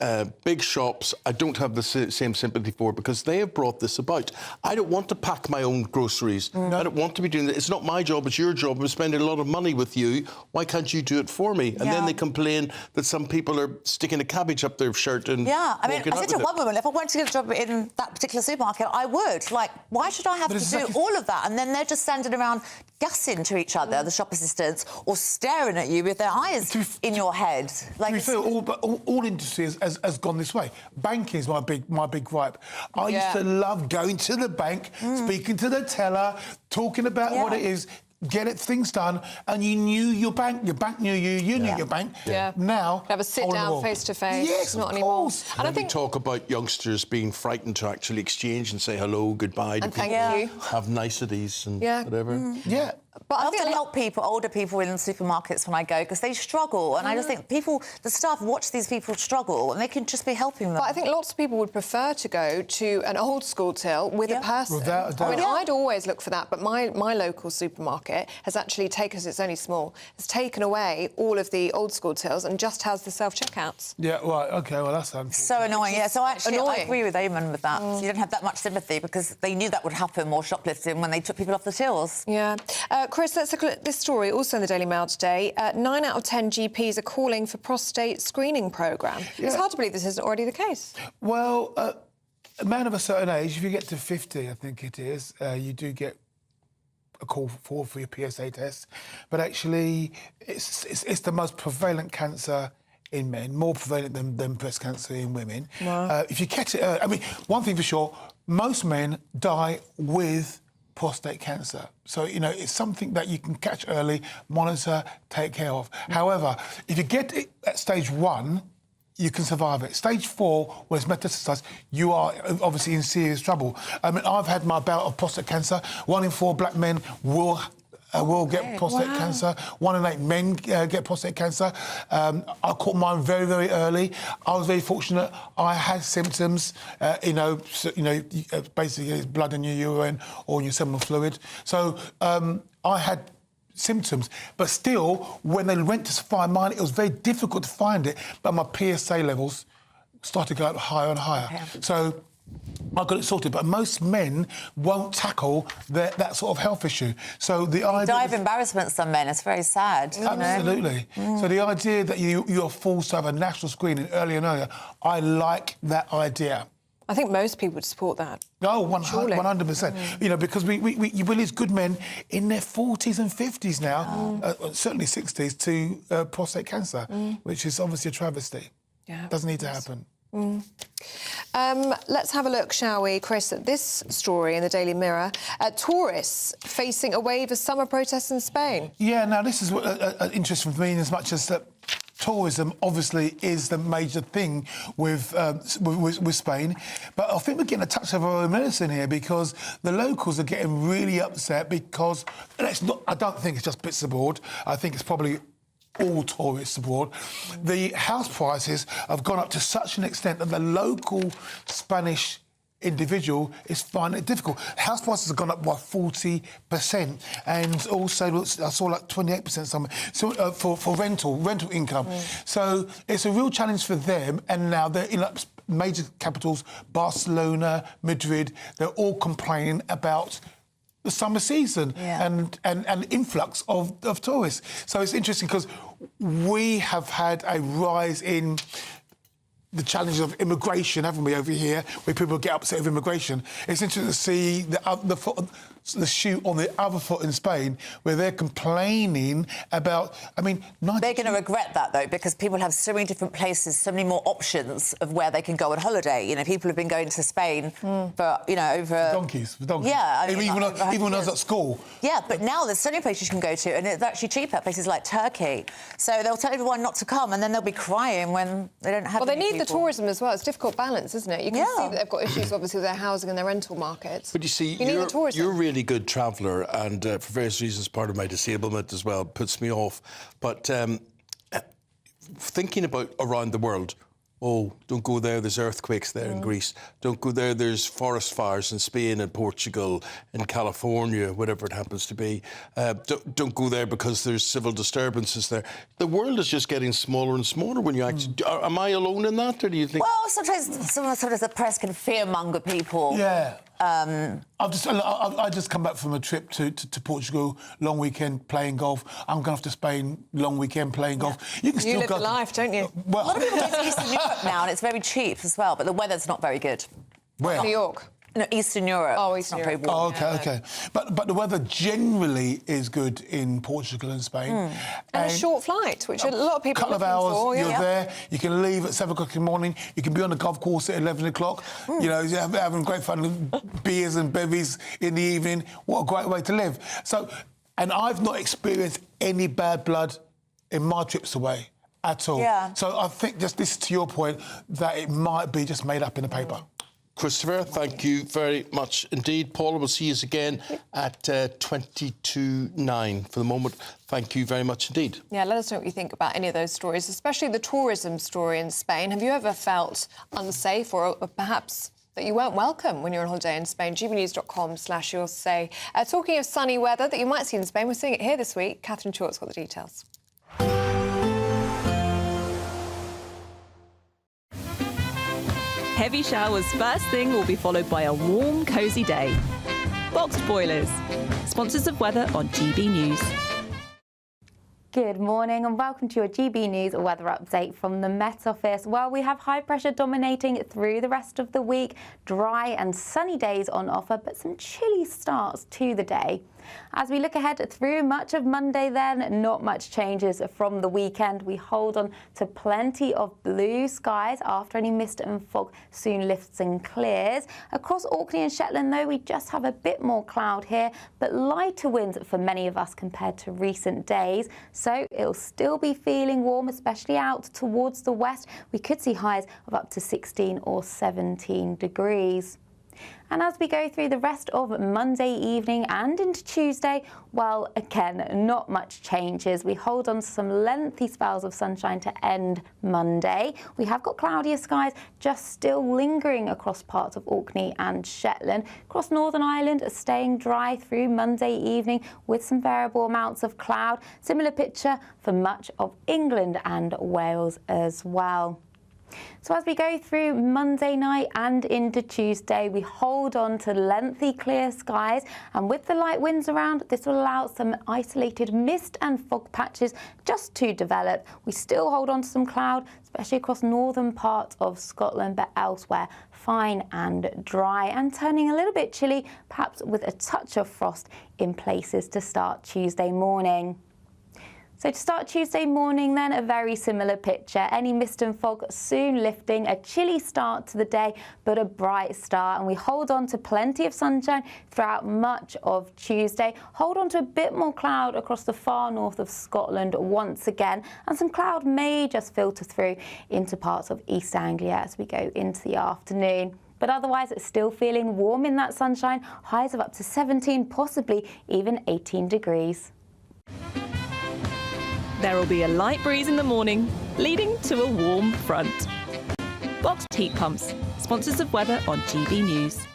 big shops, I don't have the same sympathy for because they have brought this about. I don't want to pack my own groceries. I don't want to be doing that. It's not my job, it's your job. I'm spending a lot of money with you. Why can't you do it for me? And then they complain that some people are sticking a cabbage up their shirt and I mean, I said to one woman, if I wanted to get a job in that particular supermarket, I would. Like, why should I have to do all of that? And then they're just standing around gassing to each other, the shop assistants, or staring at you with their eyes in your head. Like, to be fair, all industry has gone this way. Banking is my big gripe. I used to love going to the bank, speaking to the teller, talking about what it is, things done, and you knew your bank knew you knew your bank. Now... Have a sit-down face-to-face. Yes, not of anymore. course. And I think talk about youngsters being frightened to actually exchange and say hello, goodbye to and people. thank you. Have niceties and whatever. Yeah. But I often help older people in supermarkets when I go, because they struggle. And I just think the staff watch these people struggle and they can just be helping them. But I think lots of people would prefer to go to an old-school till with a person. Without a doubt. I mean, I'd always look for that, but my local supermarket has actually taken, because it's only small, has taken away all of the old-school tills and just has the self-checkouts. Yeah, right, OK, well, that's so annoying, So actually, I agree with Eamonn with that. So you don't have that much sympathy because they knew that would happen, more shoplifting, when they took people off the tills. Yeah. Chris, let's look at this story, also in the Daily Mail today. 9 out of 10 GPs are calling for prostate screening programme. It's hard to believe this isn't already the case. Well, a man of a certain age, if you get to 50, I think it is, you do get a call for your PSA test. But actually, it's the most prevalent cancer in men, more prevalent than breast cancer in women. Wow. If you catch it, I mean, one thing for sure, most men die with prostate cancer. So, you know, it's something that you can catch early, monitor, take care of. However, if you get it at stage 1, you can survive it. Stage 4, when it's metastasized, you are obviously in serious trouble. I mean, I've had my bout of prostate cancer. 1 in 4 black men will get prostate cancer. 1 in 8 men get prostate cancer. I caught mine very, very early. I was very fortunate. I had symptoms, basically it's blood in your urine or in your seminal fluid. So I had symptoms, but still, when they went to find mine, it was very difficult to find it, but my PSA levels started to go up higher and higher. So I got it sorted, but most men won't tackle that sort of health issue. So the idea... Die of embarrassment, some men. It's very sad. Absolutely. So the idea that you're forced to have a national screening earlier and earlier, I like that idea. I think most people would support that. Oh, 100%. You know, because we lose good men in their 40s and 50s now, certainly 60s, to prostate cancer, which is obviously a travesty. Yeah. Doesn't need to happen. Let's have a look, shall we, Chris, at this story in the Daily Mirror. Tourists facing a wave of summer protests in Spain. Yeah, now this is an interest for me in as much as that tourism obviously is the major thing with Spain, but I think we're getting a touch of our own medicine here because the locals are getting really upset because I don't think it's just bits abroad. I think it's probably all tourists abroad. The house prices have gone up to such an extent that the local Spanish individual is finding it difficult. House prices have gone up by 40%, and also I saw like 28% somewhere. So for rental income. So it's a real challenge for them. And now they're in major capitals, Barcelona, Madrid. They're all complaining about the summer season and influx of tourists. So it's interesting because we have had a rise in the challenges of immigration, haven't we, over here, where people get upset with immigration. It's interesting to see the shoe on the other foot in Spain, where they're complaining about, I mean... They're going to regret that, though, because people have so many different places, so many more options of where they can go on holiday. You know, people have been going to Spain for, you know, over... For donkeys. Yeah. I mean, even when I was at school. Yeah, but now there's so many places you can go to, and it's actually cheaper, places like Turkey. So they'll tell everyone not to come, and then they'll be crying when they don't have Well, they need people. the tourism as well. It's a difficult balance, isn't it? You can see that they've got issues, obviously, with their housing and their rental markets. But you see, need the tourism. you're a really good traveller, and for various reasons, part of my disablement as well puts me off. But thinking about around the world, oh, don't go there, there's earthquakes there in Greece. Don't go there, there's forest fires in Spain and Portugal, in California, whatever it happens to be. Don't go there because there's civil disturbances there. The world is just getting smaller and smaller when you actually... Am I alone in that, or do you think... Well, sometimes the press can fearmonger people. Yeah. I just come back from a trip to Portugal, long weekend playing golf. I'm going off to Spain, long weekend playing golf. You can still live go the life, don't you? A Well, lot of people go to Eastern Europe now, and it's very cheap as well, but the weather's not very good. Where? New York. No, Eastern Europe. Oh, Eastern It's not Europe. very warm. Oh, okay. But the weather generally is good in Portugal and Spain. And a short flight, which a lot of people couple are of looking hours, for. you're there. You can leave at 7 o'clock in the morning. You can be on the golf course at 11 o'clock. You know, you're having great fun, beers and bevies in the evening. What a great way to live. So, and I've not experienced any bad blood in my trips away at all. Yeah. So I think just this to your point that it might be just made up in the paper. Christopher, thank you very much indeed. Paula, we'll see you again at 9:22. For the moment, thank you very much indeed. Yeah, let us know what you think about any of those stories, especially the tourism story in Spain. Have you ever felt unsafe or perhaps that you weren't welcome when you're on holiday in Spain? gbnews.com/yoursay. Talking of sunny weather that you might see in Spain, we're seeing it here this week. Catherine Short's got the details. Heavy showers first thing will be followed by a warm, cosy day. Boxed boilers, sponsors of weather on GB News. Good morning and welcome to your GB News weather update from the Met Office. Well, we have high pressure dominating through the rest of the week. Dry and sunny days on offer, but some chilly starts to the day. As we look ahead through much of Monday then, not much changes from the weekend. We hold on to plenty of blue skies after any mist and fog soon lifts and clears. Across Orkney and Shetland, though, we just have a bit more cloud here, but lighter winds for many of us compared to recent days. So it'll still be feeling warm, especially out towards the west. We could see highs of up to 16 or 17 degrees. And as we go through the rest of Monday evening and into Tuesday, well, again, not much changes. We hold on to some lengthy spells of sunshine to end Monday. We have got cloudier skies just still lingering across parts of Orkney and Shetland. Across Northern Ireland, staying dry through Monday evening with some variable amounts of cloud. Similar picture for much of England and Wales as well. So as we go through Monday night and into Tuesday, we hold on to lengthy clear skies, and with the light winds around, this will allow some isolated mist and fog patches just to develop. We still hold on to some cloud, especially across northern parts of Scotland, but elsewhere fine and dry and turning a little bit chilly, perhaps with a touch of frost in places to start Tuesday morning. So to start Tuesday morning then, a very similar picture. Any mist and fog soon lifting, a chilly start to the day, but a bright start. And we hold on to plenty of sunshine throughout much of Tuesday. Hold on to a bit more cloud across the far north of Scotland once again. And some cloud may just filter through into parts of East Anglia as we go into the afternoon. But otherwise, it's still feeling warm in that sunshine. Highs of up to 17, possibly even 18 degrees. There will be a light breeze in the morning, leading to a warm front. Boxed heat pumps, sponsors of weather on GB News.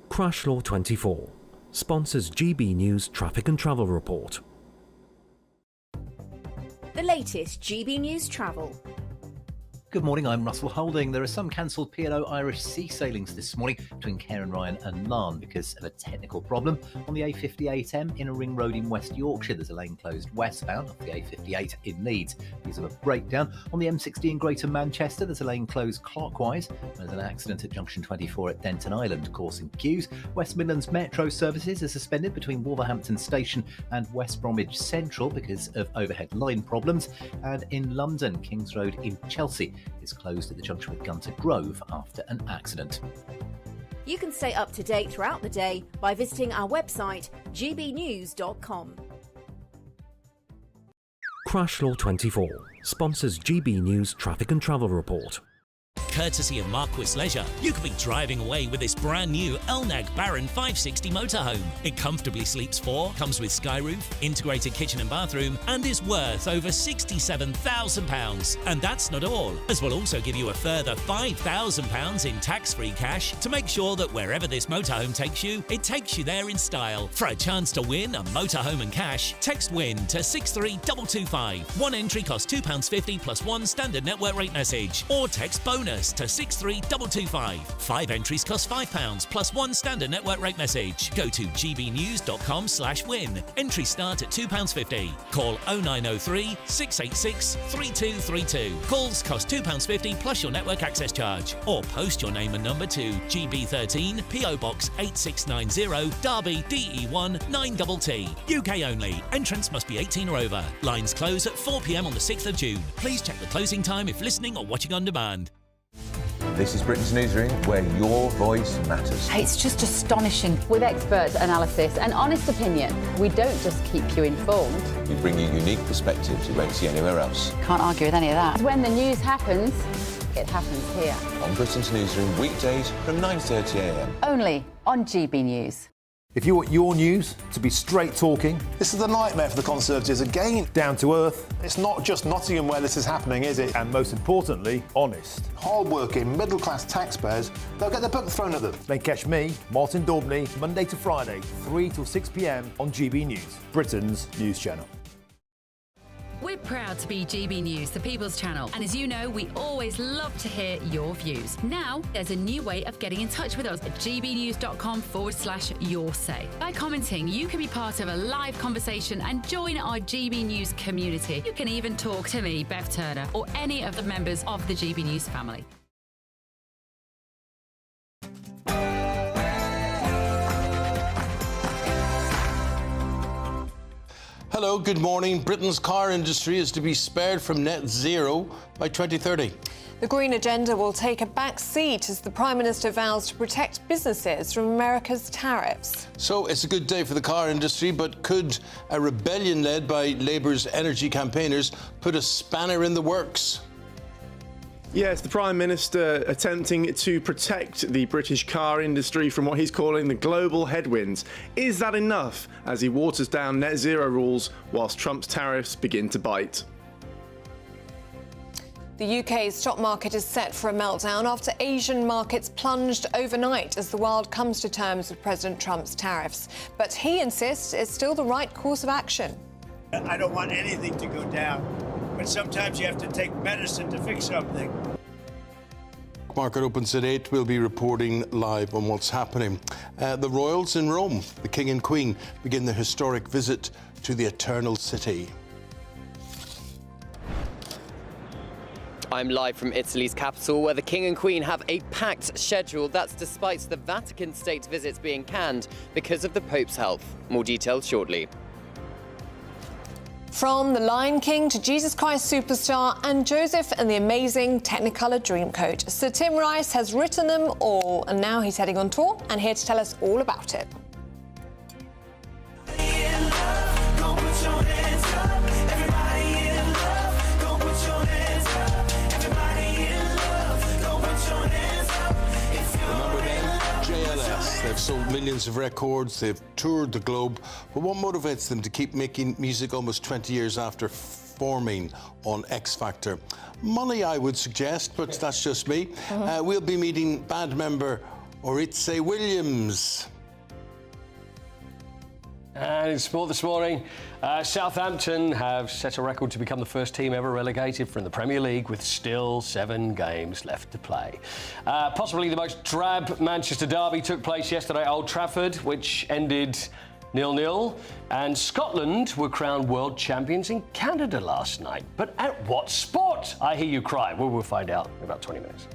Crash Law 24 sponsors GB News Traffic and Travel Report. The latest GB News travel. Good morning, I'm Russell Holding. There are some cancelled P&O Irish sea sailings this morning between Cairn Ryan and Larne because of a technical problem. On the A58M in a ring road in West Yorkshire, there's a lane closed westbound off the A58 in Leeds because of a breakdown. On the M60 in Greater Manchester, there's a lane closed clockwise. There's an accident at junction 24 at Denton Island causing queues. West Midlands Metro services are suspended between Wolverhampton Station and West Bromwich Central because of overhead line problems. And in London, Kings Road in Chelsea is closed at the junction with Gunter Grove after an accident. You can stay up to date throughout the day by visiting our website, gbnews.com. Crash Law 24 sponsors GB News Traffic and Travel Report. Courtesy of Marquis Leisure, you could be driving away with this brand new Elnag Baron 560 motorhome. It comfortably sleeps 4, comes with sky roof, integrated kitchen and bathroom, and is worth over £67,000. And that's not all, as we'll also give you a further £5,000 in tax-free cash to make sure that wherever this motorhome takes you, it takes you there in style. For a chance to win a motorhome and cash, text WIN to 63225. One entry costs £2.50 plus one standard network rate message, or text BONUS to 63225. 5 entries cost £5 plus one standard network rate message. Go to gbnews.com/win. Entries start at £2.50. Call 0903 686 3232. Calls cost £2.50 plus your network access charge. Or post your name and number to GB13 PO Box 8690 Derby DE1 9TT. UK only. Entrance must be 18 or over. Lines close at 4 p.m. on the 6th of June. Please check the closing time if listening or watching on demand. This is Britain's newsroom, where your voice matters. It's just astonishing. With expert analysis and honest opinion, we don't just keep you informed. We bring you unique perspectives you won't see anywhere else. Can't argue with any of that. When the news happens, it happens here. On Britain's newsroom, weekdays from 9:30 a.m. Only on GB News. If you want your news to be straight talking... This is the nightmare for the Conservatives again. Down to earth. It's not just Nottingham where this is happening, is it? And most importantly, honest. Hard-working, middle-class taxpayers, they'll get their book thrown at them. Then catch me, Martin Daubney, Monday to Friday, 3 till 6 p.m. on GB News, Britain's news channel. We're proud to be GB News, the People's Channel. And as you know, we always love to hear your views. Now, there's a new way of getting in touch with us at gbnews.com/your say. By commenting, you can be part of a live conversation and join our GB News community. You can even talk to me, Bev Turner, or any of the members of the GB News family. Hello, good morning. Britain's car industry is to be spared from net zero by 2030. The Green Agenda will take a back seat as the Prime Minister vows to protect businesses from America's tariffs. So it's a good day for the car industry, but could a rebellion led by Labour's energy campaigners put a spanner in the works? Yes, the Prime Minister attempting to protect the British car industry from what he's calling the global headwinds. Is that enough as he waters down net zero rules whilst Trump's tariffs begin to bite? The UK's stock market is set for a meltdown after Asian markets plunged overnight as the world comes to terms with President Trump's tariffs. But he insists it's still the right course of action. I don't want anything to go down, but sometimes you have to take medicine to fix something. Market opens at 8. We'll be reporting live on what's happening. The royals in Rome, the King and Queen, begin their historic visit to the Eternal City. I'm live from Italy's capital, where the King and Queen have a packed schedule. That's despite the Vatican State visits being canned because of the Pope's health. More details shortly. From The Lion King to Jesus Christ Superstar and Joseph and the Amazing Technicolor Dreamcoat, Sir Tim Rice has written them all, and now he's heading on tour and here to tell us all about it. They've sold millions of records, they've toured the globe, but what motivates them to keep making music almost 20 years after forming on X Factor? Money, I would suggest, but that's just me. We'll be meeting band member Oritse Williams. And in sport this morning, Southampton have set a record to become the first team ever relegated from the Premier League with still 7 games left to play. Possibly the most drab Manchester derby took place yesterday at Old Trafford, which ended 0-0. And Scotland were crowned world champions in Canada last night. But at what sport? I hear you cry. Well, we'll find out in about 20 minutes.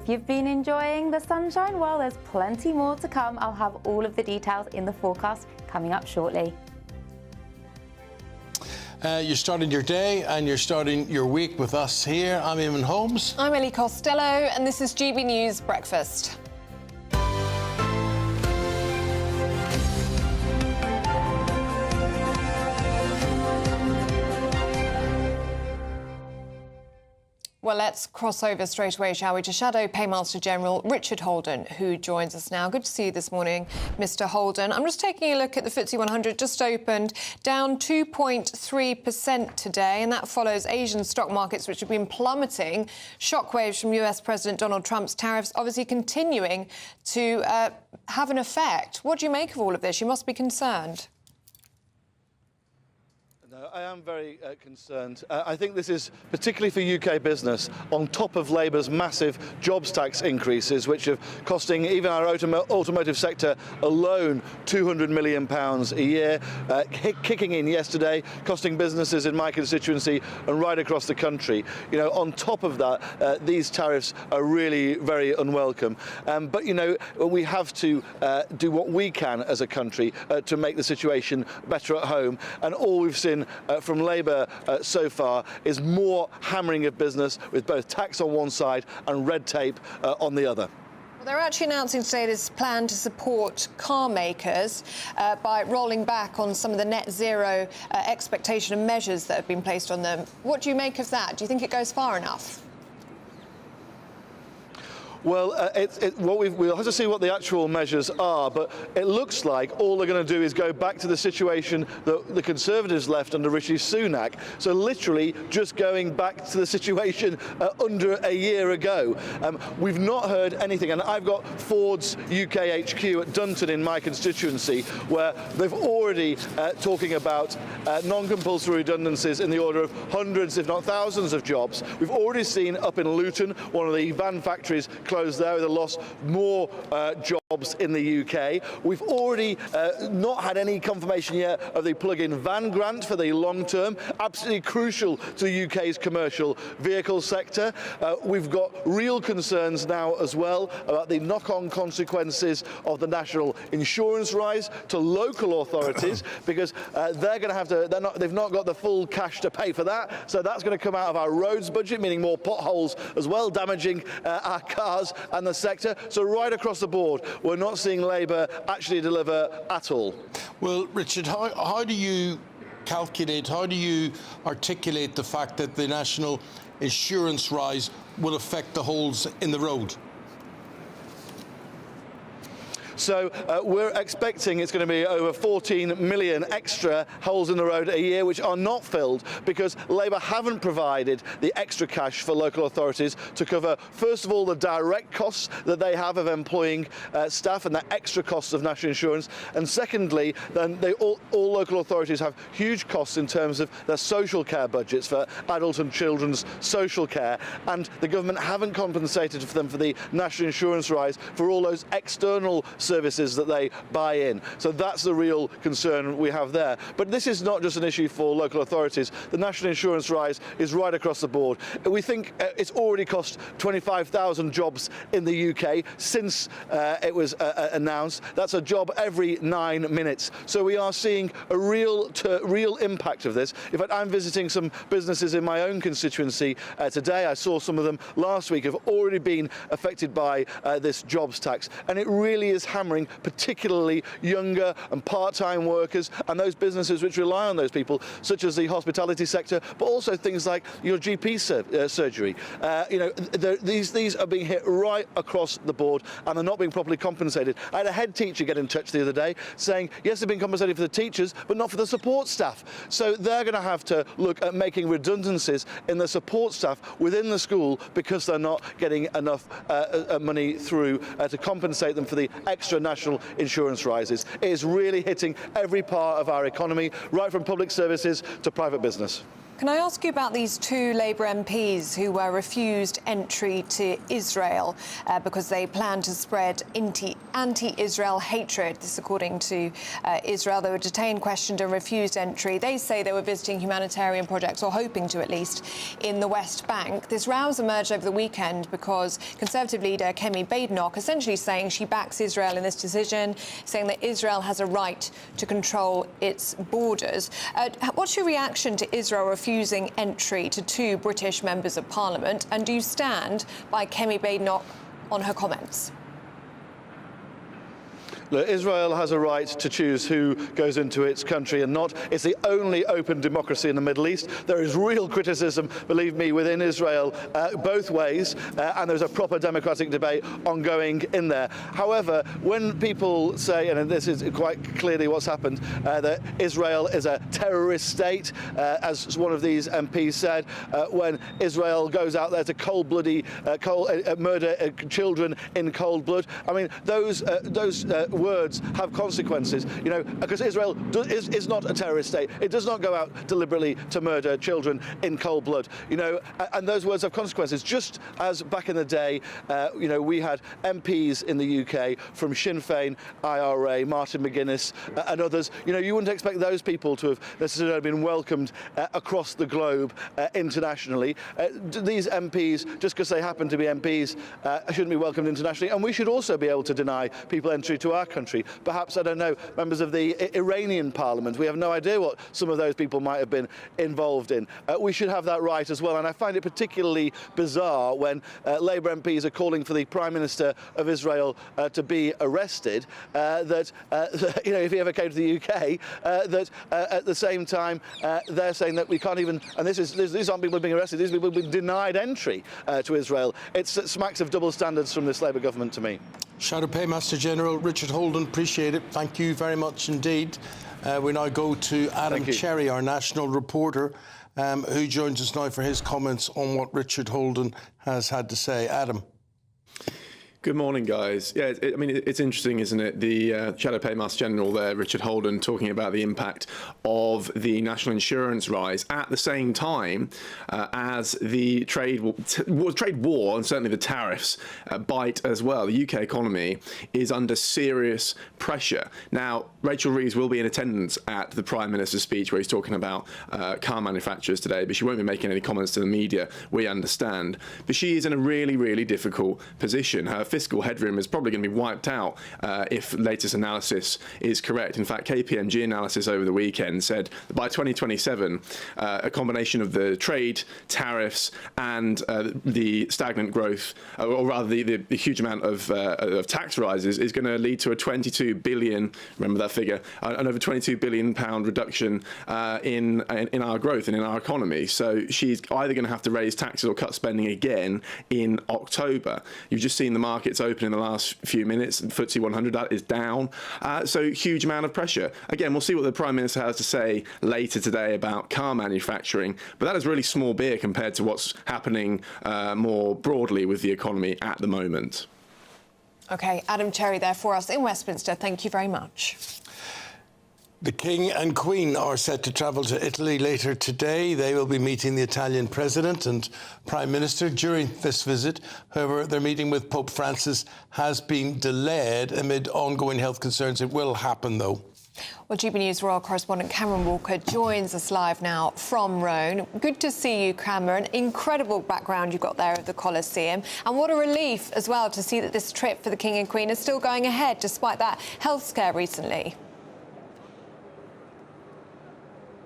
If you've been enjoying the sunshine, well, there's plenty more to come. I'll have all of the details in the forecast coming up shortly. You're starting your day and you're starting your week with us here. I'm Eamonn Holmes. I'm Ellie Costello, and this is GB News Breakfast. Well, let's cross over straight away, shall we, to Shadow Paymaster General Richard Holden, who joins us now. Good to see you this morning, Mr. Holden. I'm just taking a look at the FTSE 100, just opened, down 2.3% today, and that follows Asian stock markets, which have been plummeting. Shockwaves from US President Donald Trump's tariffs obviously continuing to have an effect. What do you make of all of this? You must be concerned. I am very concerned. I think this is particularly for UK business, on top of Labour's massive jobs tax increases, which are costing even our automotive sector alone £200 million a year, kicking in yesterday, costing businesses in my constituency and right across the country. You know, on top of that, these tariffs are really very unwelcome. But, you know, we have to do what we can as a country to make the situation better at home. And all we've seen from Labour so far is more hammering of business with both tax on one side and red tape on the other. Well, they're actually announcing today this plan to support car makers by rolling back on some of the net zero expectation and measures that have been placed on them. What do you make of that? Do you think it goes far enough? Well, we'll have to see what the actual measures are, but it looks like all they're going to do is go back to the situation that the Conservatives left under Rishi Sunak. So literally just going back to the situation under a year ago. We've not heard anything, and I've got Ford's UK HQ at Dunton in my constituency, where they've already talking about non-compulsory redundancies in the order of hundreds, if not thousands of jobs. We've already seen up in Luton, one of the van factories closed there with a loss, more jobs in the UK. We've already not had any confirmation yet of the plug-in van grant for the long term, absolutely crucial to the UK's commercial vehicle sector. We've got real concerns now as well about the knock-on consequences of the national insurance rise to local authorities, because they're going to have to, they've not got the full cash to pay for that, so that's going to come out of our roads budget, meaning more potholes as well, damaging our cars and the sector. So right across the board, we're not seeing Labour actually deliver at all. Well, Richard, how do you calculate, how do you articulate the fact that the national insurance rise will affect the holes in the road? So we're expecting it's going to be over 14 million extra holes in the road a year, which are not filled because Labour haven't provided the extra cash for local authorities to cover, first of all, the direct costs that they have of employing staff and the extra costs of national insurance. And secondly, then all local authorities have huge costs in terms of their social care budgets for adult and children's social care. And the government haven't compensated for them for the national insurance rise for all those external services that they buy in. So that's the real concern we have there. But this is not just an issue for local authorities. The national insurance rise is right across the board. We think it's already cost 25,000 jobs in the UK since it was announced. That's a job every 9 minutes. So we are seeing a real impact of this. In fact, I'm visiting some businesses in my own constituency today. I saw some of them last week have already been affected by this jobs tax. And it really is hammering particularly younger and part-time workers and those businesses which rely on those people, such as the hospitality sector, but also things like your GP surgery. You know, these are being hit right across the board, and they're not being properly compensated. I had a head teacher get in touch the other day saying, yes, they've been compensated for the teachers, but not for the support staff. So they're going to have to look at making redundancies in the support staff within the school because they're not getting enough money through to compensate them for the extra extra national insurance rises. It is really hitting every part of our economy, right from public services to private business. Can I ask you about these two Labour MPs who were refused entry to Israel because they plan to spread anti-Israel hatred? This, according to Israel. They were detained, questioned and refused entry. They say they were visiting humanitarian projects, or hoping to at least, in the West Bank. This rows emerged over the weekend because Conservative leader Kemi Badenoch essentially saying she backs Israel in this decision, saying that Israel has a right to control its borders. What's your reaction to Israel refusing entry to two British members of Parliament, and do you stand by Kemi Badenoch on her comments? Look, Israel has a right to choose who goes into its country and not. It's the only open democracy in the Middle East. There is real criticism, believe me, within Israel both ways, and there's a proper democratic debate ongoing in there. However, when people say, and this is quite clearly what's happened, that Israel is a terrorist state, as one of these MPs said, when Israel goes out there to cold-bloody murder children in cold blood, I mean, those words have consequences, you know, because Israel is not a terrorist state. It does not go out deliberately to murder children in cold blood, you know, and those words have consequences. Just as back in the day, you know, we had MPs in the UK from Sinn Féin, IRA, Martin McGuinness and others. You know, you wouldn't expect those people to have necessarily been welcomed across the globe internationally. These MPs, just because they happen to be MPs, shouldn't be welcomed internationally, and we should also be able to deny people entry to our country. Perhaps, I don't know, members of the Iranian parliament, we have no idea what some of those people might have been involved in. We should have that right as well, and I find it particularly bizarre when Labour MPs are calling for the Prime Minister of Israel to be arrested, that, you know, if he ever came to the UK, that at the same time they're saying that we can't even, and these aren't people being arrested, these people have been denied entry to Israel. It smacks of double standards from this Labour government to me. Shadow Paymaster General Richard Holden, appreciate it. Thank you very much indeed. We now go to Adam Cherry, our national reporter, who joins us now for his comments on what Richard Holden has had to say. Adam. Good morning, guys. Yeah, I mean, it's interesting, isn't it? The Shadow Paymaster General there, Richard Holden, talking about the impact of the national insurance rise at the same time as the trade war and certainly the tariffs bite as well. The UK economy is under serious pressure. Now, Rachel Reeves will be in attendance at the Prime Minister's speech where he's talking about car manufacturers today, but she won't be making any comments to the media, we understand. But she is in a really, really difficult position. Her fiscal headroom is probably going to be wiped out if latest analysis is correct. In fact, KPMG analysis over the weekend said that by 2027, a combination of the trade, tariffs, and the stagnant growth, or rather the huge amount of tax rises, is going to lead to a 22 billion, remember that figure, an over 22 billion pound reduction in our growth and in our economy. So she's either going to have to raise taxes or cut spending again in October. You've just seen the markets open in the last few minutes. FTSE 100 that is down, so huge amount of pressure. Again, we'll see what the Prime Minister has to say later today about car manufacturing, but that is really small beer compared to what's happening more broadly with the economy at the moment. OK, Adam Cherry there for us in Westminster. Thank you very much. The King and Queen are set to travel to Italy later today. They will be meeting the Italian President and Prime Minister during this visit. However, their meeting with Pope Francis has been delayed amid ongoing health concerns. It will happen, though. Well, GB News Royal correspondent Cameron Walker joins us live now from Rome. Good to see you, Cameron. Incredible background you've got there at the Colosseum. And what a relief as well to see that this trip for the King and Queen is still going ahead despite that health scare recently.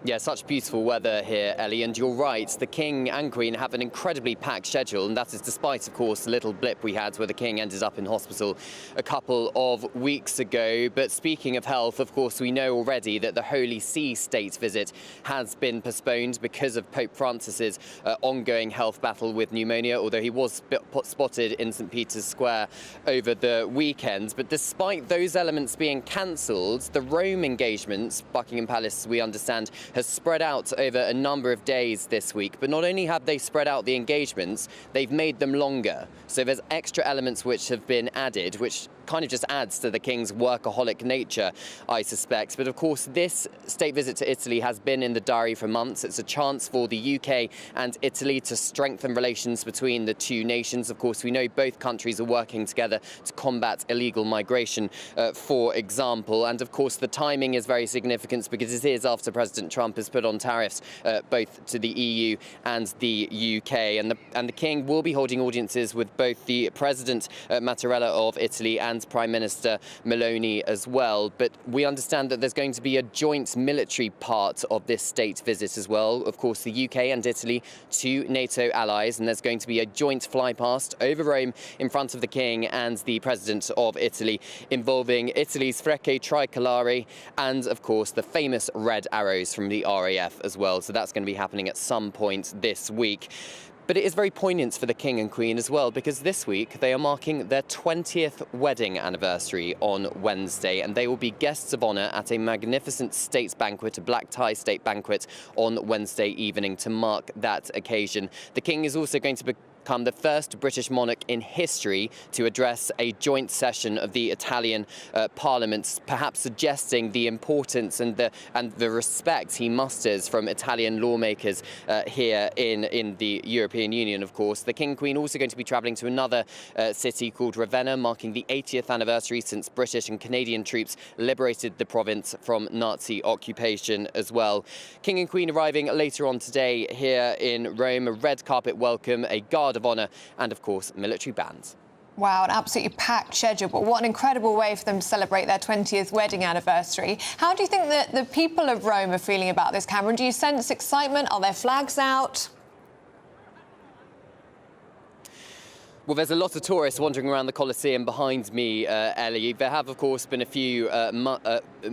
Yeah, such beautiful weather here, Ellie, and you're right, the King and Queen have an incredibly packed schedule, and that is despite, of course, the little blip we had where the King ended up in hospital a couple of weeks ago. But speaking of health, of course, we know already that the Holy See state visit has been postponed because of Pope Francis's ongoing health battle with pneumonia, although he was spotted in St. Peter's Square over the weekend. But despite those elements being cancelled, the Rome engagements, Buckingham Palace, we understand, has spread out over a number of days this week. But not only have they spread out the engagements, they've made them longer. So there's extra elements which have been added, which kind of just adds to the King's workaholic nature, I suspect. But of course, this state visit to Italy has been in the diary for months. It's a chance for the UK and Italy to strengthen relations between the two nations. Of course, we know both countries are working together to combat illegal migration, for example. And of course, the timing is very significant because it is after President Trump has put on tariffs both to the EU and the UK. And the King will be holding audiences with both the President Mattarella of Italy and Prime Minister Meloni as well. But we understand that there's going to be a joint military part of this state visit as well. Of course, the UK and Italy, two NATO allies, and there's going to be a joint flypast over Rome in front of the King and the President of Italy, involving Italy's Frecce Tricolare and, of course, the famous red arrows from the RAF as well. So that's going to be happening at some point this week. But it is very poignant for the King and Queen as well, because this week they are marking their 20th wedding anniversary on Wednesday, and they will be guests of honour at a magnificent state banquet, a black tie state banquet, on Wednesday evening to mark that occasion. The King is also going to become the first British monarch in history to address a joint session of the Italian Parliament, perhaps suggesting the importance and the respect he musters from Italian lawmakers here in the European Union, of course. The King and Queen also going to be travelling to another city called Ravenna, marking the 80th anniversary since British and Canadian troops liberated the province from Nazi occupation as well. King and Queen arriving later on today here in Rome, a red carpet welcome, a guard of honour and, of course, military bands. Wow, an absolutely packed schedule, but what an incredible way for them to celebrate their 20th wedding anniversary. How do you think that the people of Rome are feeling about this, Cameron? Do you sense excitement? Are there flags out? Well, there's a lot of tourists wandering around the Colosseum behind me, Ellie. There have, of course, been a few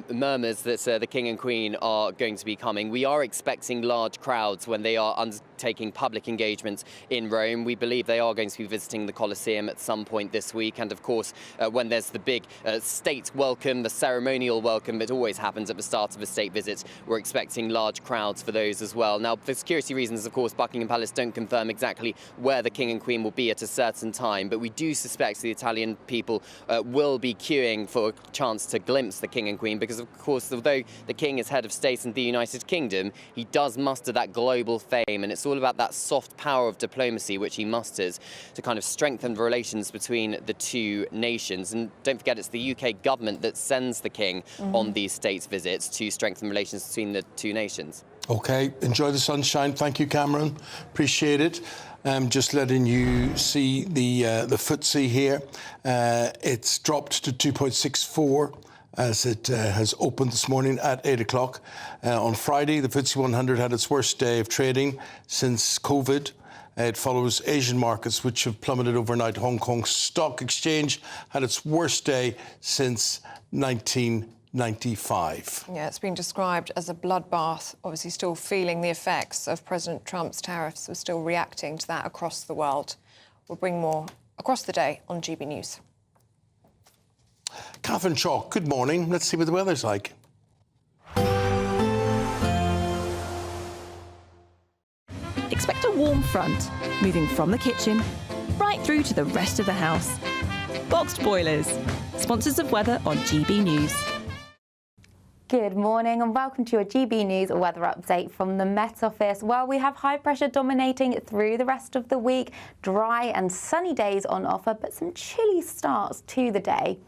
murmurs that the King and Queen are going to be coming. We are expecting large crowds when they are undertaking public engagement in Rome. We believe they are going to be visiting the Colosseum at some point this week. And, of course, when there's the big state welcome, the ceremonial welcome that always happens at the start of a state visit, we're expecting large crowds for those as well. Now, for security reasons, of course, Buckingham Palace don't confirm exactly where the King and Queen will be at a certain time, but we do suspect the Italian people will be queuing for a chance to glimpse the King and Queen, because of course, although the King is head of state in the United Kingdom, he does muster that global fame, and it's all about that soft power of diplomacy which he musters to kind of strengthen the relations between the two nations. And don't forget, it's the UK government that sends the King on these state visits to strengthen relations between the two nations. OK, enjoy the sunshine. Thank you, Cameron. Appreciate it. Just letting you see the FTSE here. It's dropped to 2.64 as it has opened this morning at 8 o'clock. On Friday, the FTSE 100 had its worst day of trading since COVID. It follows Asian markets, which have plummeted overnight. Hong Kong Stock Exchange had its worst day since 1995. Yeah, it's been described as a bloodbath. Obviously still feeling the effects of President Trump's tariffs. We're still reacting to that across the world. We'll bring more across the day on GB News. Catherine Chalk, good morning. Let's see what the weather's like. Expect a warm front, moving from the kitchen right through to the rest of the house. Boxed Boilers, sponsors of weather on GB News. Good morning and welcome to your GB News weather update from the Met Office. Well, we have high pressure dominating through the rest of the week. Dry and sunny days on offer, but some chilly starts to the day.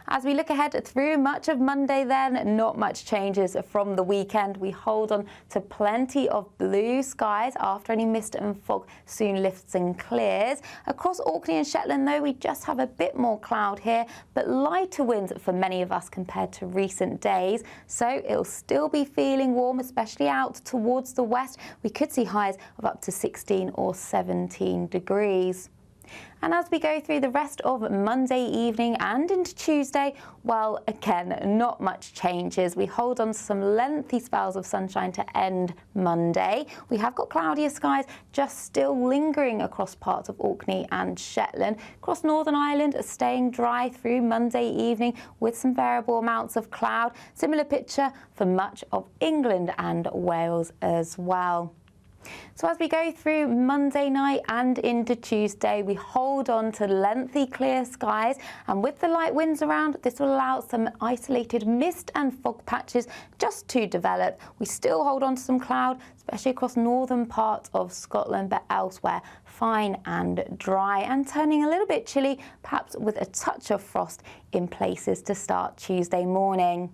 As we look ahead through much of Monday then, not much changes from the weekend. We hold on to plenty of blue skies after any mist and fog soon lifts and clears. Across Orkney and Shetland though, we just have a bit more cloud here, but lighter winds for many of us compared to recent days. So it'll still be feeling warm, especially out towards the west. We could see highs of up to 16 or 17 degrees. And as we go through the rest of Monday evening and into Tuesday, well, again, not much changes. We hold on to some lengthy spells of sunshine to end Monday. We have got cloudier skies just still lingering across parts of Orkney and Shetland. Across Northern Ireland, staying dry through Monday evening with some variable amounts of cloud. Similar picture for much of England and Wales as well. So as we go through Monday night and into Tuesday, we hold on to lengthy clear skies, and with the light winds around, this will allow some isolated mist and fog patches just to develop. We still hold on to some cloud, especially across northern parts of Scotland, but elsewhere fine and dry and turning a little bit chilly, perhaps with a touch of frost in places to start Tuesday morning.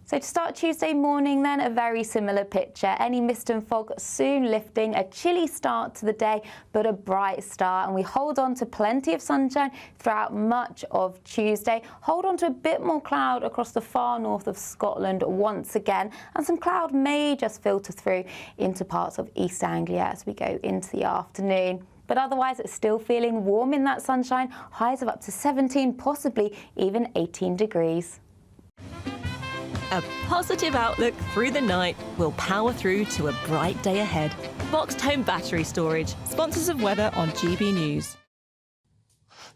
So to start Tuesday morning then, a very similar picture. Any mist and fog soon lifting, a chilly start to the day, but a bright start. And we hold on to plenty of sunshine throughout much of Tuesday. Hold on to a bit more cloud across the far north of Scotland once again. And some cloud may just filter through into parts of East Anglia as we go into the afternoon. But otherwise, it's still feeling warm in that sunshine. Highs of up to 17, possibly even 18 degrees. A positive outlook through the night will power through to a bright day ahead. Boxed Home Battery Storage, sponsors of weather on GB News.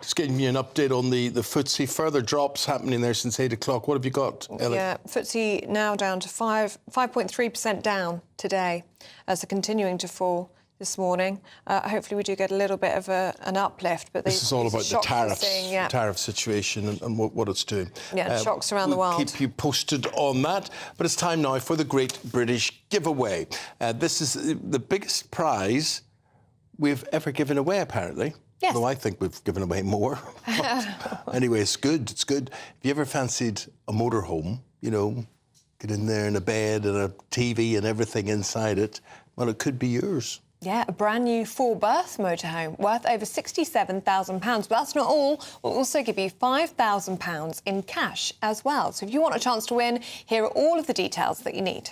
Just getting you an update on the FTSE. Further drops happening there since 8 o'clock. What have you got, Ellie? Yeah, FTSE now down to 5.3% down today, as they're continuing to fall this morning. Hopefully we do get a little bit of an uplift. But this is all about the tariffs, yeah. tariff situation and what it's doing. Yeah, shocks around the world. We'll keep you posted on that. But it's time now for the Great British Giveaway. This is the biggest prize we've ever given away, apparently. Yes. Though I think we've given away more. Anyway, it's good. It's good. If you ever fancied a motorhome, you know, get in there in a bed and a TV and everything inside it, well, it could be yours. Yeah, a brand new four-berth motorhome worth over £67,000. But that's not all. We'll also give you £5,000 in cash as well. So if you want a chance to win, here are all of the details that you need.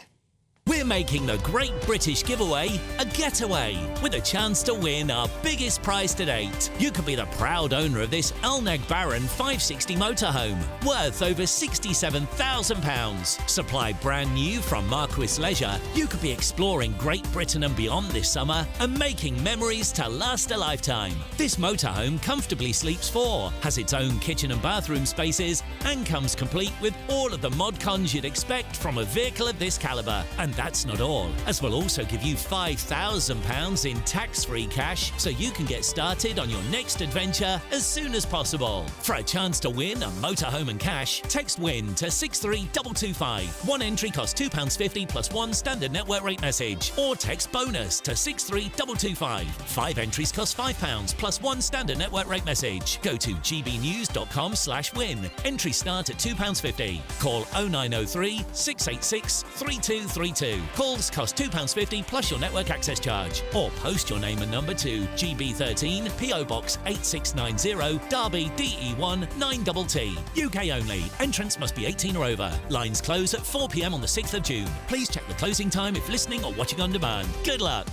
We're making the Great British Giveaway a getaway with a chance to win our biggest prize to date. You could be the proud owner of this Elneg Baron 560 motorhome worth over £67,000. Supplied brand new from Marquis Leisure, you could be exploring Great Britain and beyond this summer and making memories to last a lifetime. This motorhome comfortably sleeps four, has its own kitchen and bathroom spaces, and comes complete with all of the mod cons you'd expect from a vehicle of this calibre. And that's not all, as we'll also give you £5,000 in tax-free cash so you can get started on your next adventure as soon as possible. For a chance to win a motorhome and cash, text WIN to 63225. One entry costs £2.50 plus one standard network rate message, or text BONUS to 63225. 5 entries cost £5 plus one standard network rate message. Go to gbnews.com/win. Entries start at £2.50. Call 0903 686 3232. Calls cost £2.50 plus your network access charge. Or post your name and number to GB13 PO Box 8690 Derby DE1 9TT. UK only. Entrance must be 18 or over. Lines close at 4 p.m. on the 6th of June. Please check the closing time if listening or watching on demand. Good luck.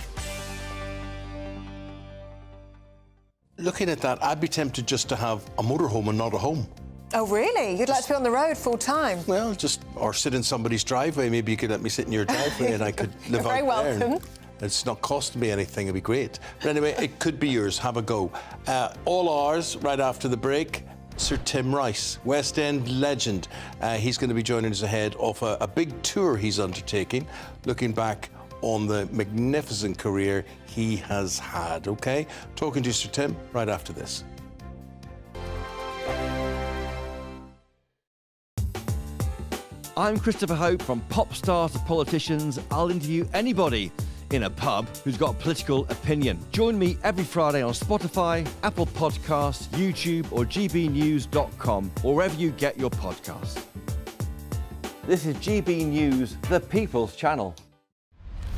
Looking at that, I'd be tempted just to have a motorhome and not a home. Oh, really? You'd like to be on the road full time? Well, or sit in somebody's driveway. Maybe you could let me sit in your driveway and I could live You're out very welcome. there. It's not costing me anything. It'd be great. But anyway, it could be yours. Have a go. All ours right after the break. Sir Tim Rice, West End legend. He's going to be joining us ahead of a big tour he's undertaking, looking back on the magnificent career he has had. OK? Talking to Sir Tim right after this. I'm Christopher Hope. From pop stars to politicians, I'll interview anybody in a pub who's got a political opinion. Join me every Friday on Spotify, Apple Podcasts, YouTube or gbnews.com, or wherever you get your podcasts. This is GB News, the People's Channel.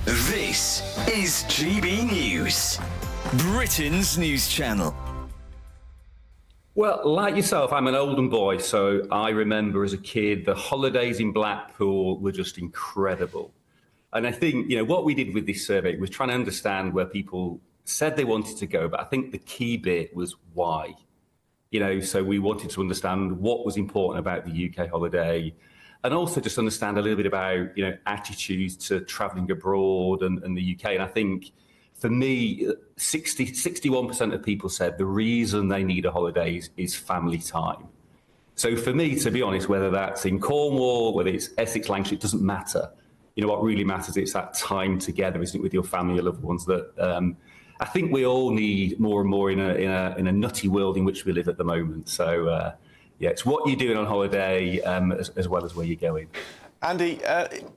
This is GB News, Britain's news channel. Well, like yourself, I'm an Oldham boy, so I remember as a kid the holidays in Blackpool were just incredible. And I think, what we did with this survey was trying to understand where people said they wanted to go, but I think the key bit was why. So we wanted to understand what was important about the UK holiday, and also just understand a little bit about, attitudes to travelling abroad and the UK. And I think, for me, 61% of people said the reason they need a holiday is family time. So for me, to be honest, whether that's in Cornwall, whether it's Essex, Lancashire, it doesn't matter. you know, what really matters, it's that time together, isn't it, with your family, your loved ones, that I think we all need more and more in a nutty world in which we live at the moment. So, yeah, it's what you're doing on holiday as well as where you're going. Andy,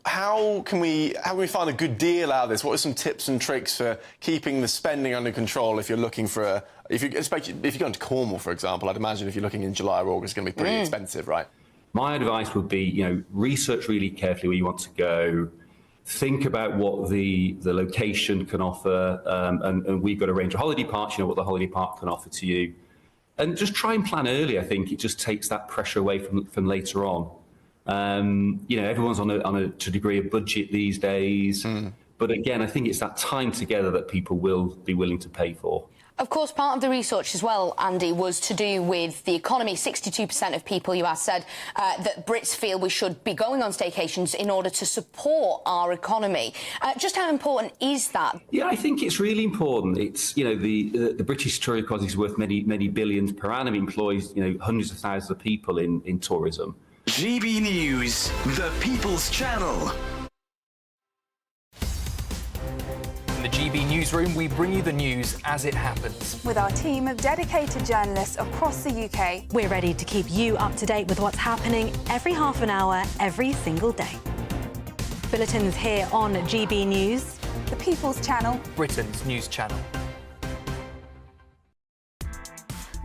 how can we find a good deal out of this? What are some tips and tricks for keeping the spending under control if you're looking for especially if you're going to Cornwall, for example? I'd imagine if you're looking in July or August, it's going to be pretty expensive, right? My advice would be, you know, research really carefully where you want to go. Think about what the location can offer, and we've got a range of holiday parks. You know what the holiday park can offer to you, and just try and plan early. I think it just takes that pressure away from later on. You know, everyone's on a to a degree a budget these days, but again, I think it's that time together that people will be willing to pay for. Of course, part of the research as well, Andy, was to do with the economy. 62% of people you asked said that Brits feel we should be going on staycations in order to support our economy. Just how important is that? Yeah, I think it's really important. It's, you know, the British tourism economy is worth many billions per annum, employs, you know, hundreds of thousands of people in tourism. GB News, the People's Channel. In the GB Newsroom, we bring you the news as it happens. With our team of dedicated journalists across the UK. We're ready to keep you up to date with what's happening every half an hour, every single day. Bulletins here on GB News. The People's Channel. Britain's news channel.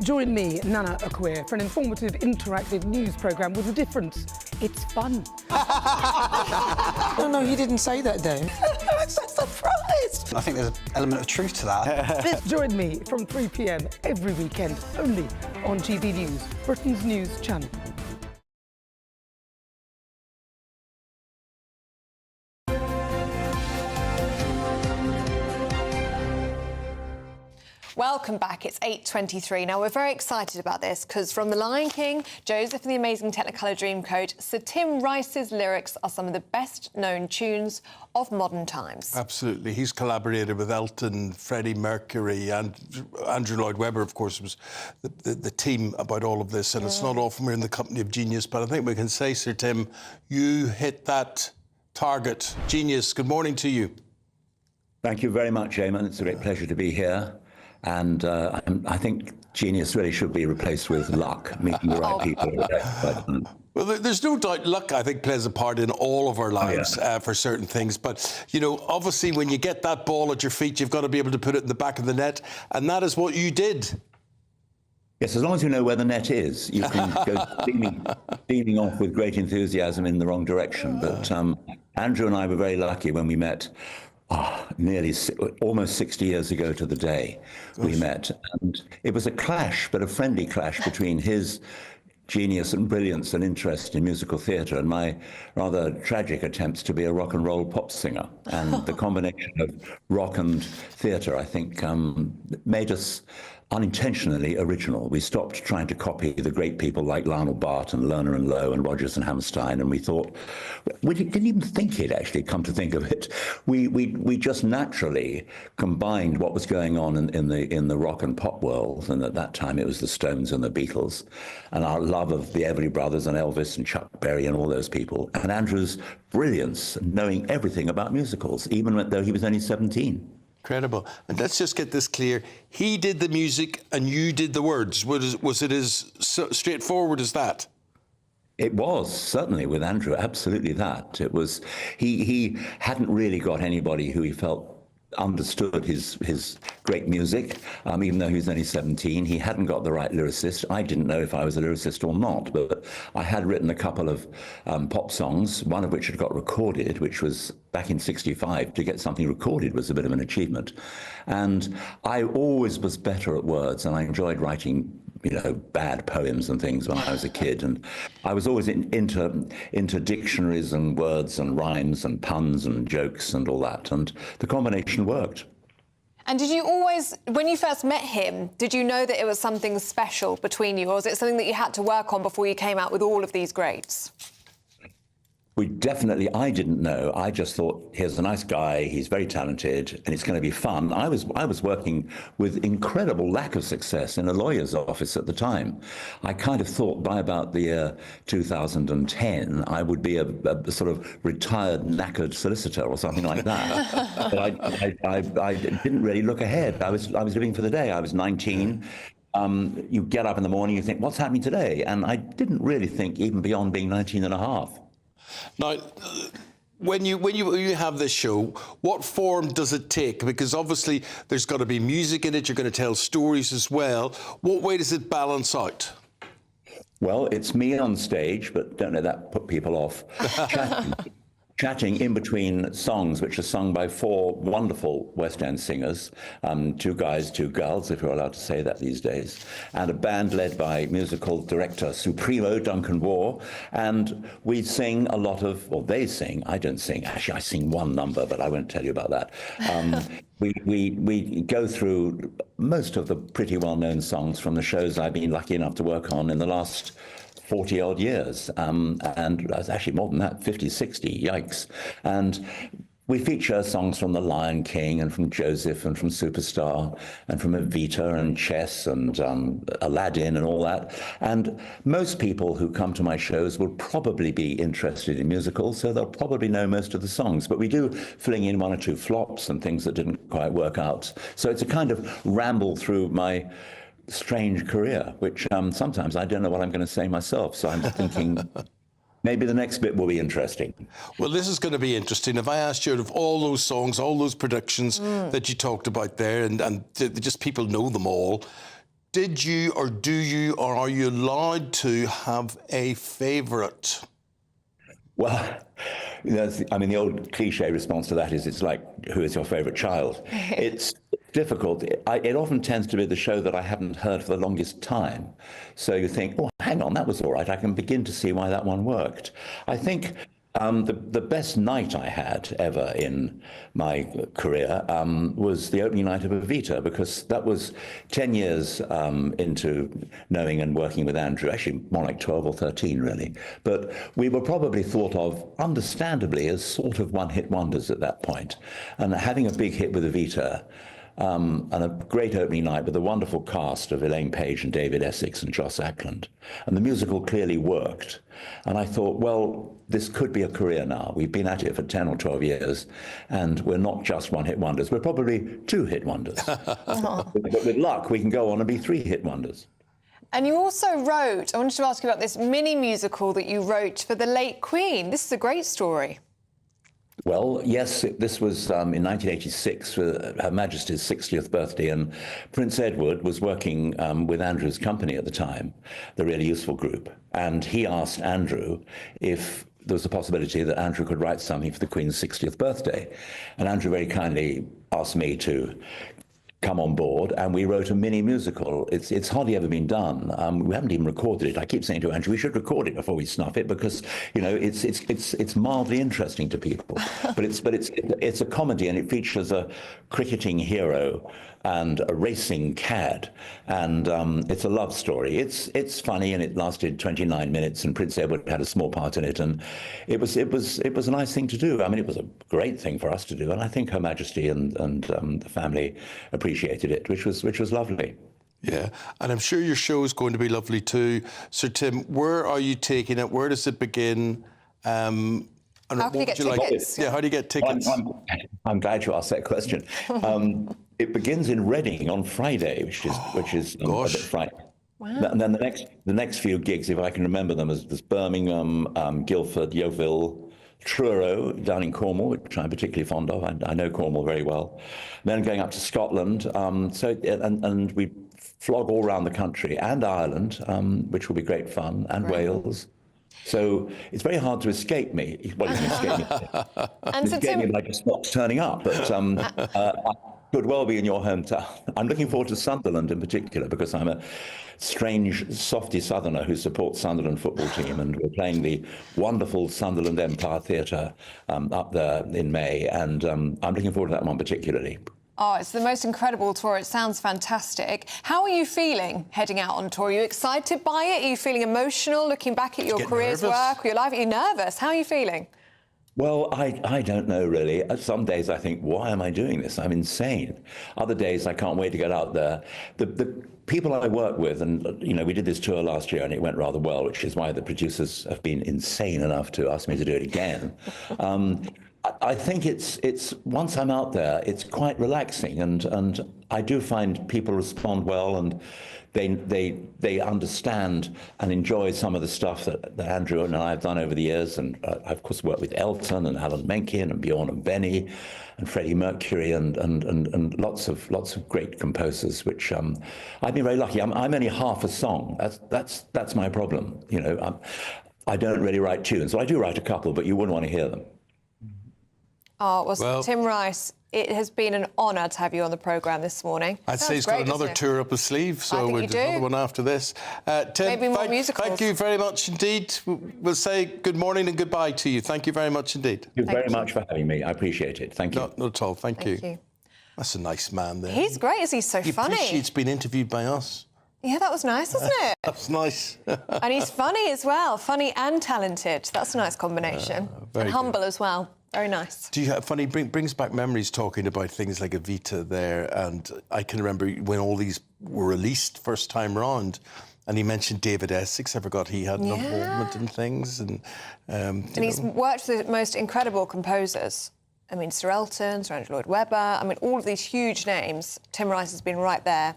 Join me, Nana Akwe, for an informative, interactive news programme with a difference. It's fun. No, he didn't say that, though. I'm so surprised. I think there's an element of truth to that. Join me from 3 p.m. every weekend, only on GB News, Britain's news channel. Welcome back. It's 8:23. Now, we're very excited about this because from The Lion King, Joseph and the Amazing Technicolor Dreamcoat, Sir Tim Rice's lyrics are some of the best-known tunes of modern times. Absolutely. He's collaborated with Elton, Freddie Mercury, and Andrew Lloyd Webber, of course, was the team about all of this. And it's not often we're in the company of genius, but I think we can say, Sir Tim, you hit that target. Genius, good morning to you. Thank you very much, Eamonn. It's a great pleasure to be here. And I think genius really should be replaced with luck, meeting the right people. Well, there's no doubt luck, I think, plays a part in all of our lives for certain things. But, you know, obviously when you get that ball at your feet, you've got to be able to put it in the back of the net. And that is what you did. Yes, as long as you know where the net is, you can go beaming off with great enthusiasm in the wrong direction. But Andrew and I were very lucky when we met. Almost 60 years ago to the day we met. And it was a clash, but a friendly clash between his genius and brilliance and interest in musical theatre and my rather tragic attempts to be a rock and roll pop singer. And the combination of rock and theatre, I think, made us unintentionally original. We stopped trying to copy the great people like Lionel Bart and Lerner and Lowe and Rodgers and Hammerstein, and we thought, we didn't even think it, actually, come to think of it. We just naturally combined what was going on in the rock and pop world, and at that time it was the Stones and the Beatles, and our love of the Everly Brothers and Elvis and Chuck Berry and all those people, and Andrew's brilliance, knowing everything about musicals, even though he was only 17. Incredible. And let's just get this clear. He did the music and you did the words. Was it as straightforward as that? It was, certainly, with Andrew, absolutely that. It was, he hadn't really got anybody who he felt understood his great music, even though he was only 17. He hadn't got the right lyricist. I didn't know if I was a lyricist or not, but I had written a couple of pop songs, one of which had got recorded, which was back in '65. To get something recorded was a bit of an achievement. And I always was better at words, and I enjoyed writing, you know, bad poems and things when I was a kid. And I was always into dictionaries and words and rhymes and puns and jokes and all that. And the combination worked. And did you always, when you first met him, did you know that it was something special between you, or was it something that you had to work on before you came out with all of these greats? I didn't know. I just thought, here's a nice guy, he's very talented, and it's going to be fun. I was working with incredible lack of success in a lawyer's office at the time. I kind of thought by about the year 2010, I would be a sort of retired, knackered solicitor or something like that. But I didn't really look ahead. I was living for the day. I was 19. You get up in the morning, you think, what's happening today? And I didn't really think even beyond being 19 and a half. Now, when you have this show, what form does it take? Because obviously there's got to be music in it. You're going to tell stories as well. What way does it balance out? Well, it's me on stage, but don't let that put people off. Chatting in between songs, which are sung by 4 wonderful West End singers, 2 guys, 2 girls, if you're allowed to say that these days, and a band led by musical director Supremo Duncan Waugh. And we sing a lot of, or they sing, I don't sing. Actually, I sing one number, but I won't tell you about that. We go through most of the pretty well-known songs from the shows I've been lucky enough to work on in the last 40-odd years, and actually more than that, 50, 60, yikes. And we feature songs from The Lion King and from Joseph and from Superstar and from Evita and Chess and Aladdin and all that. And most people who come to my shows will probably be interested in musicals, so they'll probably know most of the songs. But we do fling in 1 or 2 flops and things that didn't quite work out. So it's a kind of ramble through my strange career, which sometimes I don't know what I'm going to say myself. So I'm thinking maybe the next bit will be interesting. Well, this is going to be interesting. If I asked you, out of all those songs, all those productions that you talked about there, and just people know them all, did you or do you or are you allowed to have a favourite? Well, I mean, the old cliche response to that is, it's like, who is your favourite child? It's difficult. It often tends to be the show that I haven't heard for the longest time. So you think, oh, hang on, that was all right. I can begin to see why that one worked. I think the best night I had ever in my career was the opening night of Evita, because that was 10 years into knowing and working with Andrew, actually more like 12 or 13 really. But we were probably thought of, understandably, as sort of one-hit wonders at that point. And having a big hit with Evita, and a great opening night with a wonderful cast of Elaine Page and David Essex and Joss Ackland. And the musical clearly worked. And I thought, well, this could be a career now. We've been at it for 10 or 12 years, and we're not just one-hit wonders. We're probably 2-hit wonders. But with luck, we can go on and be 3-hit wonders. And you also wrote, I wanted to ask you about this mini musical that you wrote for the late Queen. This is a great story. Well, yes, this was in 1986 for Her Majesty's 60th birthday, and Prince Edward was working with Andrew's company at the time, the Really Useful Group, and he asked Andrew if there was a possibility that Andrew could write something for the Queen's 60th birthday. And Andrew very kindly asked me to come on board, and we wrote a mini musical. It's hardly ever been done. We haven't even recorded it. I keep saying to Andrew, we should record it before we snuff it, because it's mildly interesting to people. But it's a comedy, and it features a cricketing hero and a racing cad, and it's a love story. It's funny, and it lasted 29 minutes, and Prince Edward had a small part in it, and it was a nice thing to do. I mean, it was a great thing for us to do, and I think Her Majesty and the family appreciated it, which was lovely. Yeah, and I'm sure your show is going to be lovely too. Sir Tim, where are you taking it? Where does it begin? And how can you get tickets? Yeah, how do you get tickets? I'm glad you asked that question. It begins in Reading on Friday, which is a bit frightening. Wow. And then the next few gigs, if I can remember them, is Birmingham, Guildford, Yeovil, Truro down in Cornwall, which I'm particularly fond of. I know Cornwall very well. Then going up to Scotland, and we flog all around the country, and Ireland, which will be great fun, and Wales. So it's very hard to escape me. Well, you can escape me. And so escape me by just not turning up. But I could well be in your hometown. I'm looking forward to Sunderland in particular, because I'm a strange softy southerner who supports Sunderland football team, and we're playing the wonderful Sunderland Empire Theatre up there in May, and I'm looking forward to that one particularly. Oh, it's the most incredible tour. It sounds fantastic. How are you feeling heading out on tour? Are you excited by it? Are you feeling emotional looking back at your career's work, or your life? Are you nervous? How are you feeling? Well, I don't know, really. Some days I think, why am I doing this? I'm insane. Other days I can't wait to get out there. The people I work with, and, you know, we did this tour last year and it went rather well, which is why the producers have been insane enough to ask me to do it again. I think it's once I'm out there, it's quite relaxing, and I do find people respond well, and they understand and enjoy some of the stuff that Andrew and I have done over the years. And I've, of course, worked with Elton and Alan Menken and Bjorn and Benny and Freddie Mercury and lots of great composers, which I've been very lucky. I'm only half a song. That's my problem. You know, I don't really write tunes. So I do write a couple, but you wouldn't want to hear them. Oh, well, Tim Rice, it has been an honour to have you on the programme this morning. I'd say he's got another tour up his sleeve, so we'll do another one after this. Tim, maybe more musicals. Thank you very much indeed. We'll say good morning and goodbye to you. Thank you very much indeed. Thank you very much for having me. I appreciate it. Thank you. Not at all. Thank you. That's a nice man there. He's great, is he? So funny. He's been interviewed by us. Yeah, that was nice, wasn't it? That's nice. And he's funny as well. Funny and talented. That's a nice combination. And humble as well. Very nice. Do you have funny? Brings back memories talking about things like Evita there, and I can remember when all these were released first time round, and he mentioned David Essex. I forgot he had an involvement in things, and he's worked with the most incredible composers. I mean, Sir Elton, Sir Andrew Lloyd Webber. I mean, all of these huge names. Tim Rice has been right there,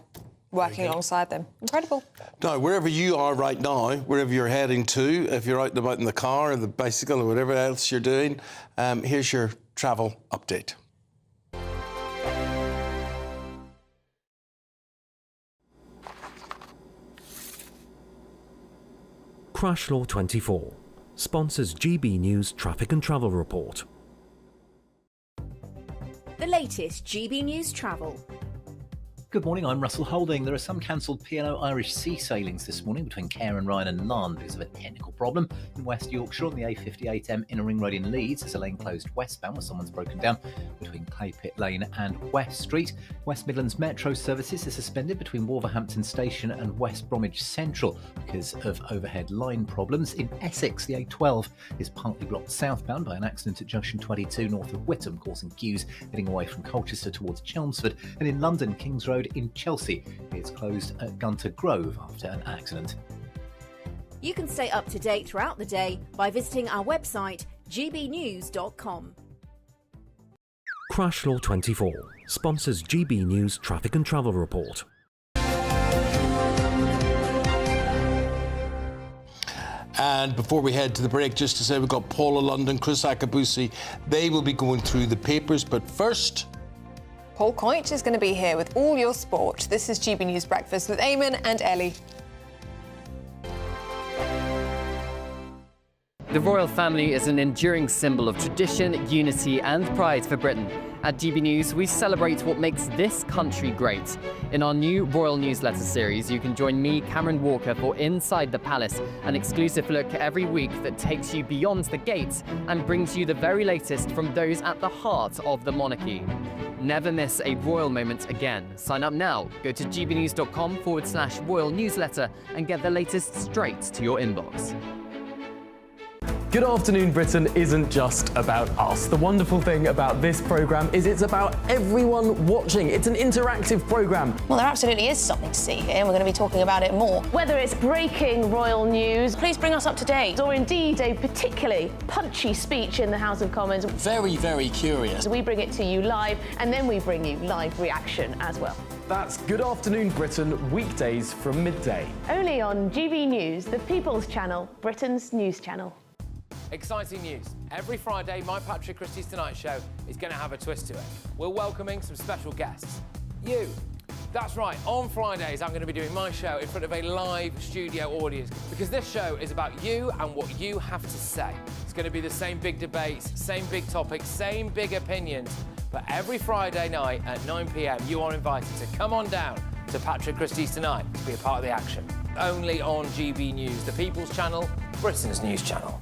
working alongside them. Incredible. Now, wherever you are right now, wherever you're heading to, if you're out and about in the car or the bicycle or whatever else you're doing, here's your travel update. Crash Law 24 sponsors GB News Traffic and Travel Report. The latest GB News Travel. Good morning, I'm Russell Holding. There are some cancelled P&O Irish Sea sailings this morning between Cairn, Ryan and Larne because of a technical problem. In West Yorkshire on the A58M Inner Ring Road in Leeds, there's a lane closed westbound where someone's broken down between Clay Pit Lane and West Street. West Midlands Metro services are suspended between Wolverhampton Station and West Bromwich Central because of overhead line problems. In Essex, the A12 is partly blocked southbound by an accident at junction 22 north of Whittam, causing queues heading away from Colchester towards Chelmsford. And in London, Kings Road in Chelsea is closed at Gunter Grove after an accident. You can stay up to date throughout the day by visiting our website gbnews.com. Crash Law 24 sponsors GB News Traffic and Travel Report. And before we head to the break, just to say we've got Paula London, Chris Akabusi. They will be going through the papers, but first... Paul Coyte is going to be here with all your sport. This is GB News Breakfast with Eamonn and Ellie. The royal family is an enduring symbol of tradition, unity and pride for Britain. At GB News, we celebrate what makes this country great. In our new royal newsletter series, you can join me, Cameron Walker, for Inside the Palace, an exclusive look every week that takes you beyond the gates and brings you the very latest from those at the heart of the monarchy. Never miss a royal moment again. Sign up now. Go to gbnews.com/royal newsletter and get the latest straight to your inbox. Good Afternoon Britain isn't just about us. The wonderful thing about this programme is it's about everyone watching. It's an interactive programme. Well, there absolutely is something to see here, and we're going to be talking about it more. Whether it's breaking royal news, please bring us up to date. Or indeed a particularly punchy speech in the House of Commons. Very, very curious. We bring it to you live, and then we bring you live reaction as well. That's Good Afternoon Britain, weekdays from midday. Only on GB News, the People's Channel, Britain's news channel. Exciting news. Every Friday, my Patrick Christie's Tonight Show is going to have a twist to it. We're welcoming some special guests. You. That's right, on Fridays I'm going to be doing my show in front of a live studio audience because this show is about you and what you have to say. It's going to be the same big debates, same big topics, same big opinions. But every Friday night at 9 p.m, you are invited to come on down to Patrick Christie's Tonight to be a part of the action. Only on GB News, the People's Channel, Britain's news channel.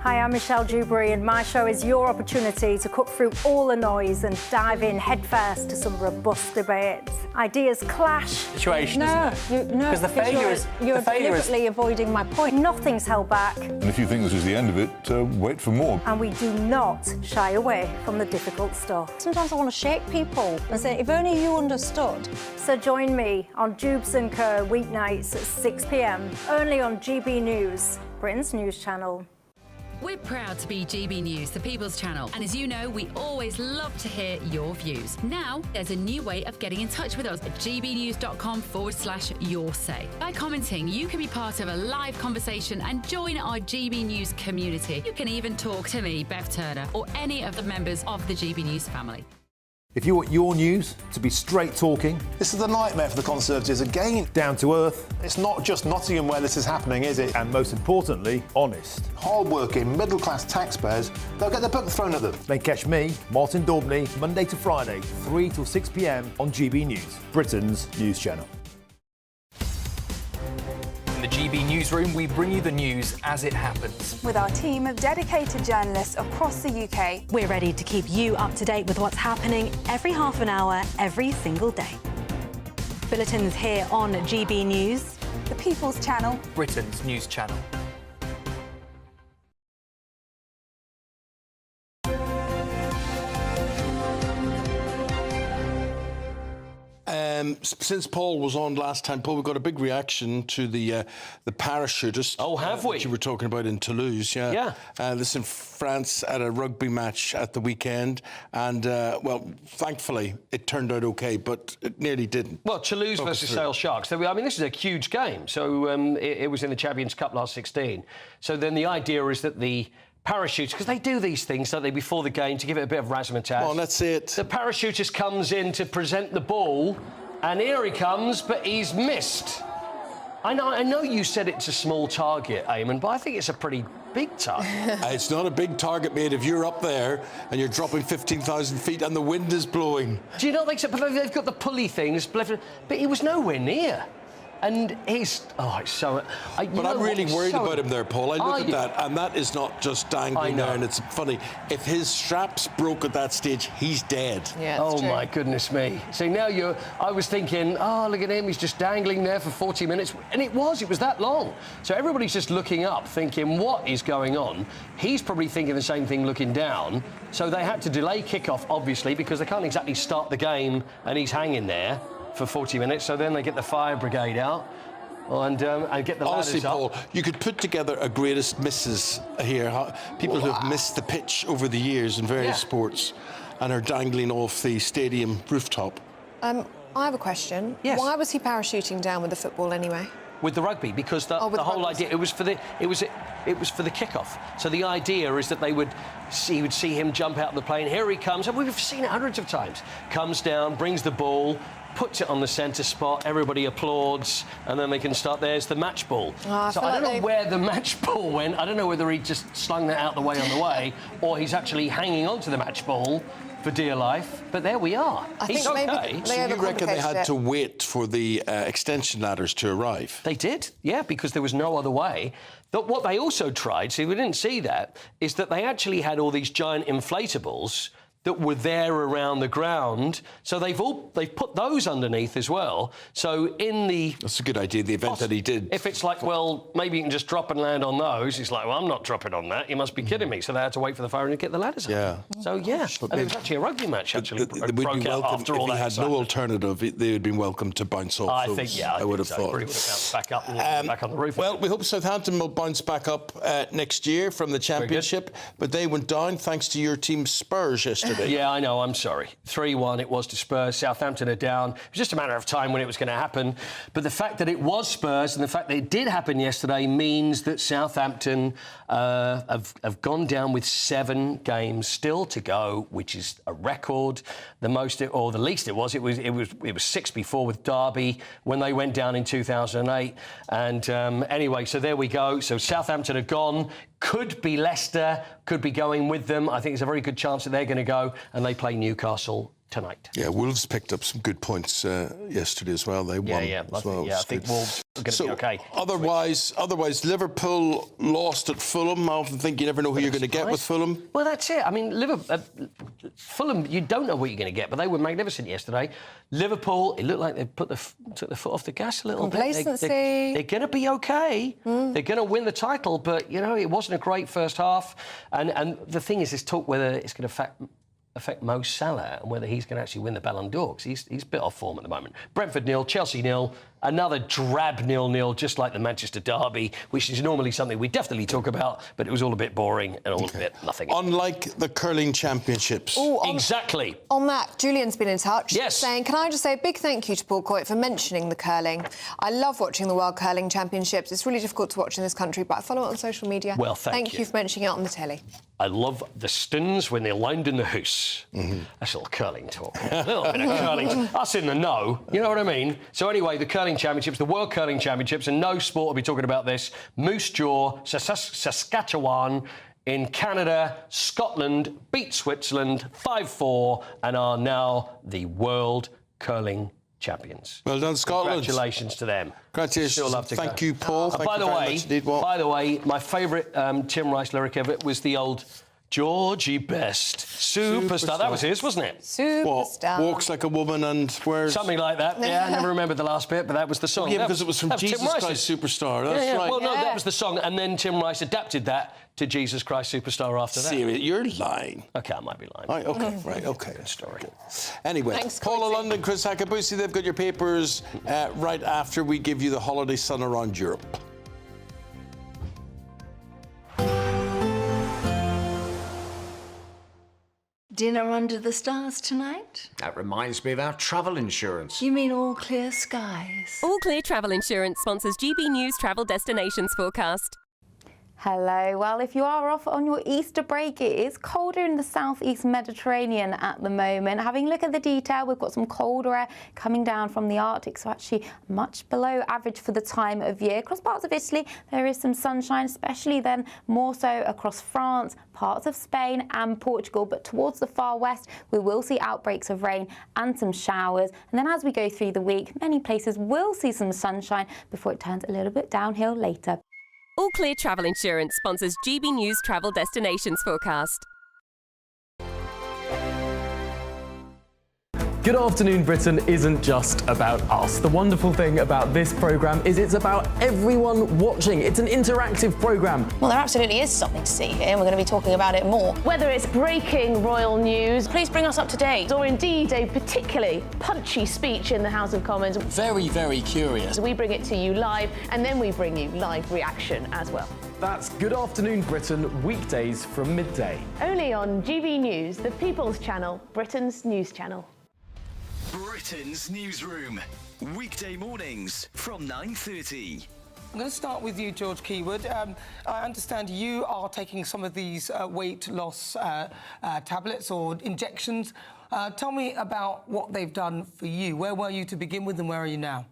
Hi, I'm Michelle Dewberry, and my show is your opportunity to cut through all the noise and dive in headfirst to some robust debates. Ideas clash. Situation, No, Because the failure is... You're deliberately avoiding my point. Nothing's held back, And if you think this is the end of it, wait for more. and we do not shy away from the difficult stuff. Sometimes I want to shake people and say, if only you understood. So join me on Jubes & Co. weeknights at 6 p.m, only on GB News, Britain's news channel. We're proud to be GB News, the People's Channel, and as you know, we always love to hear your views. Now, there's a new way of getting in touch with us at gbnews.com/your say. By commenting, you can be part of a live conversation and join our GB News community. You can even talk to me, Bev Turner, or any of the members of the GB News family. If you want your news to be straight talking... This is a nightmare for the Conservatives again. Down to earth. It's not just Nottingham where this is happening, is it? And most importantly, honest. Hard-working, middle-class taxpayers, they'll get their book thrown at them. Then catch me, Martin Daubney, Monday to Friday, 3 till 6 p.m. on GB News, Britain's news channel. In the GB Newsroom, we bring you the news as it happens. With our team of dedicated journalists across the UK. We're ready to keep you up to date with what's happening every half an hour, every single day. Bulletins here on GB News, the People's Channel, Britain's news channel. Since Paul was on last time, Paul, we got a big reaction to the parachutist. Oh, have we? That you were talking about in Toulouse, yeah. This in France at a rugby match at the weekend, and well, thankfully it turned out okay, but it nearly didn't. Well, Toulouse versus Sale Sharks. I mean, this is a huge game. So it was in the Champions Cup last 16. So then the idea is that the parachuters, because they do these things, don't they, before the game to give it a bit of razzmatazz. Well, let's see it. The parachutist comes in to present the ball, and here he comes, but he's missed. I know you said it's a small target, Eamonn, but I think it's a pretty big target. It's not a big target, mate, if you're up there and you're dropping 15,000 feet and the wind is blowing. Do you not think so? But they've got the pulley things, but he was nowhere near. And he's... Oh, it's so... But I'm really worried about him there, Paul. I look at that, and that is not just dangling there, and it's funny. If his straps broke at that stage, he's dead. Yeah, oh, my goodness me. See, now you're... I was thinking, oh, look at him, he's just dangling there for 40 minutes. And it was that long. So everybody's just looking up, thinking, what is going on? He's probably thinking the same thing looking down. So they had to delay kickoff, obviously, because they can't exactly start the game, and he's hanging there for 40 minutes, so then they get the fire brigade out and get the Honestly, ladders up. Paul, you could put together a greatest misses here. People who have missed the pitch over the years in various sports and are dangling off the stadium rooftop. I have a question. Yes. Why was he parachuting down with the football anyway? With the rugby, because the whole idea it was for the kickoff. So the idea is that he would see him jump out of the plane. Here he comes, and we've seen it hundreds of times. Comes down, brings the ball, puts it on the centre spot, everybody applauds, and then they can start. There's the match ball. So I don't know where the match ball went. I don't know whether he just slung that out the way on the way, or he's actually hanging on to the match ball for dear life. But there we are. He's okay. So you reckon they had to wait for the extension ladders to arrive? They did, yeah, because there was no other way. But what they also tried, see, we didn't see that, is that they actually had all these giant inflatables that were there around the ground, so they've put those underneath as well. So in the... That's a good idea, the event that he did. If it's like, well, maybe you can just drop and land on those, it's like, well, I'm not dropping on that, you must be kidding me. So they had to wait for the fire and get the ladders up. Yeah. So, yeah, and it was actually a rugby match, actually. They would be welcome, after all if he that had no alternative, they would be welcome to bounce off I those, think, yeah, I would have so. thought. Probably would have bounced back up and back on the roof. Well, we hope Southampton will bounce back up next year from the Championship, but they went down thanks to your team Spurs yesterday. Yeah, I know, I'm sorry. 3-1 it was to Spurs. Southampton are down. It was just a matter of time when it was going to happen. But the fact that it was Spurs and the fact that it did happen yesterday means that Southampton have gone down with 7 games still to go, which is a record. The most, or the least it was 6 before with Derby when they went down in 2008. And anyway, so there we go. So Southampton are gone. Could be Leicester, could be going with them. I think there's a very good chance that they're going to go, and they play Newcastle tonight. Yeah, Wolves picked up some good points yesterday as well. They won as well. I think Wolves are going to be okay. Otherwise, Liverpool lost at Fulham. I often think you never know who you're going to get with Fulham. Well, that's it. I mean, Fulham, you don't know what you're going to get, but they were magnificent yesterday. Liverpool, it looked like they took their foot off the gas a little bit. Complacency. They're going to be okay. They're going to win the title, but, you know, it wasn't a great first half. And the thing is, this talk whether it's going to affect Mo Salah and whether he's going to actually win the Ballon d'Or, because he's a bit off form at the moment. Brentford 0, Chelsea 0, another drab 0-0, just like the Manchester derby, which is normally something we definitely talk about, but it was all a bit boring and all a bit nothing. Unlike the curling championships. Exactly. On that, Julian's been in touch. Yes. Saying, can I just say a big thank you to Paul Coit for mentioning the curling. I love watching the World Curling Championships. It's really difficult to watch in this country, but I follow it on social media. Well, thank you you for mentioning it on the telly. I love the Stins when they're lined in the hoose. That's a little curling talk. A little bit of curling. Us in the know, you know what I mean? So anyway, the curling championships, the World Curling Championships, and no sport will be talking about this. Moose Jaw, Saskatchewan, in Canada, Scotland beat Switzerland 5-4 and are now the World Curling Champions. Well done, Scotland. Congratulations to them. Congratulations. Still love to Thank go. you, Paul. Thank By you the very way, much indeed, by the way, my favourite Tim Rice lyric ever was the old Georgie Best Superstar. That was his, wasn't it? Superstar. Walks like a woman and wears... Something like that. Yeah, I never remembered the last bit, but that was the song. Yeah, because it was from Jesus Christ Superstar. That's right. Well, no, that was the song, and then Tim Rice adapted that to Jesus Christ Superstar after that. Serious? You're lying. OK, I might be lying. Right, OK, right, OK. Good story. Anyway, Thanks, Paula London, Chris Hakabusi, they've got your papers right after we give you the holiday sun around Europe. Dinner under the stars tonight? That reminds me of our travel insurance. You mean all clear skies? All Clear Travel Insurance sponsors GB News Travel Destinations forecast. Hello. Well, if you are off on your Easter break, it is colder in the southeast Mediterranean at the moment. Having a look at the detail, we've got some colder air coming down from the Arctic, so actually much below average for the time of year. Across parts of Italy, there is some sunshine, especially then more so across France, parts of Spain and Portugal. But towards the far west, we will see outbreaks of rain and some showers. And then as we go through the week, many places will see some sunshine before it turns a little bit downhill later. All Clear Travel Insurance sponsors GB News Travel Destinations forecast. Good Afternoon Britain isn't just about us. The wonderful thing about this programme is it's about everyone watching. It's an interactive programme. Well, there absolutely is something to see here, and we're going to be talking about it more. Whether it's breaking royal news, please bring us up to date, or indeed a particularly punchy speech in the House of Commons. Very, very curious. We bring it to you live, and then we bring you live reaction as well. That's Good Afternoon Britain, weekdays from midday. Only on GB News, the People's Channel, Britain's news channel. Britain's newsroom, weekday mornings from 9:30. I'm going to start with you, George Keywood. I understand you are taking some of these weight loss tablets or injections. Tell me about what they've done for you. Where were you to begin with and where are you now?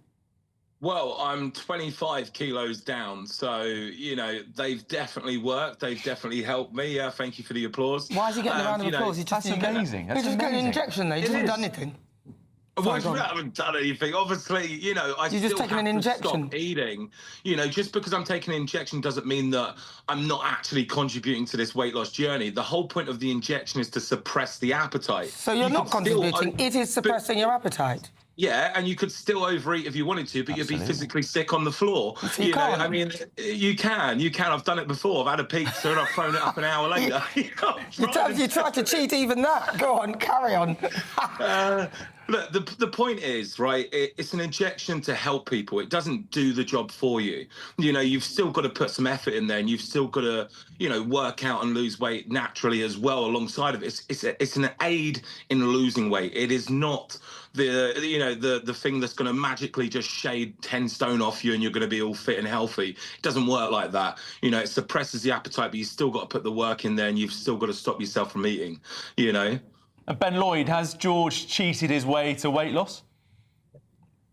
Well, I'm 25 kilos down, so, you know, they've definitely worked. They've definitely helped me. Thank you for the applause. Why is he getting a round of applause? That's amazing. He's just getting an injection there. He hasn't done anything. Well, I haven't done anything. Obviously, you know, I You're just still taking have an to injection. stop eating. You know, just because I'm taking an injection doesn't mean that I'm not actually contributing to this weight loss journey. The whole point of the injection is to suppress the appetite. So you're not contributing. It is suppressing your appetite. Yeah, and you could still overeat if you wanted to, but you'd be physically sick on the floor. So you can't. I mean, you can. I've done it before. I've had a pizza and I've thrown it up an hour later. You tried to cheat even that. Go on, carry on. Look, the point is, right, it's an injection to help people. It doesn't do the job for you. You know, you've still got to put some effort in there and you've still got to, you know, work out and lose weight naturally as well alongside of it. It's an aid in losing weight. It is not the thing that's going to magically just shade 10 stone off you and you're going to be all fit and healthy. It doesn't work like that. You know, it suppresses the appetite, but you still got to put the work in there and you've still got to stop yourself from eating, you know. Ben Lloyd, has George cheated his way to weight loss?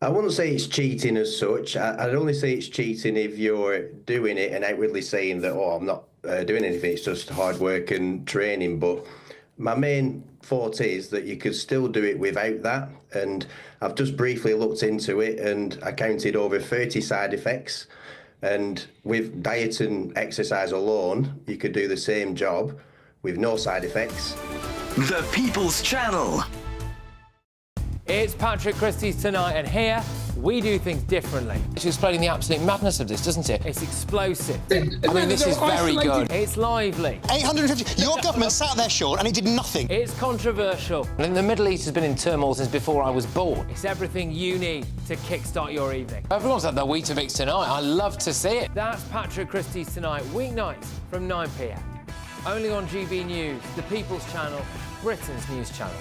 I wouldn't say it's cheating as such. I'd only say it's cheating if you're doing it and outwardly saying that, oh, I'm not doing anything, it's just hard work and training. But My main forte is that you could still do it without that, and I've just briefly looked into it and I counted over 30 side effects, and with diet and exercise alone you could do the same job with no side effects. The People's Channel. It's Patrick Christie's Tonight, and here we do things differently. It's explaining the absolute madness of this, doesn't it? It's explosive. I mean, this is very good. It's lively. 850. Your government sat there, Sean, and it did nothing. It's controversial. And the Middle East has been in turmoil since before I was born. It's everything you need to kickstart your evening. Everyone's had their Weetabix tonight. I love to see it. That's Patrick Christie's Tonight, weeknights from 9 p.m. Only on GB News, the People's Channel, Britain's news channel.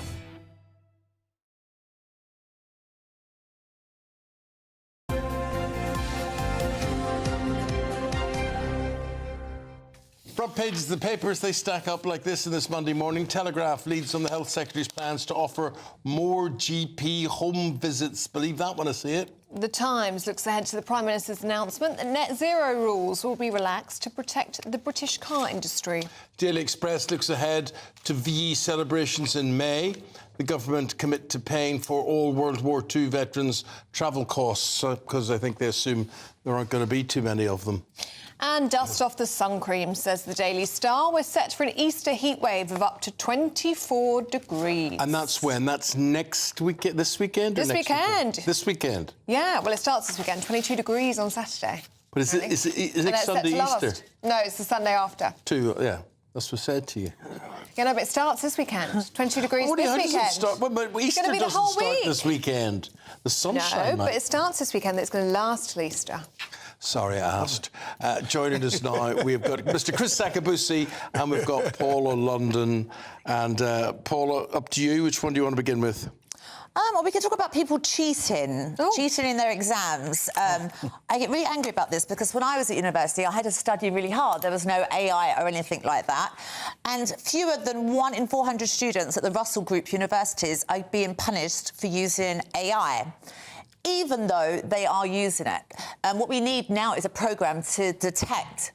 Front pages of the papers, they stack up like this in this Monday morning. Telegraph leads on the Health Secretary's plans to offer more GP home visits. Believe that when I see it. The Times looks ahead to the Prime Minister's announcement that net zero rules will be relaxed to protect the British car industry. Daily Express looks ahead to VE celebrations in May. The government commit to paying for all World War II veterans' travel costs, because I think they assume there aren't going to be too many of them. And dust off the sun cream, says the Daily Star. We're set for an Easter heatwave of up to 24 degrees. And that's when? That's next weekend, this weekend? This weekend. This weekend? Yeah, well, it starts this weekend, 22 degrees on Saturday. But is it next Sunday Easter? No, it's the Sunday after. Yeah, that's what I said to you. Yeah, no, but it starts this weekend. 22 degrees this weekend. Does it start? But Easter it's doesn't start this weekend. The sunshine. No, but it starts this weekend. It's going to last till Easter. Sorry, I asked. Joining us now, we've got Mr. Chris Sakabusi and we've got Paula London. And Paula, up to you. Which one do you want to begin with? Well, we can talk about people cheating in their exams. I get really angry about this because when I was at university, I had to study really hard. There was no AI or anything like that. And fewer than 1 in 400 students at the Russell Group universities are being punished for using AI, even though they are using it. And what we need now is a programme to detect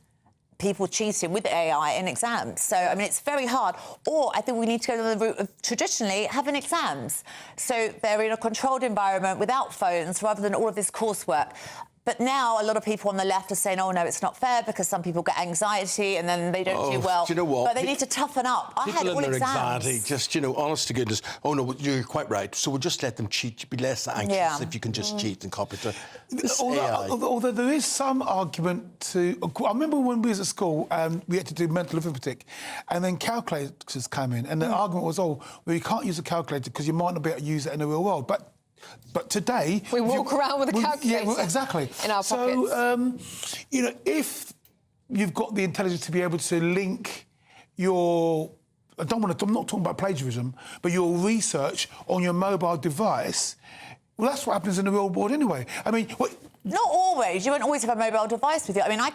people cheating with AI in exams. So, I mean, it's very hard. Or I think we need to go to the route of traditionally having exams. So they're in a controlled environment without phones rather than all of this coursework. But now a lot of people on the left are saying, oh, no, it's not fair because some people get anxiety and then they don't do well. Do you know what? But they need to toughen up. I had all exams. Anxiety, just, honest to goodness. Oh, no, you're quite right. So we'll just let them cheat. You'd be less anxious if you can just cheat and copy it. Although there is some argument to... I remember when we was at school, we had to do mental arithmetic, and then calculators came in, and the argument was, well, you can't use a calculator because you might not be able to use it in the real world. But today... We walk around with a calculator. Yeah, well, exactly. In our pockets. So, if you've got the intelligence to be able to link your... I'm not talking about plagiarism, but your research on your mobile device, well, that's what happens in the real world anyway. I mean... Not always. You won't always have a mobile device with you. I mean, I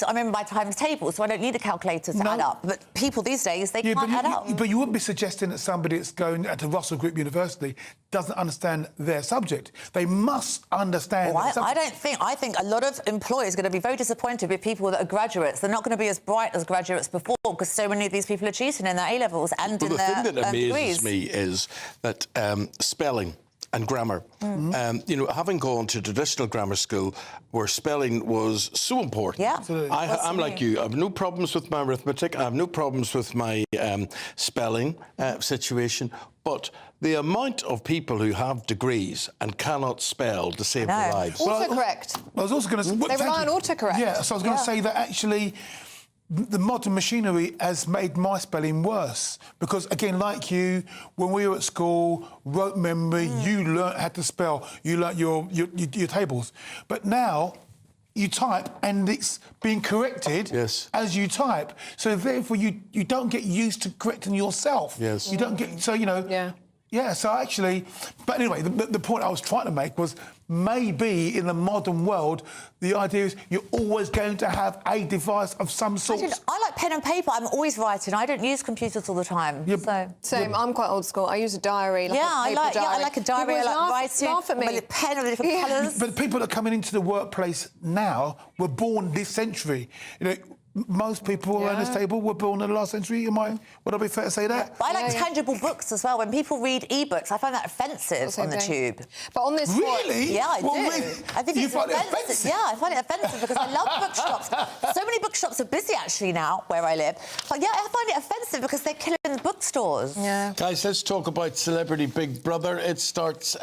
remember my times table, so I don't need a calculator to add up. But people these days, they can't add up. But you wouldn't be suggesting that somebody that's going to Russell Group University doesn't understand their subject. They must understand their subject. I think a lot of employers are going to be very disappointed with people that are graduates. They're not going to be as bright as graduates before because so many of these people are cheating in their A-levels and in their degrees. The thing that amazes me is that spelling and grammar. Having gone to traditional grammar school where spelling was so important. Yeah. I'm like you. I have no problems with my arithmetic. I have no problems with my spelling situation. But the amount of people who have degrees and cannot spell to save their lives. Autocorrect. I was also going to say... They rely on autocorrect. Yeah, so I was going to say that actually... The modern machinery has made my spelling worse because, again, like you, when we were at school, wrote memory, you learnt how to spell, you learnt your tables. But now you type and it's being corrected as you type. So therefore you don't get used to correcting yourself. Yes. You don't get... So, Yeah, so actually... But anyway, the point I was trying to make was maybe in the modern world, the idea is you're always going to have a device of some sort. I like pen and paper. I'm always writing. I don't use computers all the time. Same. I'm quite old school. I use a diary. I like a diary. I like writing. Laugh at me. With a pen of different colours. But people that are coming into the workplace now were born this century. most people around this table were born in the last century. Would I be fair to say that? But I like tangible books as well. When people read e-books, I find that offensive on the tube. But on this Really? Yeah, I do. Really? I think You it's find it offensive. offensive? Yeah, I find it offensive because I love bookshops. So many bookshops are busy actually now where I live. But yeah, I find it offensive because they're killing the bookstores. Yeah. Guys, let's talk about Celebrity Big Brother. It starts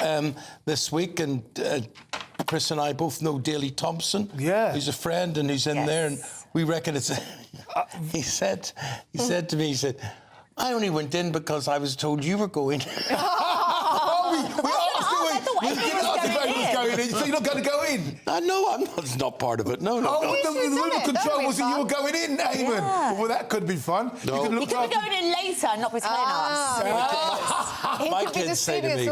this week, and Chris and I both know Daley Thompson. Yeah. He's a friend, and he's in there, and we reckon it's... he said to me, he said, I only went in because I was told you were going. We asked going in. So you're not going to go in? No, it's not part of it. No. The rule of control was that you were going in, Eamonn. Yeah. Well, that could be fun. No. You could be going in later and not be telling us. My kids say to me,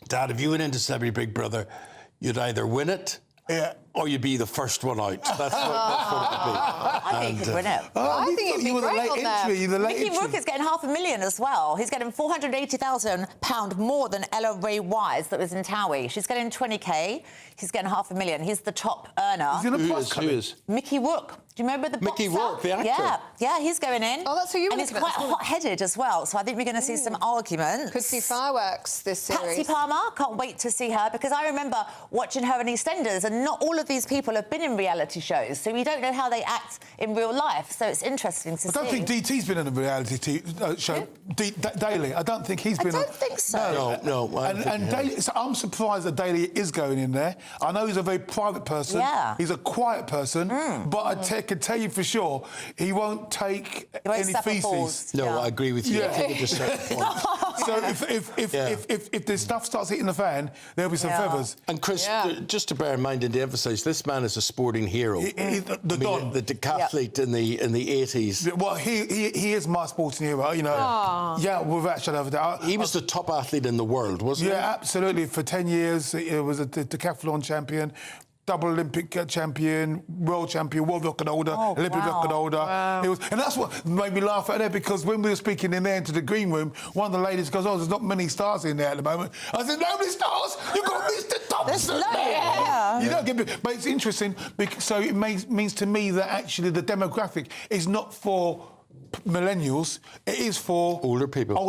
Dad, if you went into Celebrity Big Brother, you'd either win it or you'd be the first one out. That's what it would be. I think you could win it. I think it'd be great on there. Mickey Rourke is getting $500,000 as well. He's getting £480,000 more than Ella Ray Wise that was in Towie. She's getting 20k. He's getting $500,000. He's the top earner. He's in a prize Who is? Mickey Rourke. Do you remember the boxer? Mickey Rourke, the actor? Yeah, he's going in. Oh, that's who you were And he's looking at. quite hot-headed as well, so I think we're going to see some arguments. Could see fireworks this series. Patsy Palmer, can't wait to see her, because I remember watching her in EastEnders, and not all of these people have been in reality shows, so we don't know how they act in real life, so it's interesting to see. I don't think DT's been in a reality show. Daley, I don't think he's been. I don't think so. No. And Daley, so I'm surprised that Daley is going in there. I know he's a very private person. Yeah. He's a quiet person, but I can tell you for sure he won't take any feces. No, I agree with you. Yeah. I think it just certain point. So if the stuff starts hitting the fan, there'll be some feathers. And Chris, just to bear in mind and to emphasise, this man is a sporting hero. The Don. The decathlete in the 80s. Well, he is my sporting hero, you know. Aww. Yeah, without shadow of a doubt. He was the top athlete in the world, wasn't he? Yeah, absolutely. For 10 years, he was a decathlon champion, double Olympic champion, world champion, world record holder, Olympic record holder. Wow. And that's what made me laugh at there, because when we were speaking in there into the green room, one of the ladies goes, there's not many stars in there at the moment. I said, no many stars? You've got Mr. Thompson there. Yeah. You don't get me. But it's interesting, so it means to me that actually the demographic is not for millennials, it is for older people to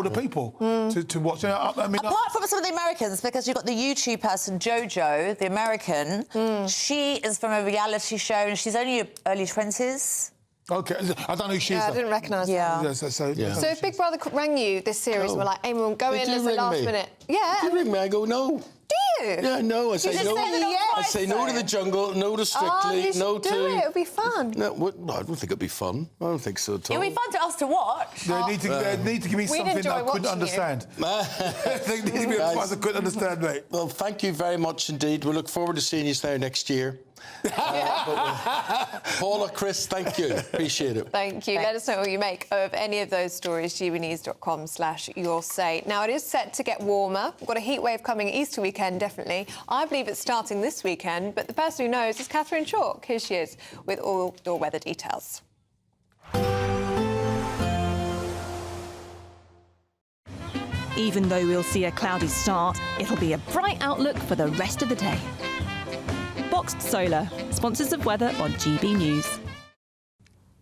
watch. I mean, apart from some of the Americans, because you've got the YouTube person JoJo, the American, she is from a reality show and she's only early 20s. Okay, I don't know who she is. I didn't recognise her. So if Big Brother rang you this series and were like, Eamonn, go in as a last minute. Yeah. Did you ring me? I go, no. Do you? Yeah, no. I say no. I say no to the jungle, no to Strictly, you should no do to. it. It'll be fun. No, I don't think it'd be fun. I don't think so at all. It'll be fun to us to watch. They need to give me something that I couldn't understand. They need to be a fun I couldn't understand, mate. Well, thank you very much indeed. We look forward to seeing you there next year. Paula, Chris, thank you. Appreciate it. Thank you. Let us know what you make of any of those stories. gbnews.com/yoursay. Now, it is set to get warmer. We've got a heat wave coming Easter weekend, definitely. I believe it's starting this weekend, but the person who knows is Catherine Chalk. Here she is with all your weather details. Even though we'll see a cloudy start, it'll be a bright outlook for the rest of the day. Boxed Solar, sponsors of weather on GB News.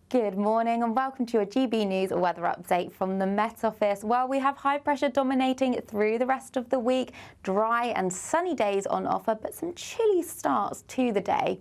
Good morning and welcome to your GB News weather update from the Met Office. Well, we have high pressure dominating through the rest of the week, dry and sunny days on offer, but some chilly starts to the day.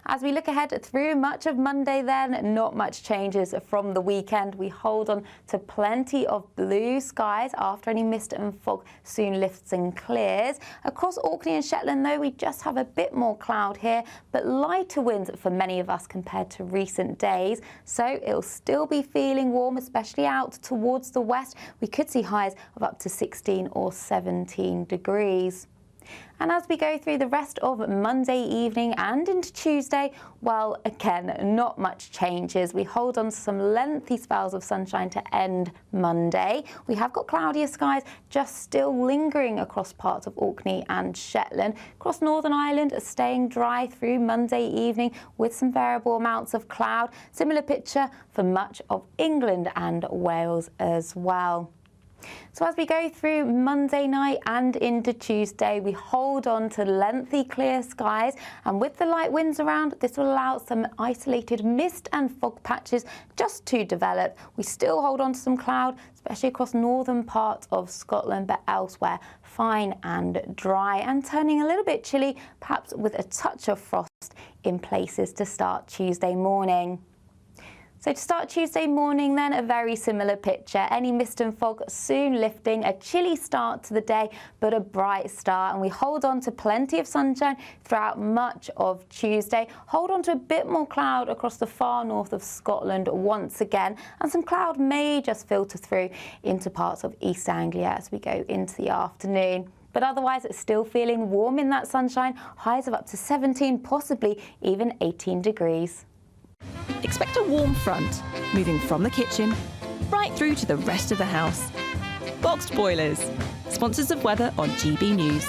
As we look ahead through much of Monday then, not much changes from the weekend. We hold on to plenty of blue skies after any mist and fog soon lifts and clears. Across Orkney and Shetland though, we just have a bit more cloud here, but lighter winds for many of us compared to recent days. So it'll still be feeling warm, especially out towards the west. We could see highs of up to 16 or 17 degrees. And as we go through the rest of Monday evening and into Tuesday, well, again, not much changes. We hold on to some lengthy spells of sunshine to end Monday. We have got cloudier skies just still lingering across parts of Orkney and Shetland. Across Northern Ireland, staying dry through Monday evening with some variable amounts of cloud. Similar picture for much of England and Wales as well. So as we go through Monday night and into Tuesday, we hold on to lengthy clear skies, and with the light winds around, this will allow some isolated mist and fog patches just to develop. We still hold on to some cloud, especially across northern parts of Scotland, but elsewhere fine and dry and turning a little bit chilly, perhaps with a touch of frost in places to start Tuesday morning. So to start Tuesday morning then, a very similar picture. Any mist and fog soon lifting, a chilly start to the day, but a bright start. And we hold on to plenty of sunshine throughout much of Tuesday. Hold on to a bit more cloud across the far north of Scotland once again. And some cloud may just filter through into parts of East Anglia as we go into the afternoon. But otherwise, it's still feeling warm in that sunshine. Highs of up to 17, possibly even 18 degrees. Expect a warm front, moving from the kitchen right through to the rest of the house. Boxed Boilers, sponsors of weather on GB News.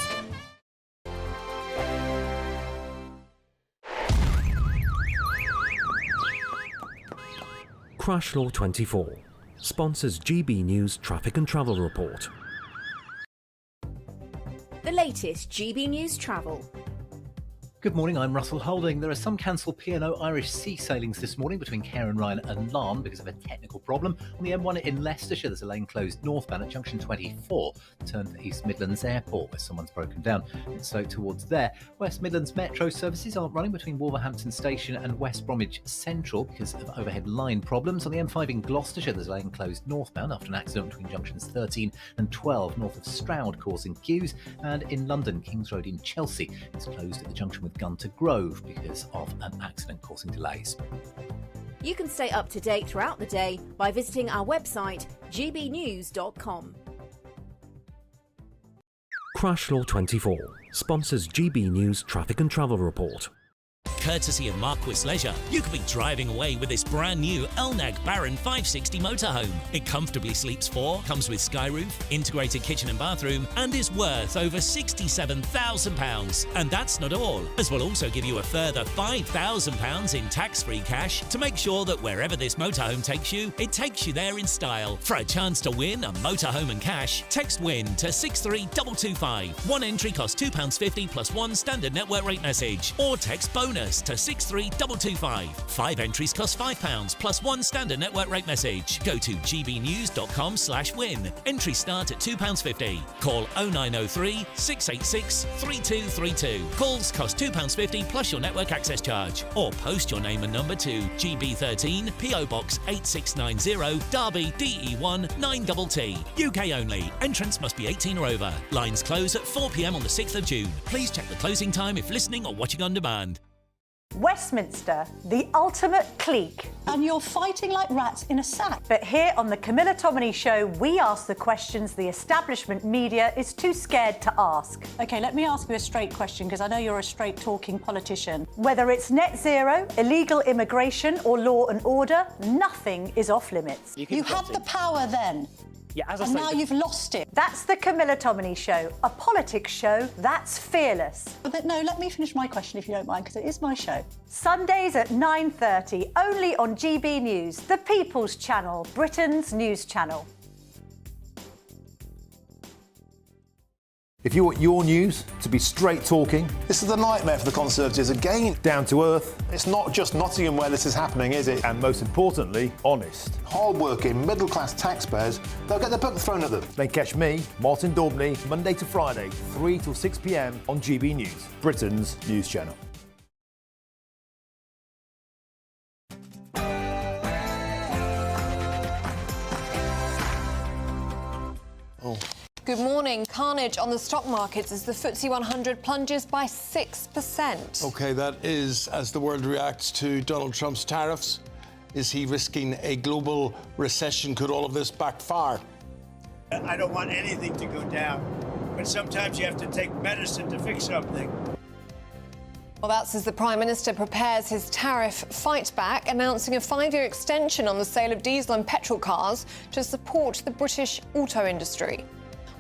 Crash Law 24 sponsors GB News Traffic and Travel Report. The latest GB News Travel. Good morning, I'm Russell Holding. There are some cancelled P&O Irish sea sailings this morning between Cairn Ryan and Larne because of a technical problem. On the M1 in Leicestershire, there's a lane closed northbound at junction 24, turn for East Midlands Airport where someone's broken down. And so towards there, West Midlands Metro services aren't running between Wolverhampton Station and West Bromwich Central because of overhead line problems. On the M5 in Gloucestershire, there's a lane closed northbound after an accident between junctions 13 and 12 north of Stroud causing queues. And in London, Kings Road in Chelsea is closed at the junction with Gunter Grove because of an accident causing delays. You can stay up to date throughout the day by visiting our website gbnews.com. Crash Law 24 sponsors GB News Traffic and Travel Report. Courtesy of Marquis Leisure, you could be driving away with this brand new Elnag Baron 560 motorhome. It comfortably sleeps 4, comes with sky roof, integrated kitchen and bathroom, and is worth over £67,000. And that's not all, as we'll also give you a further £5,000 in tax-free cash to make sure that wherever this motorhome takes you, it takes you there in style. For a chance to win a motorhome and cash, text WIN to 63225. One entry costs £2.50 plus one standard network rate message, or text BONUS to 63225. 5 entries cost £5 plus one standard network rate message. Go to gbnews.com/win. Entries start at £2.50. Call 0903 686 3232. Calls cost £2.50 plus your network access charge. Or post your name and number to GB13 PO Box 8690 Derby DE1 9TT. UK only. Entrance must be 18 or over. Lines close at 4 p.m. on the 6th of June. Please check the closing time if listening or watching on demand. Westminster, the ultimate clique. And you're fighting like rats in a sack. But here on the Camilla Tominey Show, we ask the questions the establishment media is too scared to ask. OK, let me ask you a straight question, because I know you're a straight-talking politician. Whether it's net zero, illegal immigration or law and order, nothing is off-limits. You had the power then. Yeah, as I and say, now you've lost it. That's the Camilla Tominey Show, a politics show that's fearless. But no, let me finish my question if you don't mind, because it is my show. Sundays at 9:30, only on GB News, the People's Channel, Britain's news channel. If you want your news to be straight talking... This is a nightmare for the Conservatives again. Down to earth. It's not just Nottingham where this is happening, is it? And most importantly, honest. Hard-working, middle-class taxpayers, they'll get their book thrown at them. Then catch me, Martin Daubney, Monday to Friday, 3 till 6 p.m. on GB News, Britain's news channel. Good morning. Carnage on the stock markets as the FTSE 100 plunges by 6%. OK, that is as the world reacts to Donald Trump's tariffs. Is he risking a global recession? Could all of this backfire? I don't want anything to go down, but sometimes you have to take medicine to fix something. Well, that's as the Prime Minister prepares his tariff fight back, announcing a 5-year extension on the sale of diesel and petrol cars to support the British auto industry.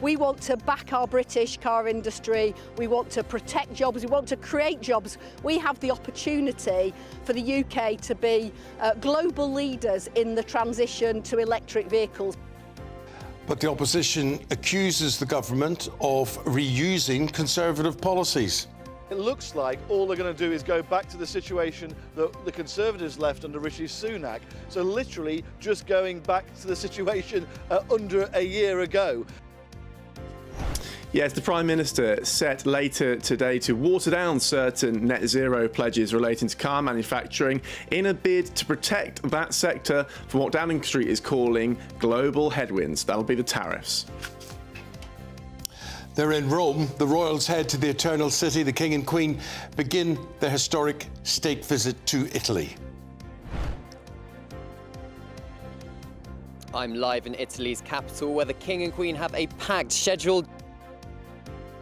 We want to back our British car industry. We want to protect jobs. We want to create jobs. We have the opportunity for the UK to be global leaders in the transition to electric vehicles. But the opposition accuses the government of reusing Conservative policies. It looks like all they're going to do is go back to the situation that the Conservatives left under Rishi Sunak. So literally just going back to the situation under a year ago. Yes, the Prime Minister set later today to water down certain net zero pledges relating to car manufacturing in a bid to protect that sector from what Downing Street is calling global headwinds. That'll be the tariffs. They're in Rome. The royals head to the Eternal City. The King and Queen begin their historic state visit to Italy. I'm live in Italy's capital, where the King and Queen have a packed schedule.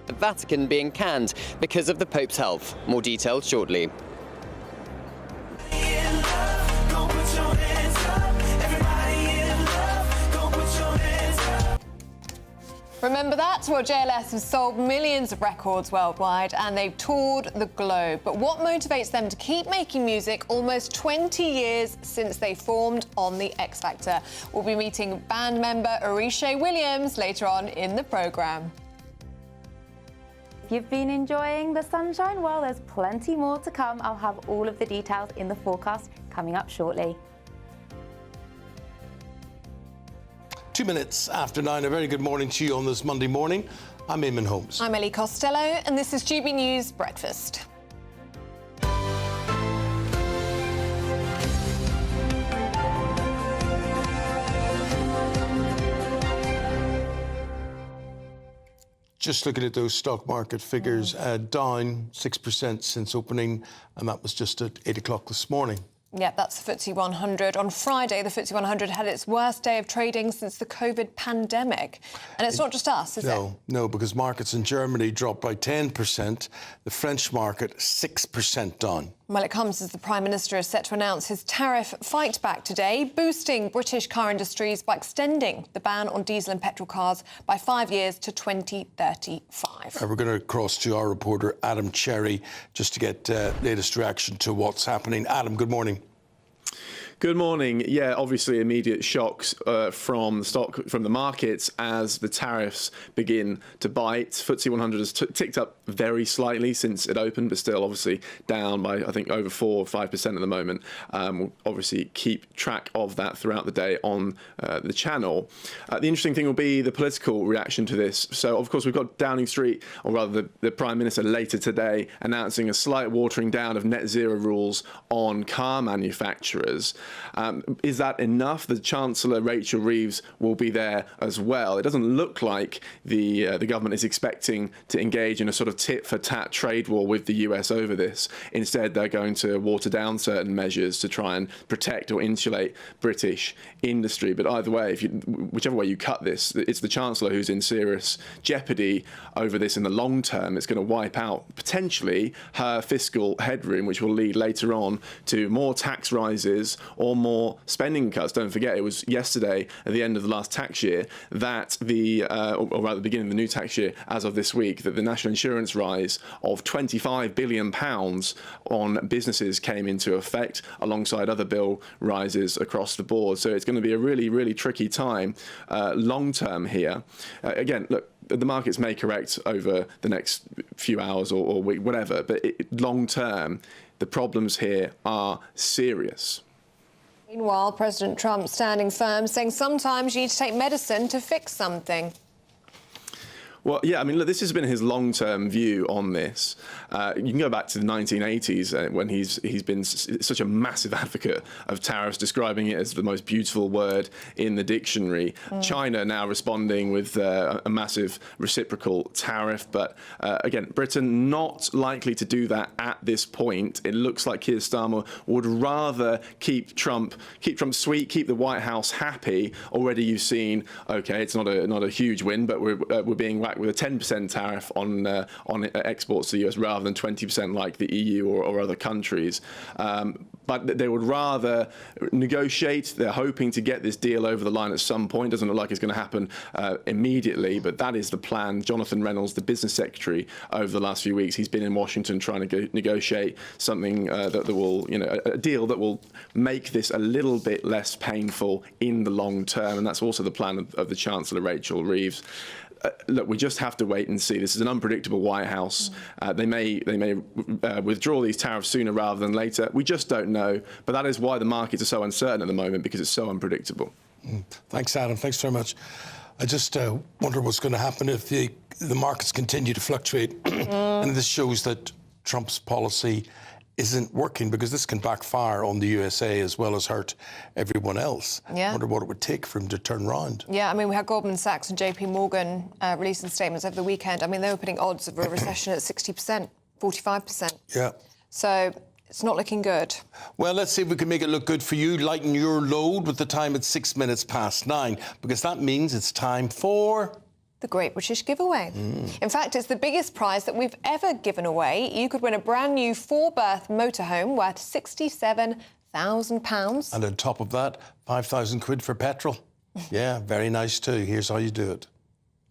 The Vatican being canned because of the Pope's health. More details shortly. Remember that? Well, JLS have sold millions of records worldwide and they've toured the globe. But what motivates them to keep making music almost 20 years since they formed on The X Factor? We'll be meeting band member Orisha Williams later on in the programme. If you've been enjoying the sunshine, well, there's plenty more to come. I'll have all of the details in the forecast coming up shortly. 2 minutes after 9, a very good morning to you on this Monday morning. I'm Eamonn Holmes. I'm Ellie Costello, and this is GB News Breakfast. Just looking at those stock market figures, down 6% since opening, and that was just at 8 o'clock this morning. Yeah, that's the FTSE 100. On Friday, the FTSE 100 had its worst day of trading since the COVID pandemic. And it's not just us, is it? No, because markets in Germany dropped by 10%, the French market 6% down. Well, it comes as the Prime Minister is set to announce his tariff fight back today, boosting British car industries by extending the ban on diesel and petrol cars by 5 years to 2035. We're going to cross to our reporter, Adam Cherry, just to get latest reaction to what's happening. Adam, good morning. Good morning. Yeah, obviously immediate shocks from the markets as the tariffs begin to bite. FTSE 100 has ticked up very slightly since it opened, but still obviously down by, I think, over 4 or 5% at the moment. We'll obviously keep track of that throughout the day on the channel. The interesting thing will be the political reaction to this. So, of course, we've got Downing Street, or rather the Prime Minister later today, announcing a slight watering down of net zero rules on car manufacturers. Is that enough? The Chancellor, Rachel Reeves, will be there as well. It doesn't look like the government is expecting to engage in a sort of tit-for-tat trade war with the US over this. Instead, they're going to water down certain measures to try and protect or insulate British industry. But either way, whichever way you cut this, it's the Chancellor who's in serious jeopardy over this in the long term. It's going to wipe out, potentially, her fiscal headroom, which will lead later on to more tax rises or more spending cuts. Don't forget, it was yesterday, at the end of the last tax year, that or rather the beginning of the new tax year, as of this week, that the national insurance rise of £25 billion on businesses came into effect, alongside other bill rises across the board. So it's going to be a really, really tricky time long term here. Again, look, the markets may correct over the next few hours or week, whatever, but long term, the problems here are serious. Meanwhile, President Trump standing firm, saying sometimes you need to take medicine to fix something. Well, yeah, I mean, look, this has been his long-term view on this. You can go back to the 1980s when he's been such a massive advocate of tariffs, describing it as the most beautiful word in the dictionary. China now responding with a massive reciprocal tariff, but again, Britain not likely to do that at this point. It looks like Keir Starmer would rather keep Trump sweet, keep the White House happy. Already, you've seen, okay, it's not a huge win, but we're being whacked back with a 10% tariff on exports to the US rather than 20% like the EU or other countries. But they would rather negotiate. They're hoping to get this deal over the line at some point. Doesn't look like it's going to happen immediately, but that is the plan. Jonathan Reynolds, the business secretary, over the last few weeks, he's been in Washington trying to negotiate something that will, a deal that will make this a little bit less painful in the long term, and that's also the plan of the Chancellor, Rachel Reeves. Look, we just have to wait and see. This is an unpredictable White House. They may withdraw these tariffs sooner rather than later. We just don't know. But that is why the markets are so uncertain at the moment, because it's so unpredictable. Thanks, Adam. Thanks very much. I just wonder what's going to happen if the markets continue to fluctuate. And this shows that Trump's policy isn't working, because this can backfire on the USA as well as hurt everyone else. Yeah. I wonder what it would take for him to turn around. Yeah, I mean, we had Goldman Sachs and JP Morgan releasing statements over the weekend. I mean, they were putting odds of a recession at 60%, 45%. Yeah. So it's not looking good. Well, let's see if we can make it look good for you. Lighten your load with the time at 6 minutes past 9, because that means it's time for the Great British Giveaway. In fact, it's the biggest prize that we've ever given away. You could win a brand new 4-berth motorhome worth £67,000. And on top of that, 5,000 quid for petrol. Yeah, very nice too. Here's how you do it.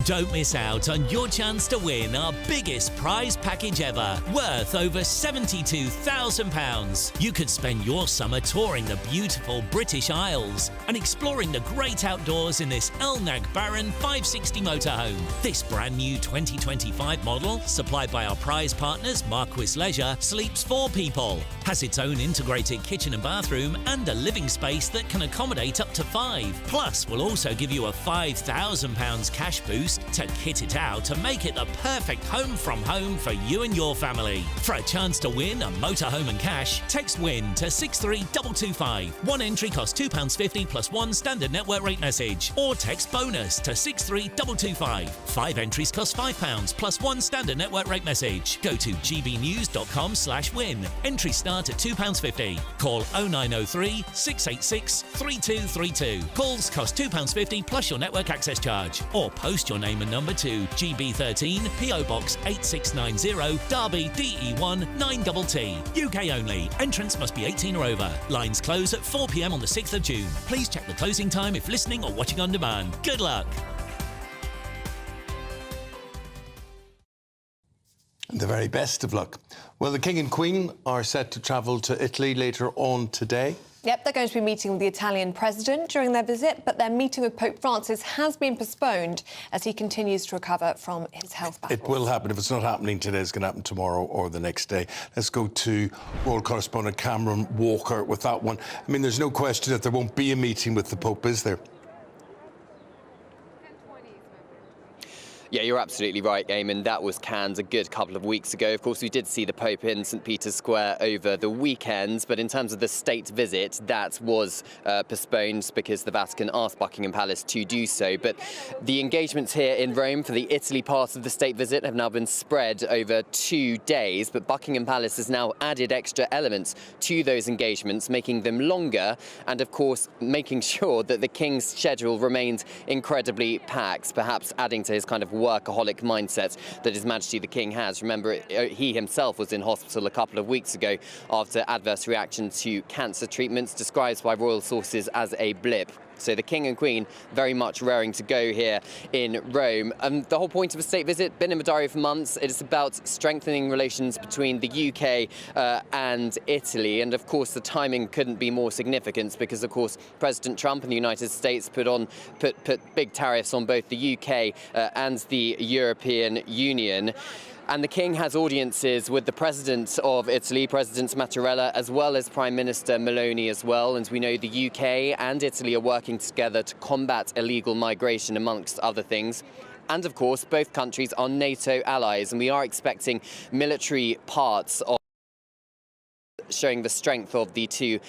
Don't miss out on your chance to win our biggest prize package ever, worth over £72,000. You could spend your summer touring the beautiful British Isles and exploring the great outdoors in this Elnag Baron 560 motorhome. This brand new 2025 model, supplied by our prize partners Marquis Leisure, sleeps 4 people, has its own integrated kitchen and bathroom and a living space that can accommodate up to 5. Plus, we'll also give you a £5,000 cash boost to kit it out and make it the perfect home from home for you and your family. For a chance to win a motorhome and cash, text WIN to 63225. One entry costs £2.50 plus 1 standard network rate message, or text BONUS to 63225. 5 entries cost £5 plus 1 standard network rate message. Go to gbnews.com/win. Entries start at £2.50. Call 0903 686 3232. Calls cost £2.50 plus your network access charge, or post your name and number to GB13 PO Box 8690 Derby DE1 9TT. UK only. Entrants must be 18 or over. Lines close at 4 p.m. on the 6th of June. Please check the closing time if listening or watching on demand. Good luck. And the very best of luck. Well, the King and Queen are set to travel to Italy later on today. Yep, they're going to be meeting with the Italian president during their visit, but their meeting with Pope Francis has been postponed as he continues to recover from his health battle. It will happen. If it's not happening today, it's going to happen tomorrow or the next day. Let's go to world correspondent Cameron Walker with that one. I mean, there's no question that there won't be a meeting with the Pope, is there? Yeah, you're absolutely right, Eamonn. That was canned a good couple of weeks ago. Of course, we did see the Pope in St. Peter's Square over the weekend, but in terms of the state visit, that was postponed because the Vatican asked Buckingham Palace to do so. But the engagements here in Rome for the Italy part of the state visit have now been spread over 2 days, but Buckingham Palace has now added extra elements to those engagements, making them longer, and of course, making sure that the King's schedule remains incredibly packed, perhaps adding to his kind of workaholic mindset that His Majesty the King has. Remember, he himself was in hospital a couple of weeks ago after adverse reaction to cancer treatments, described by royal sources as a blip. So the King and Queen very much raring to go here in Rome. The whole point of a state visit, been in my diary for months. It is about strengthening relations between the UK and Italy. And of course, the timing couldn't be more significant because, of course, President Trump and the United States put big tariffs on both the UK and the European Union. And the King has audiences with the President of Italy, President Mattarella, as well as Prime Minister Meloni as well. And we know the UK and Italy are working together to combat illegal migration, amongst other things. And of course, both countries are NATO allies, and we are expecting military parts of showing the strength of the two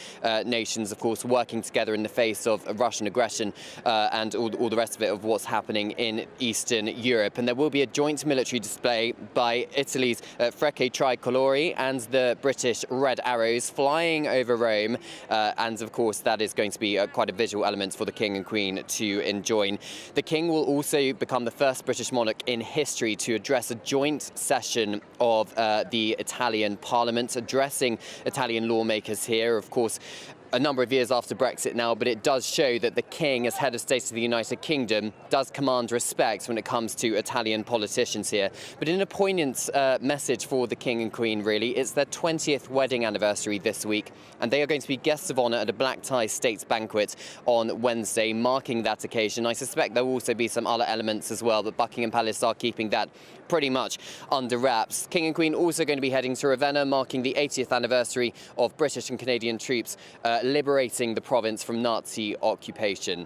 nations, of course, working together in the face of Russian aggression and all the rest of it, of what's happening in Eastern Europe. And there will be a joint military display by Italy's Frecce Tricolori and the British Red Arrows flying over Rome. And of course, that is going to be quite a visual element for the King and Queen to enjoy. The King will also become the first British monarch in history to address a joint session of the Italian Parliament, addressing Italian lawmakers here. Of course, a number of years after Brexit now, but it does show that the King, as head of state of the United Kingdom, does command respect when it comes to Italian politicians here. But in a poignant message for the King and Queen, really, it's their 20th wedding anniversary this week, and they are going to be guests of honour at a black tie state banquet on Wednesday, marking that occasion. I suspect there will also be some other elements as well, but Buckingham Palace are keeping that pretty much under wraps. King and Queen also going to be heading to Ravenna, marking the 80th anniversary of British and Canadian troops liberating the province from Nazi occupation.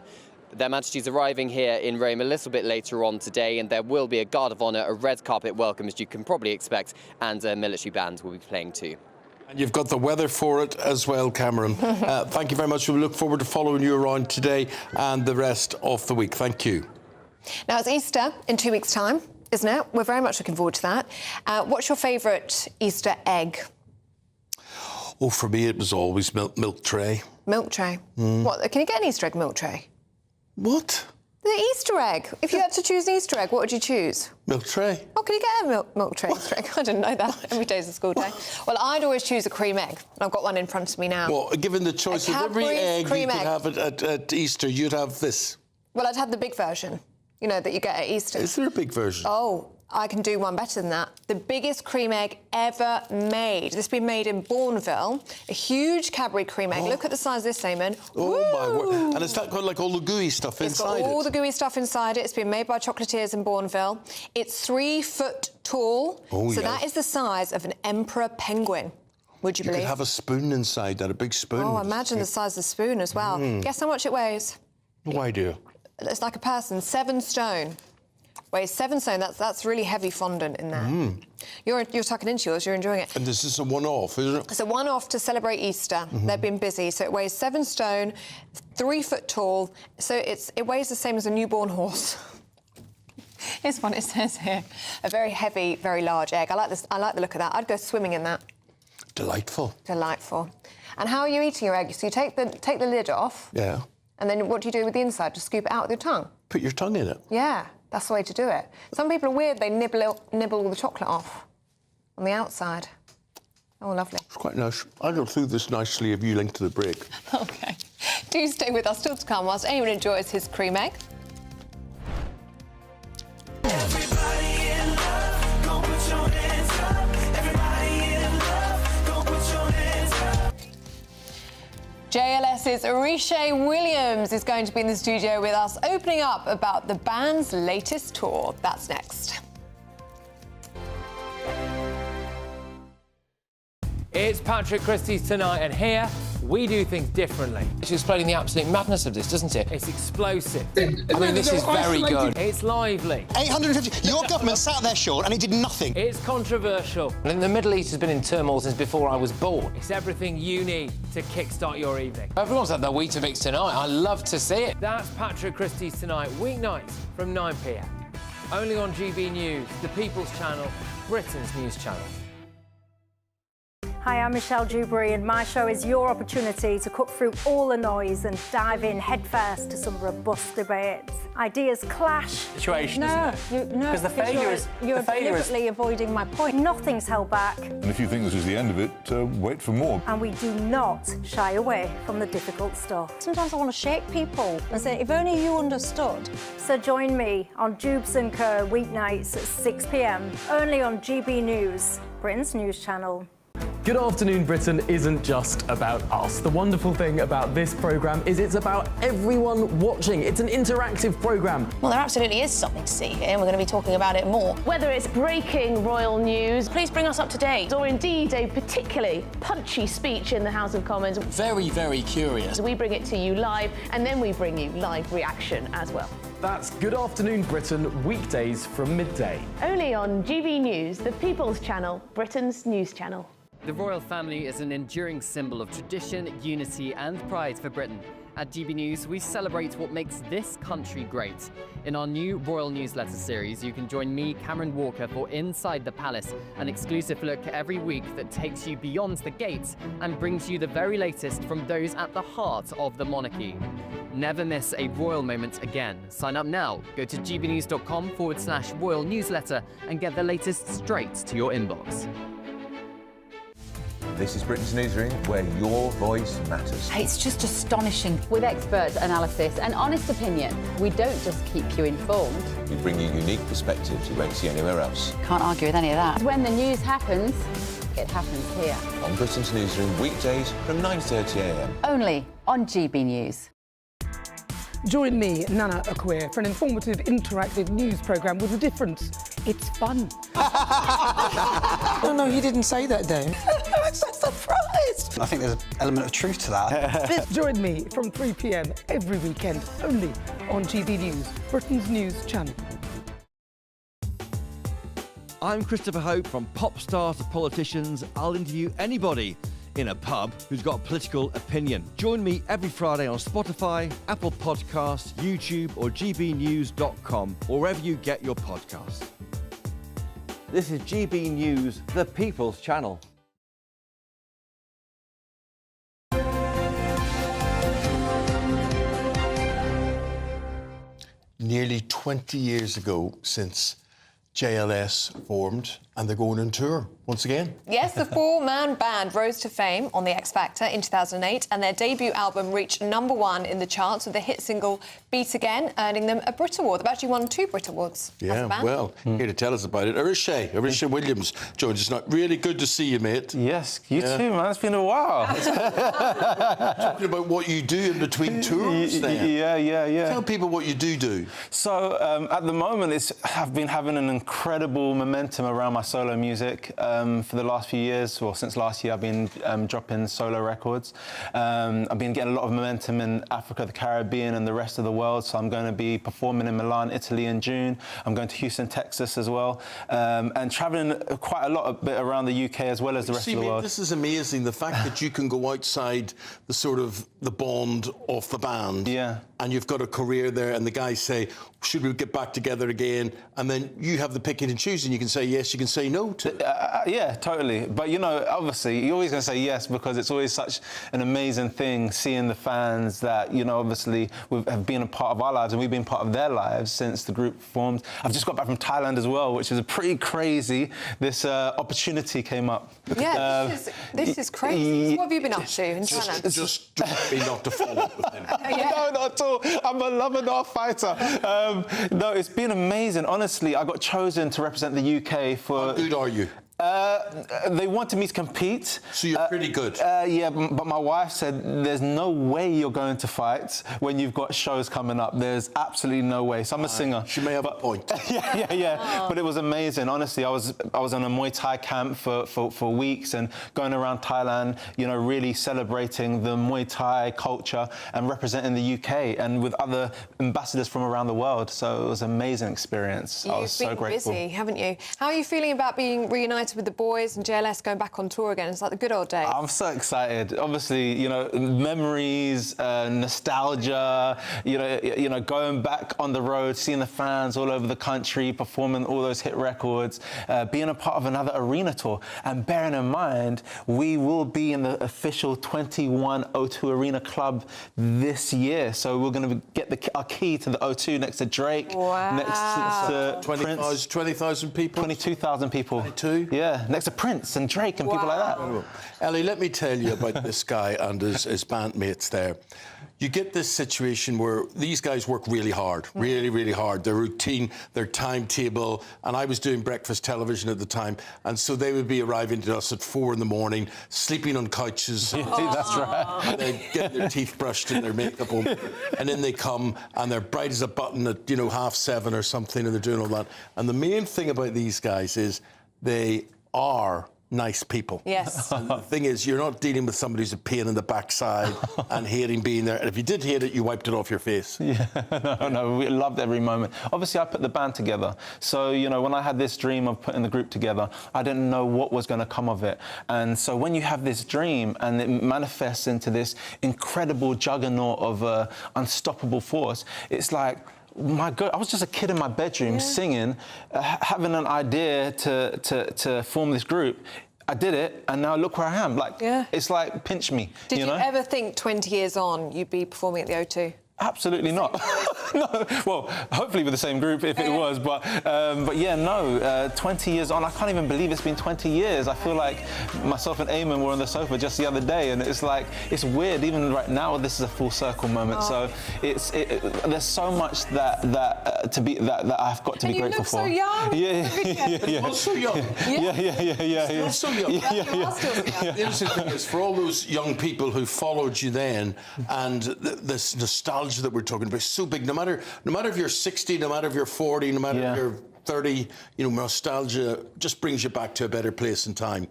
Their Majesties arriving here in Rome a little bit later on today, and there will be a guard of honour, a red carpet welcome, as you can probably expect, and military bands will be playing too. And you've got the weather for it as well, Cameron. Thank you very much. We look forward to following you around today and the rest of the week. Thank you. Now, it's Easter in 2 weeks' time, isn't it? We're very much looking forward to that. What's your favourite Easter egg? Oh, for me, it was always milk tray. Milk tray? What? Can you get an Easter egg milk tray? What? The Easter egg. If you had to choose an Easter egg, what would you choose? Milk tray. Oh, can you get a milk tray Easter egg? I didn't know that. Every day's a school day. Well, I'd always choose a cream egg. I've got one in front of me now. Well, given the choice of every egg you could have at Easter, you'd have this. Well, I'd have the big version, you know, that you get at Easter. Is there a big version? Oh, I can do one better than that. The biggest cream egg ever made. This has been made in Bourneville. A huge Cadbury cream egg. Look at the size of this, Eamonn. Oh, my word. And it's got like all the gooey stuff inside it. It's got all the gooey stuff inside it. It's been made by chocolatiers in Bourneville. It's 3 foot tall. Oh, so yes. that is the size of an emperor penguin. Would you believe? You could have a spoon inside that, a big spoon. Oh, imagine the size of the spoon as well. Guess how much it weighs? No idea. It's like a person, 7 stone. Weighs 7 stone. That's really heavy fondant in there. You're tucking into yours. You're enjoying it. And this is a one-off, isn't it? It's a one-off to celebrate Easter. They've been busy, so it weighs 7 stone, 3 foot tall. So it weighs the same as a newborn horse. Here's what it says here: a very heavy, very large egg. I like this. I like the look of that. I'd go swimming in that. Delightful. Delightful. And how are you eating your egg? So you take the lid off. Yeah. And then what do you do with the inside? Just scoop it out with your tongue. Put your tongue in it. Yeah. That's the way to do it. Some people are weird. They nibble all the chocolate off on the outside. Oh, lovely. It's quite nice. I got through this nicely if you link to the break. OK. Do stay with us still to come whilst Eamonn enjoys his cream egg. Everybody in love, go put your hands up. Everybody in love, go put your hands up. JLS's Riche Williams is going to be in the studio with us, opening up about the band's latest tour. That's next. It's Patrick Christie's Tonight, and here we do things differently. It's explaining the absolute madness of this, doesn't it? It's explosive. I mean, this is very good. It's lively. 850. Your government sat there, Sean, and it did nothing. It's controversial. And the Middle East has been in turmoil since before I was born. It's everything you need to kickstart your evening. Everyone's had their Weetabix tonight. I love to see it. That's Patrick Christie's Tonight, weeknights from 9 p.m. Only on GB News, the People's Channel, Britain's news channel. Hi, I'm Michelle Dewberry, and my show is your opportunity to cut through all the noise and dive in headfirst to some robust debates. Ideas clash. Situation, no, isn't it? Because the failure is... You're deliberately avoiding my point. Nothing's held back. And if you think this is the end of it, wait for more. And we do not shy away from the difficult stuff. Sometimes I want to shake people and say, if only you understood. So join me on Jubes & Co. weeknights at 6 p.m, only on GB News, Britain's news channel. Good Afternoon Britain isn't just about us. The wonderful thing about this programme is it's about everyone watching. It's an interactive programme. Well, there absolutely is something to see here, and we're going to be talking about it more. Whether it's breaking royal news, please bring us up to date, or indeed a particularly punchy speech in the House of Commons. Very, very curious. We bring it to you live, and then we bring you live reaction as well. That's Good Afternoon Britain, weekdays from midday. Only on GB News, the People's Channel, Britain's news channel. The royal family is an enduring symbol of tradition, unity and pride for Britain. At GB News, we celebrate what makes this country great. In our new royal newsletter series, you can join me, Cameron Walker, for Inside the Palace, an exclusive look every week that takes you beyond the gates and brings you the very latest from those at the heart of the monarchy. Never miss a royal moment again. Sign up now. Go to gbnews.com/royal newsletter and get the latest straight to your inbox. This is Britain's Newsroom, where your voice matters. It's just astonishing. With expert analysis and honest opinion, we don't just keep you informed. We bring you unique perspectives you won't see anywhere else. Can't argue with any of that. When the news happens, it happens here. On Britain's Newsroom, weekdays from 9:30 a.m. Only on GB News. Join me, Nana Akwe, for an informative, interactive news programme with a difference. It's fun. No, he didn't say that, Dave. I'm so surprised. I think there's an element of truth to that. Join me from 3 p.m. every weekend, only on GB News, Britain's news channel. I'm Christopher Hope. From pop stars to politicians, I'll interview anybody in a pub who's got a political opinion. Join me every Friday on Spotify, Apple Podcasts, YouTube or gbnews.com, or wherever you get your podcasts. This is GB News, the People's Channel. Nearly 20 years ago since JLS formed, and they're going on tour once again. Yes, the four-man band rose to fame on The X Factor in 2008, and their debut album reached #1 in the charts with the hit single Beat Again, earning them a Brit Award. They've actually won 2 Brit Awards as a Yeah, band. well, here to tell us about it, Arisha Williams joins us now. Really good to see you, mate. Yes, you too, man. It's been a while. Talking about what you do in between tours then. Yeah. Tell people what you do. So, at the moment, I've been having an incredible momentum around my solo music. For the last few years, or since last year, I've been dropping solo records. I've been getting a lot of momentum in Africa, the Caribbean, and the rest of the world. So I'm going to be performing in Milan, Italy in June. I'm going to Houston, Texas as well, and traveling quite a bit around the UK as well as the rest of the world. This is amazing. The fact that you can go outside the bond of the band, and you've got a career there, and the guys say, should we get back together again? And then you have the picking and choosing. You can say yes, you can say no to it. Yeah, totally. But, obviously, you're always going to say yes because it's always such an amazing thing seeing the fans that, obviously have been a part of our lives and we've been part of their lives since the group formed. I've just got back from Thailand as well, which is pretty crazy. This opportunity came up. Yeah, this is crazy. What have you been up to in Thailand? Just don't be not to follow up with him. No, not at all. I'm a lover, not a fighter. No, it's been amazing. Honestly, I got chosen to represent the UK for... How good are you? They wanted me to compete. So you're pretty good? Yeah, but my wife said there's no way you're going to fight when you've got shows coming up. There's absolutely no way. So I'm a singer. She may have a point. Yeah. But it was amazing. Honestly, I was on a Muay Thai camp for weeks and going around Thailand, really celebrating the Muay Thai culture and representing the UK and with other ambassadors from around the world. So it was an amazing experience. I was so grateful. You've been busy, haven't you? How are you feeling about being reunited with the boys and JLS going back on tour again? It's like the good old days. I'm so excited. Obviously, memories, nostalgia, going back on the road, seeing the fans all over the country, performing all those hit records, being a part of another arena tour. And bearing in mind, we will be in the official 21 O2 Arena Club this year. So we're going to get our key to the O2 next to Drake, next to 20,000 people? 22,000 people. 22? Yeah, next to Prince and Drake and people like that. Ellie, let me tell you about this guy and his bandmates there. You get this situation where these guys work really hard, really hard. Their routine, their timetable, and I was doing breakfast television at the time, and so they would be arriving to us at 4 a.m, sleeping on couches. That's right. And they get their teeth brushed and their makeup on, and then they come and they're bright as a button at 7:30 or something, and they're doing all that. And the main thing about these guys is they are nice people. Yes. And the thing is, you're not dealing with somebody who's a pain in the backside and hating being there. And if you did hate it, you wiped it off your face. Yeah, no, we loved every moment. Obviously, I put the band together. So, you know, when I had this dream of putting the group together, I didn't know what was going to come of it. And so when you have this dream and it manifests into this incredible juggernaut of unstoppable force, it's like, my God, I was just a kid in my bedroom singing, having an idea to form this group. I did it, and now look where I am. Like, it's like, pinch me. Did you know? ever think 20 years on you'd be performing at the O2? Absolutely not. No. Well, hopefully with the same group if it was, but yeah, no. 20 years on, I can't even believe it's been 20 years. I feel like myself and Eamonn were on the sofa just the other day, and it's like, it's weird. Even right now, this is a full circle moment. So there's so much that I've got to be grateful for. You look so young. Yeah. So young. Yeah. So young. The interesting thing is, for all those young people who followed you then, and this nostalgia that we're talking about is so big. No matter if you're 60, no matter if you're 40, no matter if you're 30, you know, nostalgia just brings you back to a better place in time.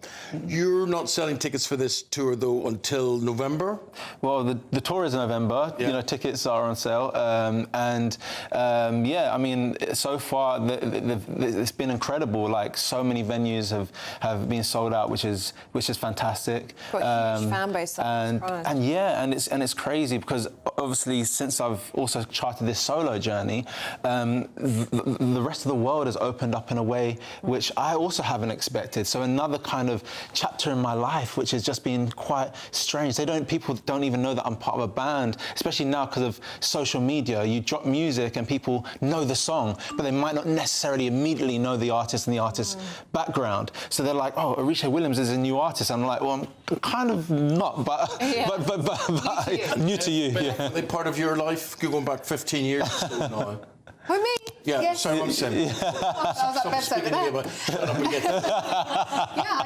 You're not selling tickets for this tour, though, until November? Well, the tour is in November. You know, tickets are on sale. Yeah, I mean, so far, it's been incredible. Like, so many venues have been sold out, which is fantastic. Got a huge fan base. And it's crazy because, obviously, since I've also charted this solo journey, the rest of the world has opened up in a way which I also haven't expected. So another kind of chapter in my life, which has just been quite strange. People don't even know that I'm part of a band, especially now because of social media. You drop music and people know the song, but they might not necessarily immediately know the artist and the artist's background. So they're like, oh, Orisha Williams is a new artist. I'm like, well, I'm kind of not, but new to you. Are they part of your life going back 15 years now? For me? Yeah, yes. sorry, I'm saying. I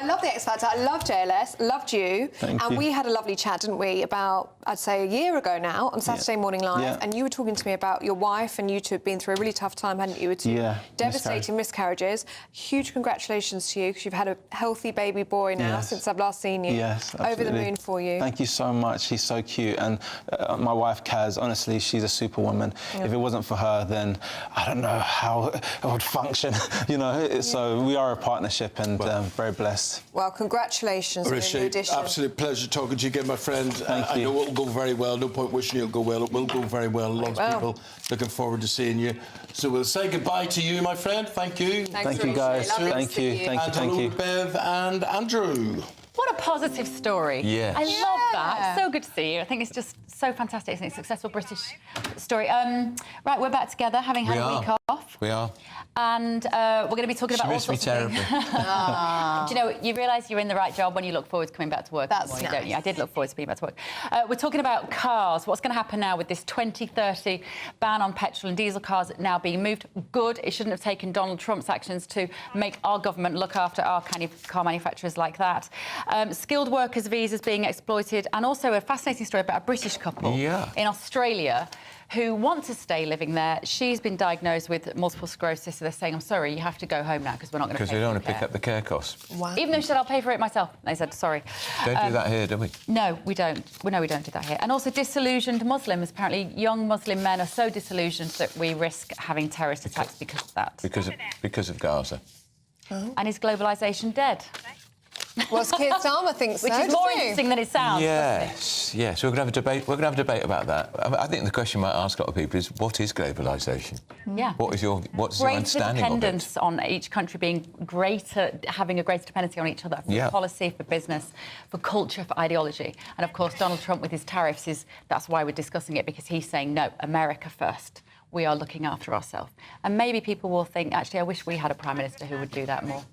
love the X Factor. I love JLS, loved you. Thank and you. we had a lovely chat, didn't we, about, I'd say, a year ago now, on Saturday Morning Live. Yeah. And you were talking to me about your wife, and you two had been through a really tough time, hadn't you? With devastating miscarriages. Huge congratulations to you, because you've had a healthy baby boy now since I've last seen you. Yes, absolutely. Over the moon for you. Thank you so much. He's so cute. And my wife, Kaz, honestly, she's a superwoman. If it wasn't for her, then I don't know how I would function, you know. So we are a partnership, and very blessed. Well, congratulations on your new edition. Absolute pleasure talking to you again, my friend. Thank I you. know it'll go very well. No point wishing it'll go well. It will go very well. Lots of people looking forward to seeing you. So we'll say goodbye to you, my friend. Thank you. Thank you, guys. Thank you. Thank you. Bev and Andrew. What a positive story. Yes. I love that. So good to see you. I think it's just so fantastic, isn't it? Successful British story. Right, we're back together, having had a week off. We are. And we're going to be talking about all sorts of things. Do you know, you realise you're in the right job when you look forward to coming back to work. That's morning, nice. don't you? I did look forward to being back to work. We're talking about cars. What's going to happen now with this 2030 ban on petrol and diesel cars now being moved? Good. It shouldn't have taken Donald Trump's actions to make our government look after our kind of car manufacturers like that. Skilled workers' visas being exploited, and also a fascinating story about a British couple in Australia who want to stay living there. She's been diagnosed with multiple sclerosis, so they're saying, I'm sorry, you have to go home now because we're not going to pay for Because we don't want to care. pick up the care costs. Wow. Even though she said, I'll pay for it myself. They said, sorry. Don't do that here, do we? No, we don't. Well, no, we don't do that here. And also disillusioned Muslims. Apparently, young Muslim men are so disillusioned that we risk having terrorist attacks because of that. Because of Gaza. Oh. And is globalisation dead? Well, Keir Starmer thinks Which so, is more interesting than it sounds. Yes. So we're going to have a debate. We're going to have a debate about that. I think the question you might ask a lot of people is, what is globalisation? Yeah. What's your understanding of it? Dependence on each country being greater, having a greater dependency on each other for policy, for business, for culture, for ideology. And of course, Donald Trump with his tariffs that's why we're discussing it, because he's saying, no, America first. We are looking after ourselves. And maybe people will think, actually, I wish we had a Prime Minister who would do that more.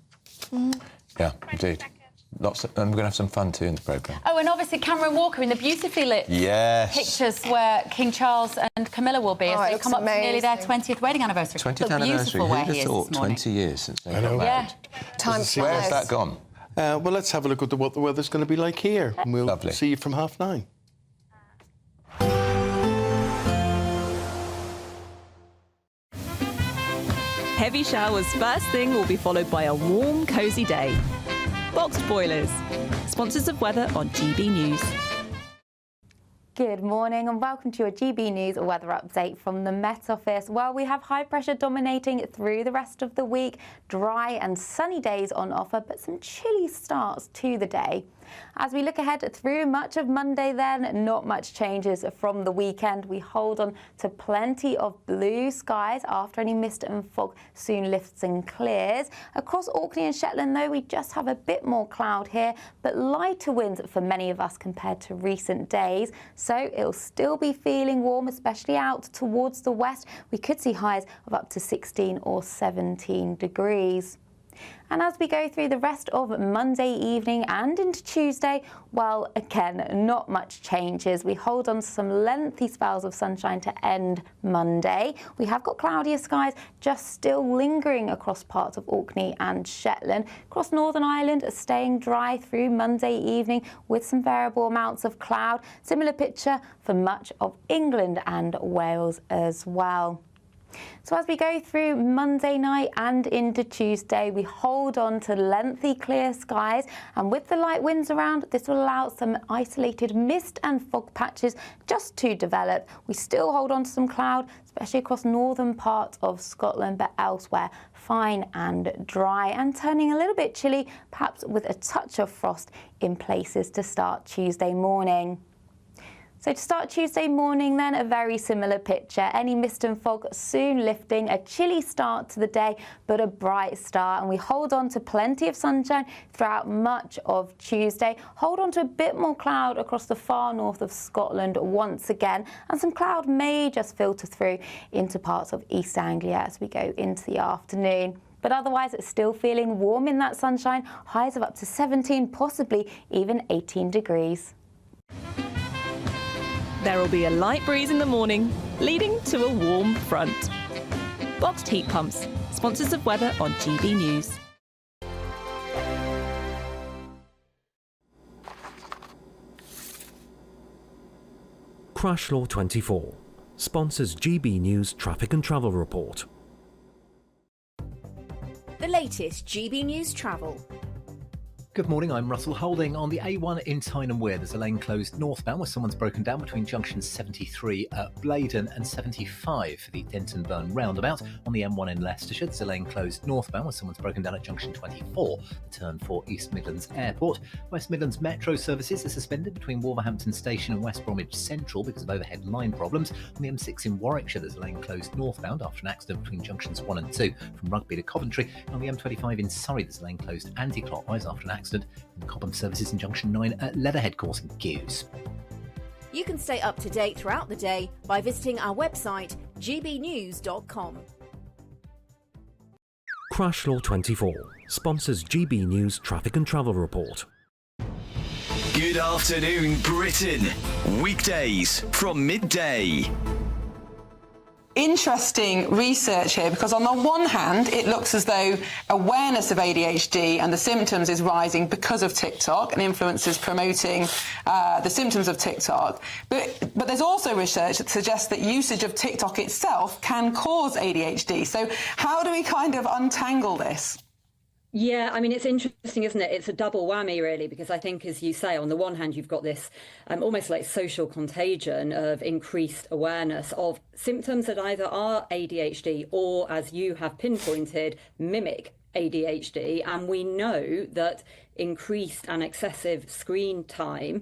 Yeah, indeed. And we're going to have some fun too in the programme. Oh, and obviously Cameron Walker in the beautifully lit pictures where King Charles and Camilla will be as they come up to nearly their 20th wedding anniversary. 20th anniversary. Who'd have thought 20 years since they got married? Yeah. Time flies. Where has that gone? Well, let's have a look at what the weather's going to be like here. And we'll see you from 9:30. Heavy showers first thing will be followed by a warm, cosy day. Boxed boilers. Sponsors of weather on GB News. Good morning and welcome to your GB News weather update from the Met Office. Well, we have high pressure dominating through the rest of the week, dry and sunny days on offer, but some chilly starts to the day. As we look ahead through much of Monday then, not much changes from the weekend. We hold on to plenty of blue skies after any mist and fog soon lifts and clears. Across Orkney and Shetland though, we just have a bit more cloud here, but lighter winds for many of us compared to recent days. So it'll still be feeling warm, especially out towards the west. We could see highs of up to 16 or 17 degrees. And as we go through the rest of Monday evening and into Tuesday, well, again, not much changes. We hold on to some lengthy spells of sunshine to end Monday. We have got cloudier skies just still lingering across parts of Orkney and Shetland. Across Northern Ireland, staying dry through Monday evening with some variable amounts of cloud. Similar picture for much of England and Wales as well. So as we go through Monday night and into Tuesday, we hold on to lengthy clear skies, and with the light winds around, this will allow some isolated mist and fog patches just to develop. We still hold on to some cloud, especially across northern parts of Scotland, but elsewhere fine and dry and turning a little bit chilly, perhaps with a touch of frost in places to start Tuesday morning. So to start Tuesday morning then, a very similar picture. Any mist and fog soon lifting, a chilly start to the day, but a bright start. And we hold on to plenty of sunshine throughout much of Tuesday. Hold on to a bit more cloud across the far north of Scotland once again. And some cloud may just filter through into parts of East Anglia as we go into the afternoon. But otherwise, it's still feeling warm in that sunshine. Highs of up to 17, possibly even 18 degrees. There will be a light breeze in the morning, leading to a warm front. Boxed heat pumps, sponsors of weather on GB News. Crash Law 24 sponsors GB News traffic and travel report. The latest GB News travel. Good morning, I'm Russell Holding. On the A1 in Tyne Wear, there's a lane closed northbound where someone's broken down between junctions 73 at Blaydon and 75 for the Denton Burn roundabout. On the M1 in Leicestershire, there's a lane closed northbound where someone's broken down at junction 24, the turn for East Midlands Airport. West Midlands Metro services are suspended between Wolverhampton Station and West Bromwich Central because of overhead line problems. On the M6 in Warwickshire, there's a lane closed northbound after an accident between junctions 1 and 2 from Rugby to Coventry. And on the M25 in Surrey, there's a lane closed anti-clockwise after an accident in Cobham services in junction 9 at Leatherhead Course in Gewes. You can stay up to date throughout the day by visiting our website gbnews.com. Crash Law 24 sponsors GB News traffic and travel report. Good afternoon, Britain. Weekdays from midday. Interesting research here, because on the one hand it looks as though awareness of ADHD and the symptoms is rising because of TikTok and influencers promoting the symptoms of TikTok, but there's also research that suggests that usage of TikTok itself can cause ADHD. So how do we kind of untangle this? Yeah, I mean, it's interesting, isn't it? It's a double whammy, really, because I think, as you say, on the one hand, you've got this almost like social contagion of increased awareness of symptoms that either are ADHD or, as you have pinpointed, mimic ADHD. And we know that increased and excessive screen time,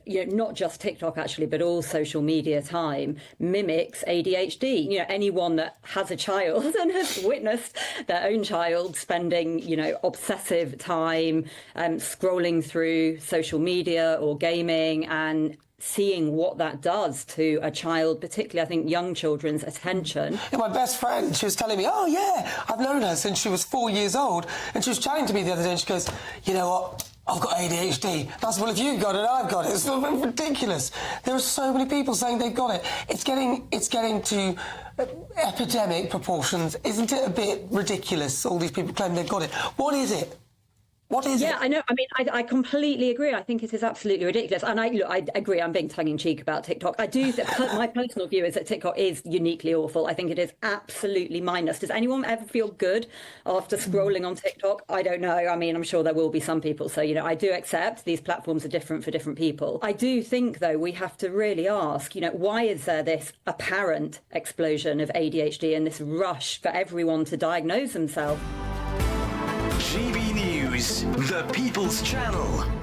not just TikTok actually, but all social media time, mimics ADHD. Anyone that has a child and has witnessed their own child spending, obsessive time scrolling through social media or gaming and seeing what that does to a child, particularly, I think, young children's attention. Yeah, my best friend, she was telling me, oh, yeah, I've known her since she was 4 years old. And she was chatting to me the other day and she goes, you know what? I've got ADHD. That's, well, if you've got it, I've got it. It's ridiculous. There are so many people saying they've got it. It's getting to epidemic proportions. Isn't it a bit ridiculous, all these people claim they've got it? What is it? What is it? Yeah, I know. I mean, I completely agree. I think it is absolutely ridiculous. And I agree. I'm being tongue-in-cheek about TikTok. I do. My personal view is that TikTok is uniquely awful. I think it is absolutely mindless. Does anyone ever feel good after scrolling on TikTok? I don't know. I mean, I'm sure there will be some people. So, I do accept these platforms are different for different people. I do think, though, we have to really ask, why is there this apparent explosion of ADHD and this rush for everyone to diagnose themselves? GB News, the People's Channel.